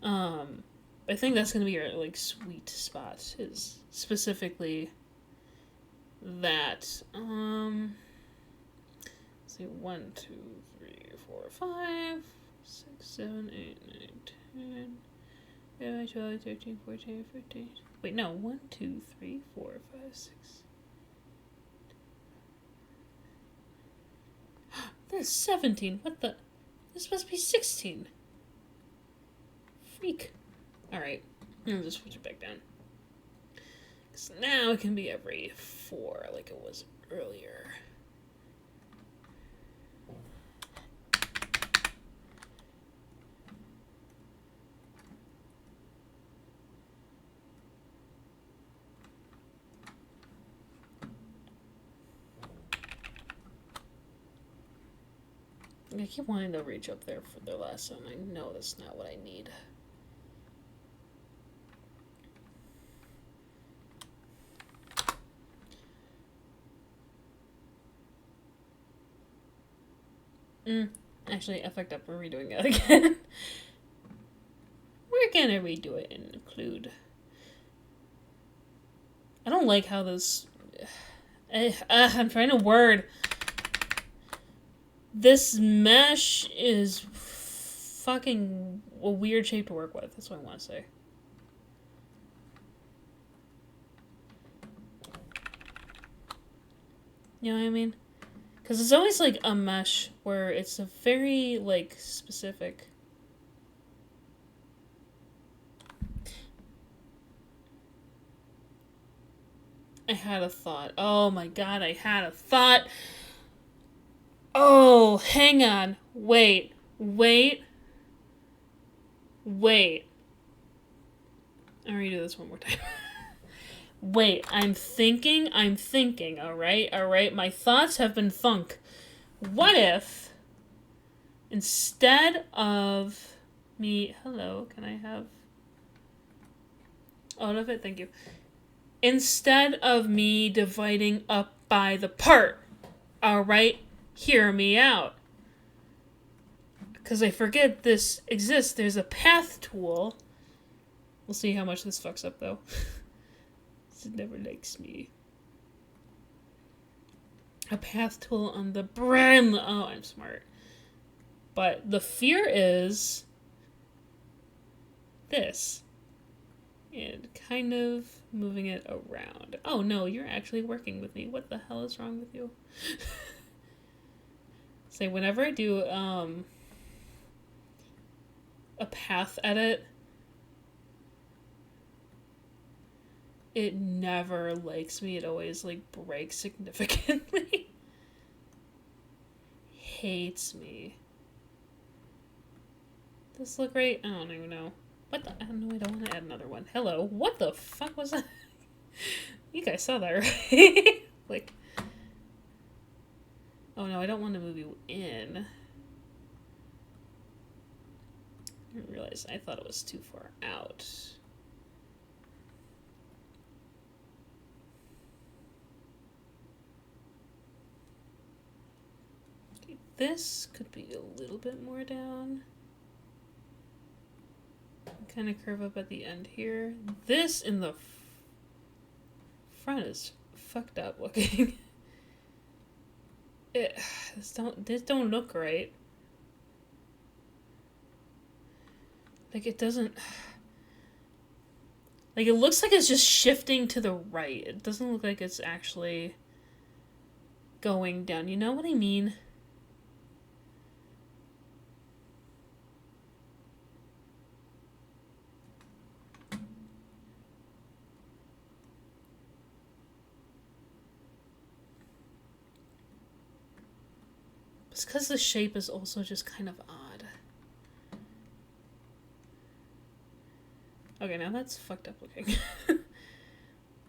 I think that's gonna be your, like, sweet spot, is specifically that. Let's see, 1, 2, 3, 4, 5, 6, 7, 8, 9, 10, 11, 12, 13, 14, 15. Wait, no, 1, 2, 3, 4, 5, 6. There's 17. What the? This must be 16. Freak. Alright. I'll just switch it back down. Because now it can be every 4, like it was earlier. I keep wanting to reach up there for the last one. I know that's not what I need. Actually, I fucked up. We're redoing it again. We're gonna redo it and include. I don't like how this. I'm trying to word. This mesh is fucking a weird shape to work with. That's what I want to say. You know what I mean? Because it's always like a mesh where it's a very, like, specific. I had a thought. Oh my god, I had a thought. Oh, hang on. Wait. I'll redo this one more time. Wait, I'm thinking, alright? My thoughts have been thunk. What if, instead of me... Hello, can I have... out of it? Thank you. Instead of me dividing up by the part, alright? Hear me out. Because I forget this exists. There's a path tool. We'll see how much this fucks up, though. It never likes me. A path tool on the brim. Oh, I'm smart. But the fear is this. And kind of moving it around. Oh no, you're actually working with me. What the hell is wrong with you? Say, whenever I do a path edit, it never likes me. It always, like, breaks significantly. Hates me. Does this look right? I don't even know. What the? I don't know. I don't want to add another one. Hello. What the fuck was that? You guys saw that, right? Like. Oh no, I don't want to move you in. I didn't realize. I thought it was too far out. This could be a little bit more down. Kind of curve up at the end here. This in the front is fucked up looking. It, this don't look right. Like, it doesn't... Like, it looks like it's just shifting to the right. It doesn't look like it's actually going down. You know what I mean? It's because the shape is also just kind of odd. Okay, now that's fucked up looking.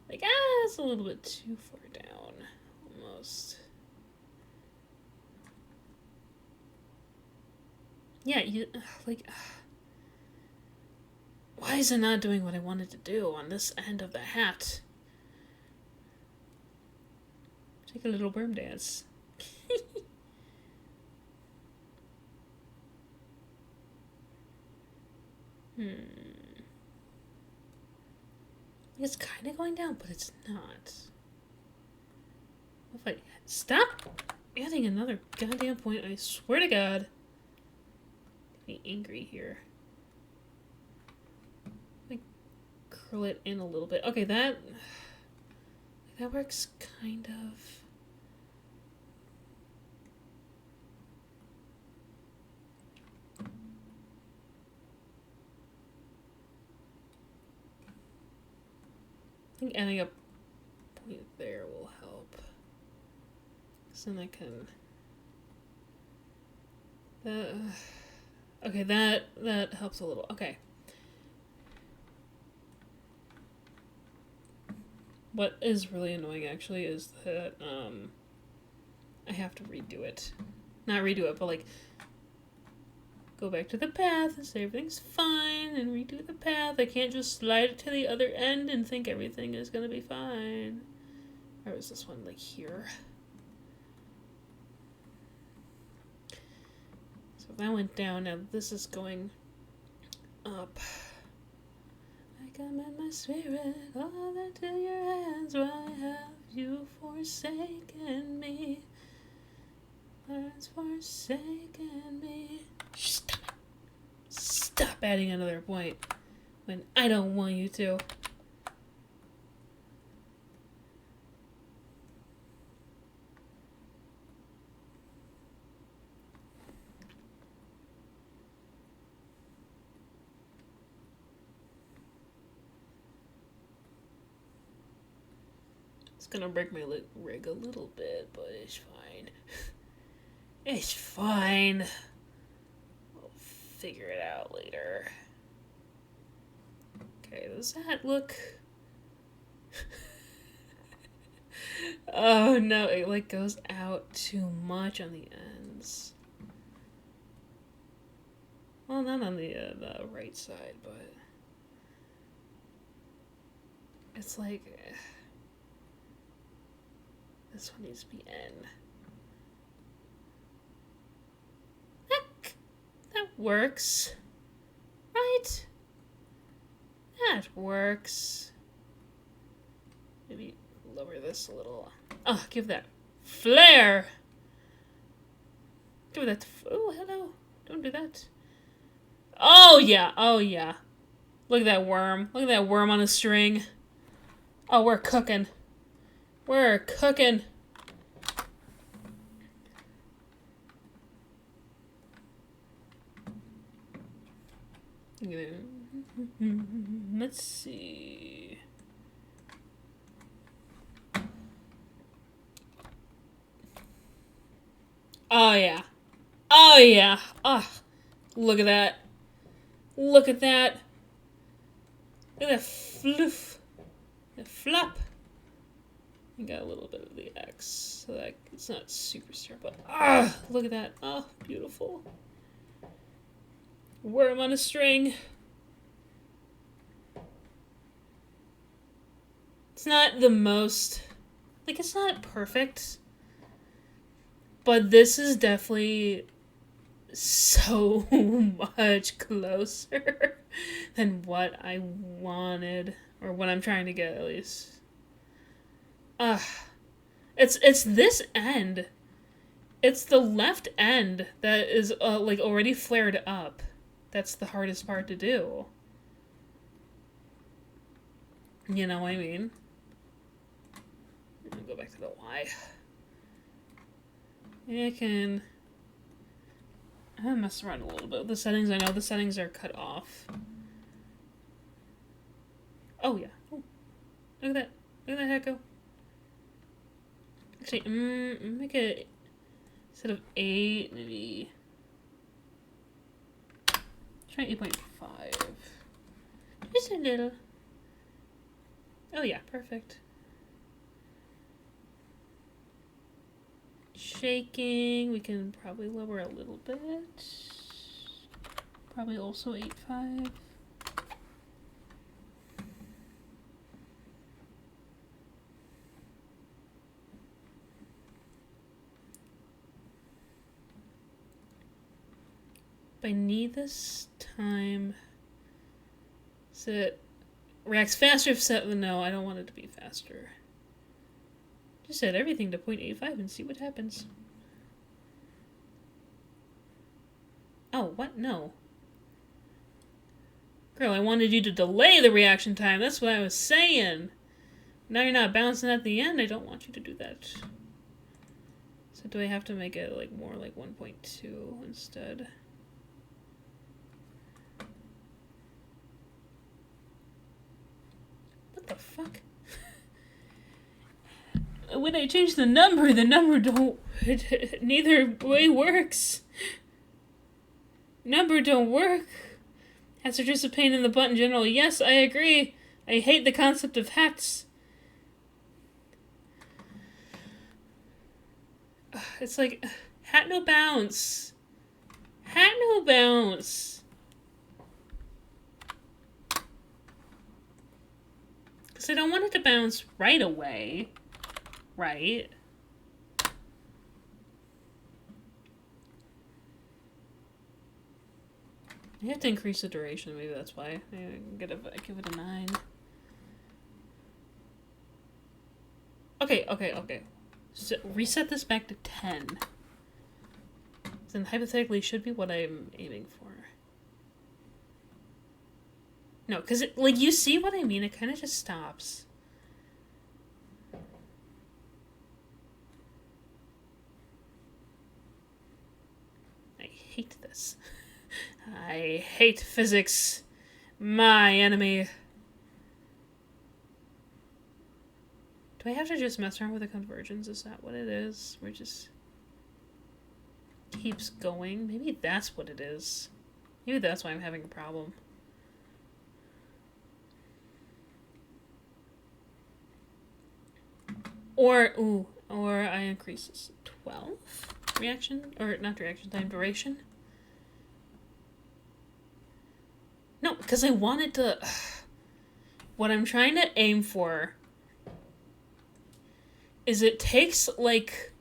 Like, it's a little bit too far down. Almost. Yeah, like... Why is it not doing what I wanted to do on this end of the hat? Take a little worm dance. It's kind of going down, but it's not. If I stop adding another goddamn point, I swear to God. Get me angry here. Like, curl it in a little bit. Okay, that works kind of. I think adding a point there will help. So then I can... okay, that helps a little. Okay. What is really annoying, actually, is that, I have to redo it. Not redo it, but, like, go back to the path and say everything's fine and redo the path. I can't just slide it to the other end and think everything is gonna be fine. Or is this one, like, here? So that went down. Now this is going up. I commend my spirit all into your hands. Why have you forsaken me? Has forsaken me. Stop adding another point when I don't want you to. It's gonna break my rig a little bit, but it's fine. It's fine. We'll figure it out later. Okay, does that look... Oh no, it like goes out too much on the ends. Well, not on the right side, but... It's like... This one needs to be N. That works. Right? That works. Maybe lower this a little. Oh, give that flair. Give that. Oh, hello. Don't do that. Oh, yeah. Oh, yeah. Look at that worm. Look at that worm on a string. Oh, we're cooking. We're cooking. Let's see. Oh, yeah. Oh, yeah. Oh, look at that. Look at that. Look at that floof. The flop. I got a little bit of the X, so that it's not super sharp, but look at that. Oh, beautiful. Worm on a string. It's not the most, like, it's not perfect, but this is definitely so much closer than what I wanted, or what I'm trying to get, at least. It's this end It's the left end that is, like, already flared up. That's the hardest part to do. You know what I mean? I'll go back to the Y. I can... I'll mess around a little bit with the settings. I know the settings are cut off. Oh, yeah. Oh, look at that. Look at that head go. Actually, make it... Instead of 8, maybe... Try 8.5. Just a little. Oh yeah, perfect. Shaking, we can probably lower a little bit. Probably also 8.5. I need this time so it reacts faster if set. No, I don't want it to be faster. Just set everything to 0.85 and see what happens. Oh, what? No. Girl, I wanted you to delay the reaction time. That's what I was saying. Now you're not bouncing at the end. I don't want you to do that. So do I have to make it like more like 1.2 instead? What the fuck? When I change the number don't... neither way works. Number don't work. Hats are just a pain in the butt in general. Yes, I agree. I hate the concept of hats. It's like, hat no bounce. Hat no bounce. Because I don't want it to bounce right away. Right? I have to increase the duration, maybe that's why. Maybe I can give it a 9. Okay. So reset this back to 10. Then hypothetically should be what I'm aiming for. No, because, like, you see what I mean? It kind of just stops. I hate this. I hate physics. My enemy. Do I have to just mess around with the conversions? Is that what it is? Where it just keeps going? Maybe that's what it is. Maybe that's why I'm having a problem. Or I increase this 12 reaction, or not reaction time, duration. No, because I wanted to... What I'm trying to aim for is it takes, like,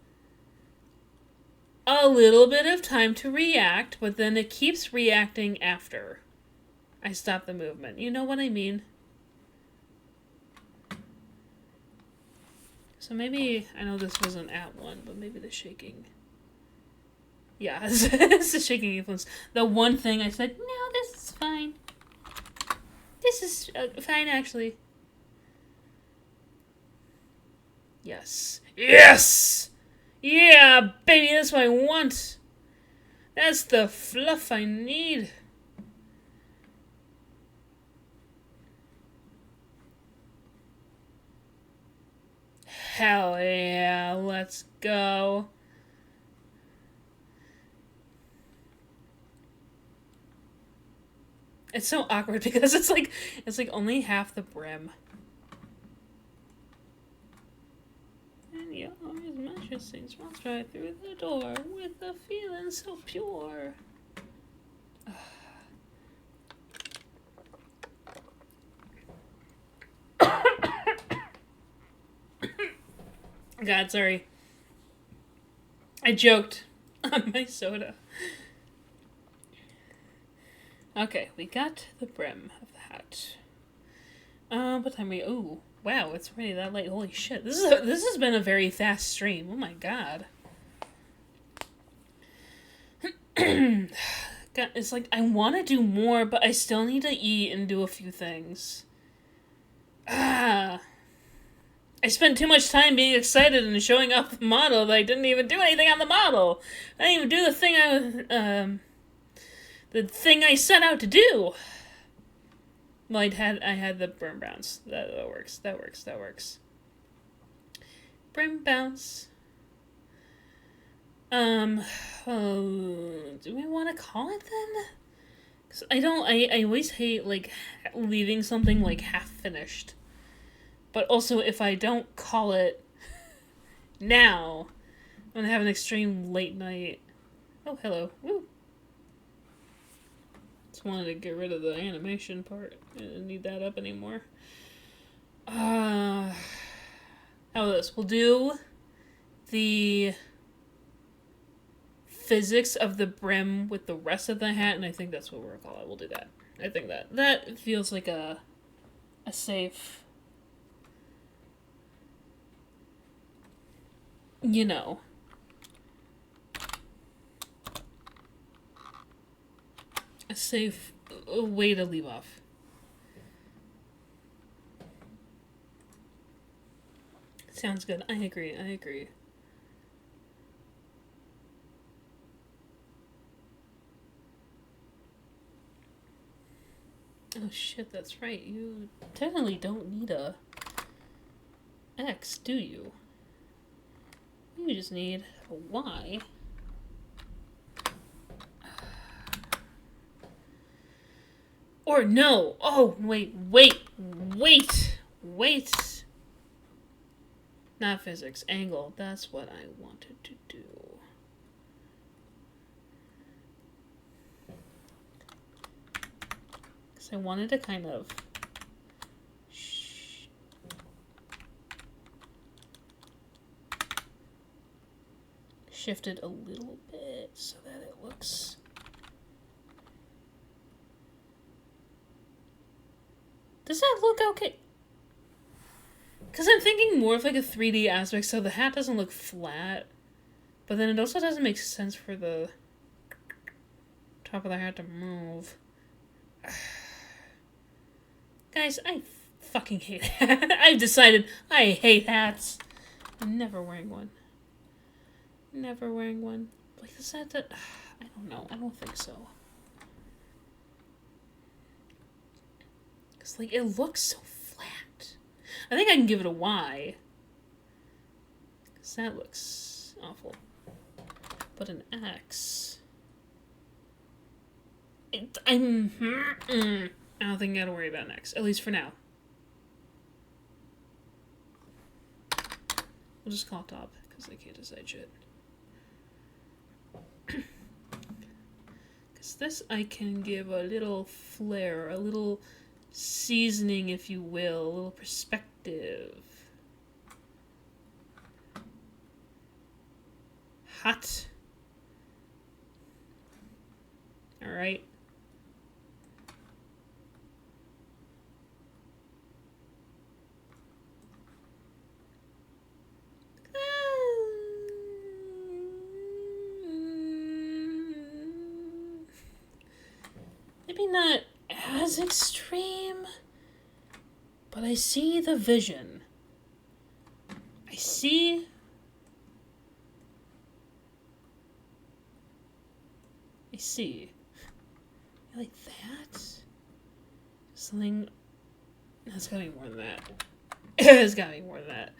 a little bit of time to react, but then it keeps reacting after I stop the movement. You know what I mean? So maybe, I know this wasn't at 1, but maybe the shaking... Yeah, it's the shaking influence. The one thing I said, no, this is fine. This is fine, actually. Yes. Yes! Yeah, baby, that's what I want. That's the fluff I need. Hell yeah, let's go. It's so awkward because it's like only half the brim. And yours majesty walks right through the door with a feeling so pure. God, sorry. I joked on my soda. Okay, we got the brim of the hat. What time we... Ooh, wow, it's already that late. Holy shit. This has been a very fast stream. Oh my god. God, it's like I want to do more, but I still need to eat and do a few things. Ah. I spent too much time being excited and showing off the model that I didn't even do anything on the model. I didn't even do the thing I set out to do. Well, I had the brim bounce. That works. That works. That works. Brim bounce. Do we want to call it then? Cause I always hate, like, leaving something, like, half finished. But also, if I don't call it now, I'm gonna have an extreme late night. Oh, hello. Woo. Just wanted to get rid of the animation part. I didn't need that up anymore. How about this? We'll do the physics of the brim with the rest of the hat, and I think that's what we're gonna call it. We'll do that. I think that feels like a safe, you know, a safe way to leave off. Sounds good. I agree. I agree. Oh shit, that's right. You technically don't need a X, do you? You just need a Y. Or no! Oh, wait. Not physics, angle. That's what I wanted to do. Because I wanted to kind of shift it a little bit so that it looks... Does that look okay? Because I'm thinking more of like a 3D aspect, so the hat doesn't look flat. But then it also doesn't make sense for the top of the hat to move. Guys, I fucking hate hats. I've decided I hate hats. I'm never wearing one. Never wearing one. Like, is that the... I don't know. I don't think so. Because, like, it looks so flat. I think I can give it a Y. Because that looks awful. But an X... I don't think I gotta worry about an X. At least for now. We'll just call it top. Because I can't decide shit. Because this I can give a little flair, a little seasoning, if you will, a little perspective. Hot. Alright. Maybe not as extreme, but I see the vision. I see... Like that? Something... That's gotta be more than that. It's gotta be more than that.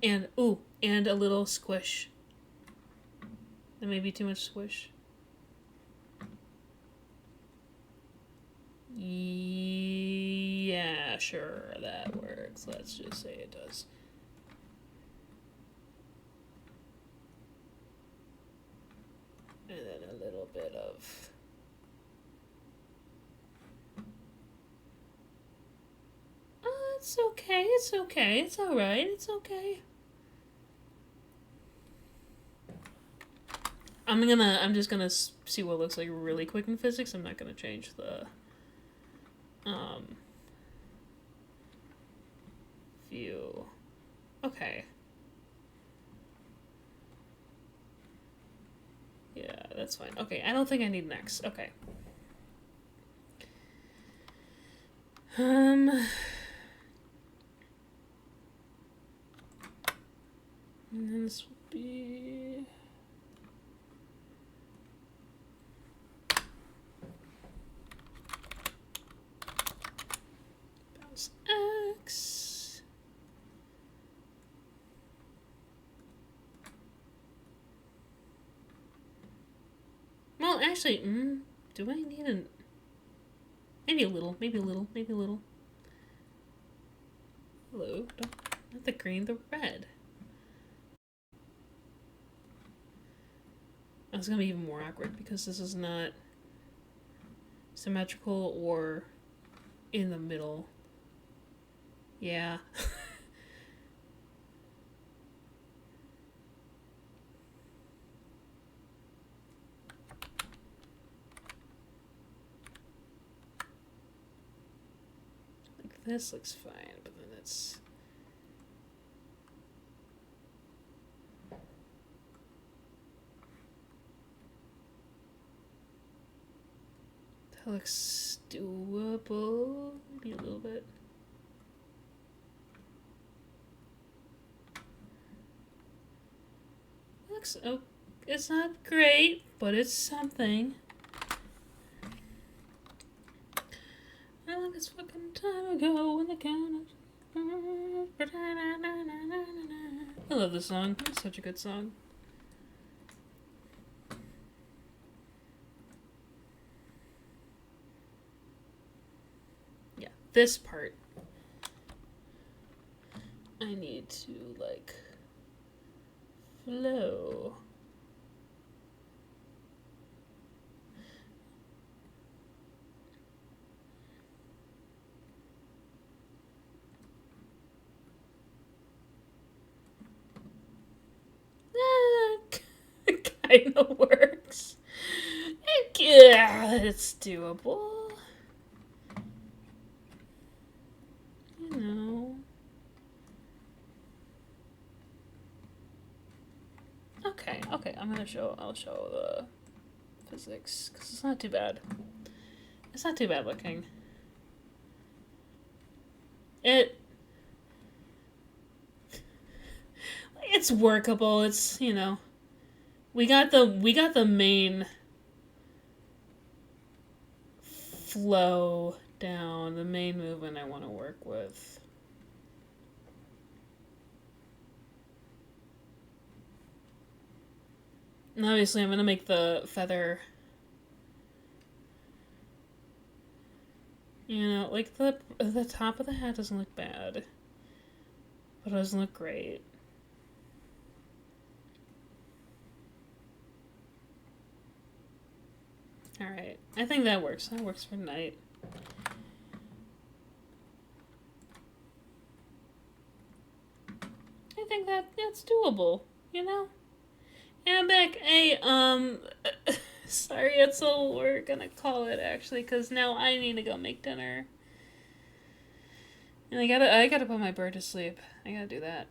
And, ooh, and a little squish. That may be too much squish. Yeah, sure, that works. Let's just say it does. And then a little bit of... Oh, it's okay, it's okay, it's alright, it's okay. I'm just gonna see what it looks like really quick in physics. I'm not gonna change the view. Okay. Yeah, that's fine. Okay, I don't think I need an X. Okay. And then this will be bounce X. Well, actually, do I need an... Maybe a little, maybe a little, maybe a little. Hello, not the green, the red. It's gonna be even more awkward because this is not symmetrical or in the middle. Yeah. Like this looks fine, but then it's... That looks doable. Maybe a little bit. Looks... Oh, it's not great, but it's something. I like this fucking time ago when the count of... I love this song. It's such a good song. Yeah, this part I need to, like, flow. Kind of works. Yeah, it's doable. You know. Okay, I'll show the physics, because it's not too bad. It's not too bad looking. It's workable, it's, you know. We got the main flow down, the main movement I want to work with. And obviously I'm going to make the feather, you know, like the top of the hat doesn't look bad, but it doesn't look great. Alright, I think that works. That works for tonight. I think that's doable, you know? And I'm back. Hey, sorry, it's all we're gonna call it, actually, because now I need to go make dinner. And I gotta put my bird to sleep. I gotta do that.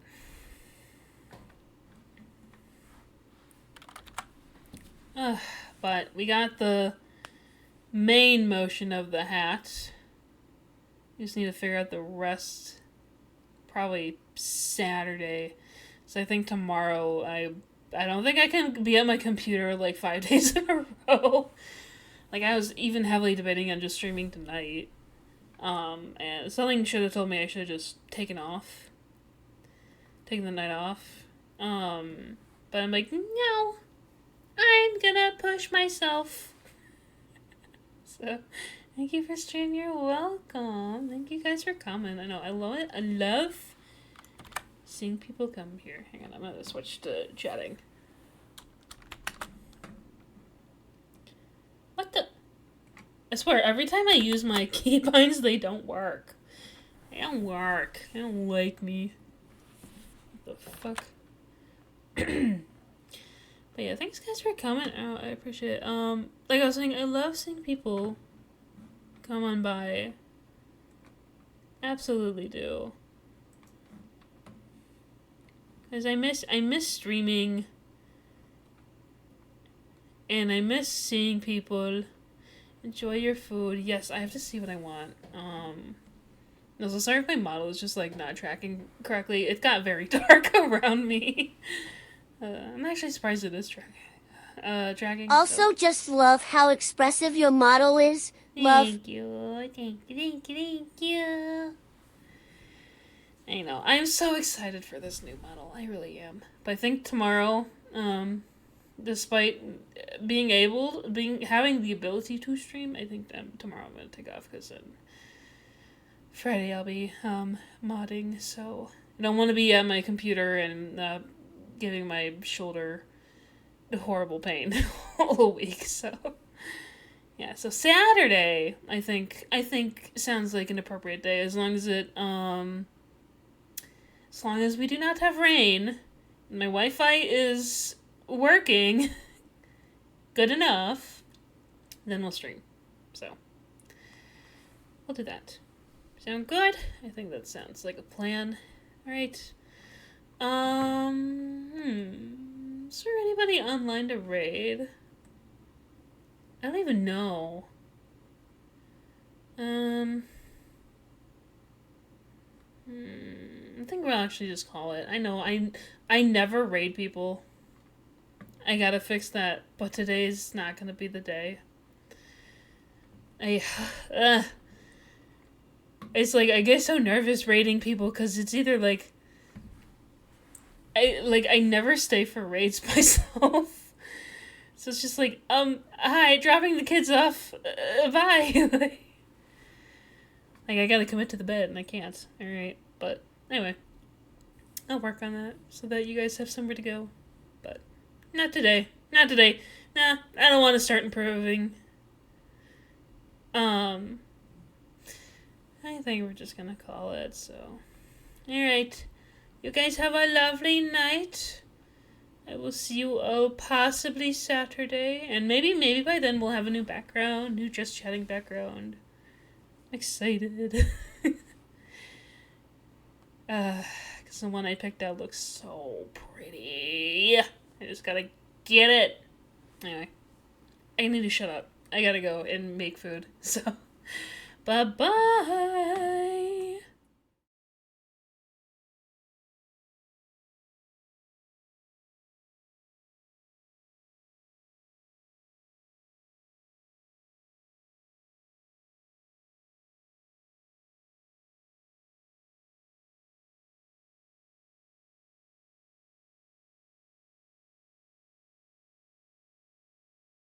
But we got the main motion of the hat. We just need to figure out the rest probably Saturday. So I think tomorrow I don't think I can be at my computer like 5 days in a row. Like, I was even heavily debating on just streaming tonight. And something should have told me I should have just taken the night off. But I'm like, no, I'm gonna push myself. So, thank you for streaming. You're welcome. Thank you guys for coming. I know, I love it. I love seeing people come here. Hang on, I'm gonna switch to chatting. What the? I swear, every time I use my keybinds, they don't work. They don't work. They don't like me. What the fuck? But yeah, thanks guys for coming out. I appreciate it. Like I was saying, I love seeing people come on by. Absolutely do. Cause I miss streaming. And I miss seeing people enjoy your food. Yes, I have to see what I want. No, so sorry if my model is just like not tracking correctly. It got very dark around me. I'm actually surprised it is tracking. Also, So. just love how expressive your model is. Love. Thank you, thank you, thank you, thank you. I know. I'm so excited for this new model. I really am. But I think tomorrow, despite having the ability to stream, I think tomorrow I'm gonna take off because Friday I'll be modding. So I don't want to be at my computer and giving my shoulder horrible pain all week. So yeah, so Saturday I think sounds like an appropriate day as long as we do not have rain. My Wi-Fi is working good enough, then we'll stream. So we'll do that. Sound good? I think that sounds like a plan. Alright. Is there anybody online to raid? I don't even know. I think we'll actually just call it. I know, I never raid people. I gotta fix that, but today's not gonna be the day. It's like, I get so nervous raiding people, because it's either like, I never stay for raids myself. So it's just like, hi, dropping the kids off, bye. Like, I gotta commit to the bed, and I can't. Alright, but anyway. I'll work on that, so that you guys have somewhere to go. But, not today. Not today. Nah, I don't want to start improving. I think we're just gonna call it, so. Alright. You guys have a lovely night. I will see you all possibly Saturday. And maybe by then we'll have a new background. New Just Chatting background. I'm excited. Because the one I picked out looks so pretty. I just gotta get it. Anyway. I need to shut up. I gotta go and make food. So, bye-bye.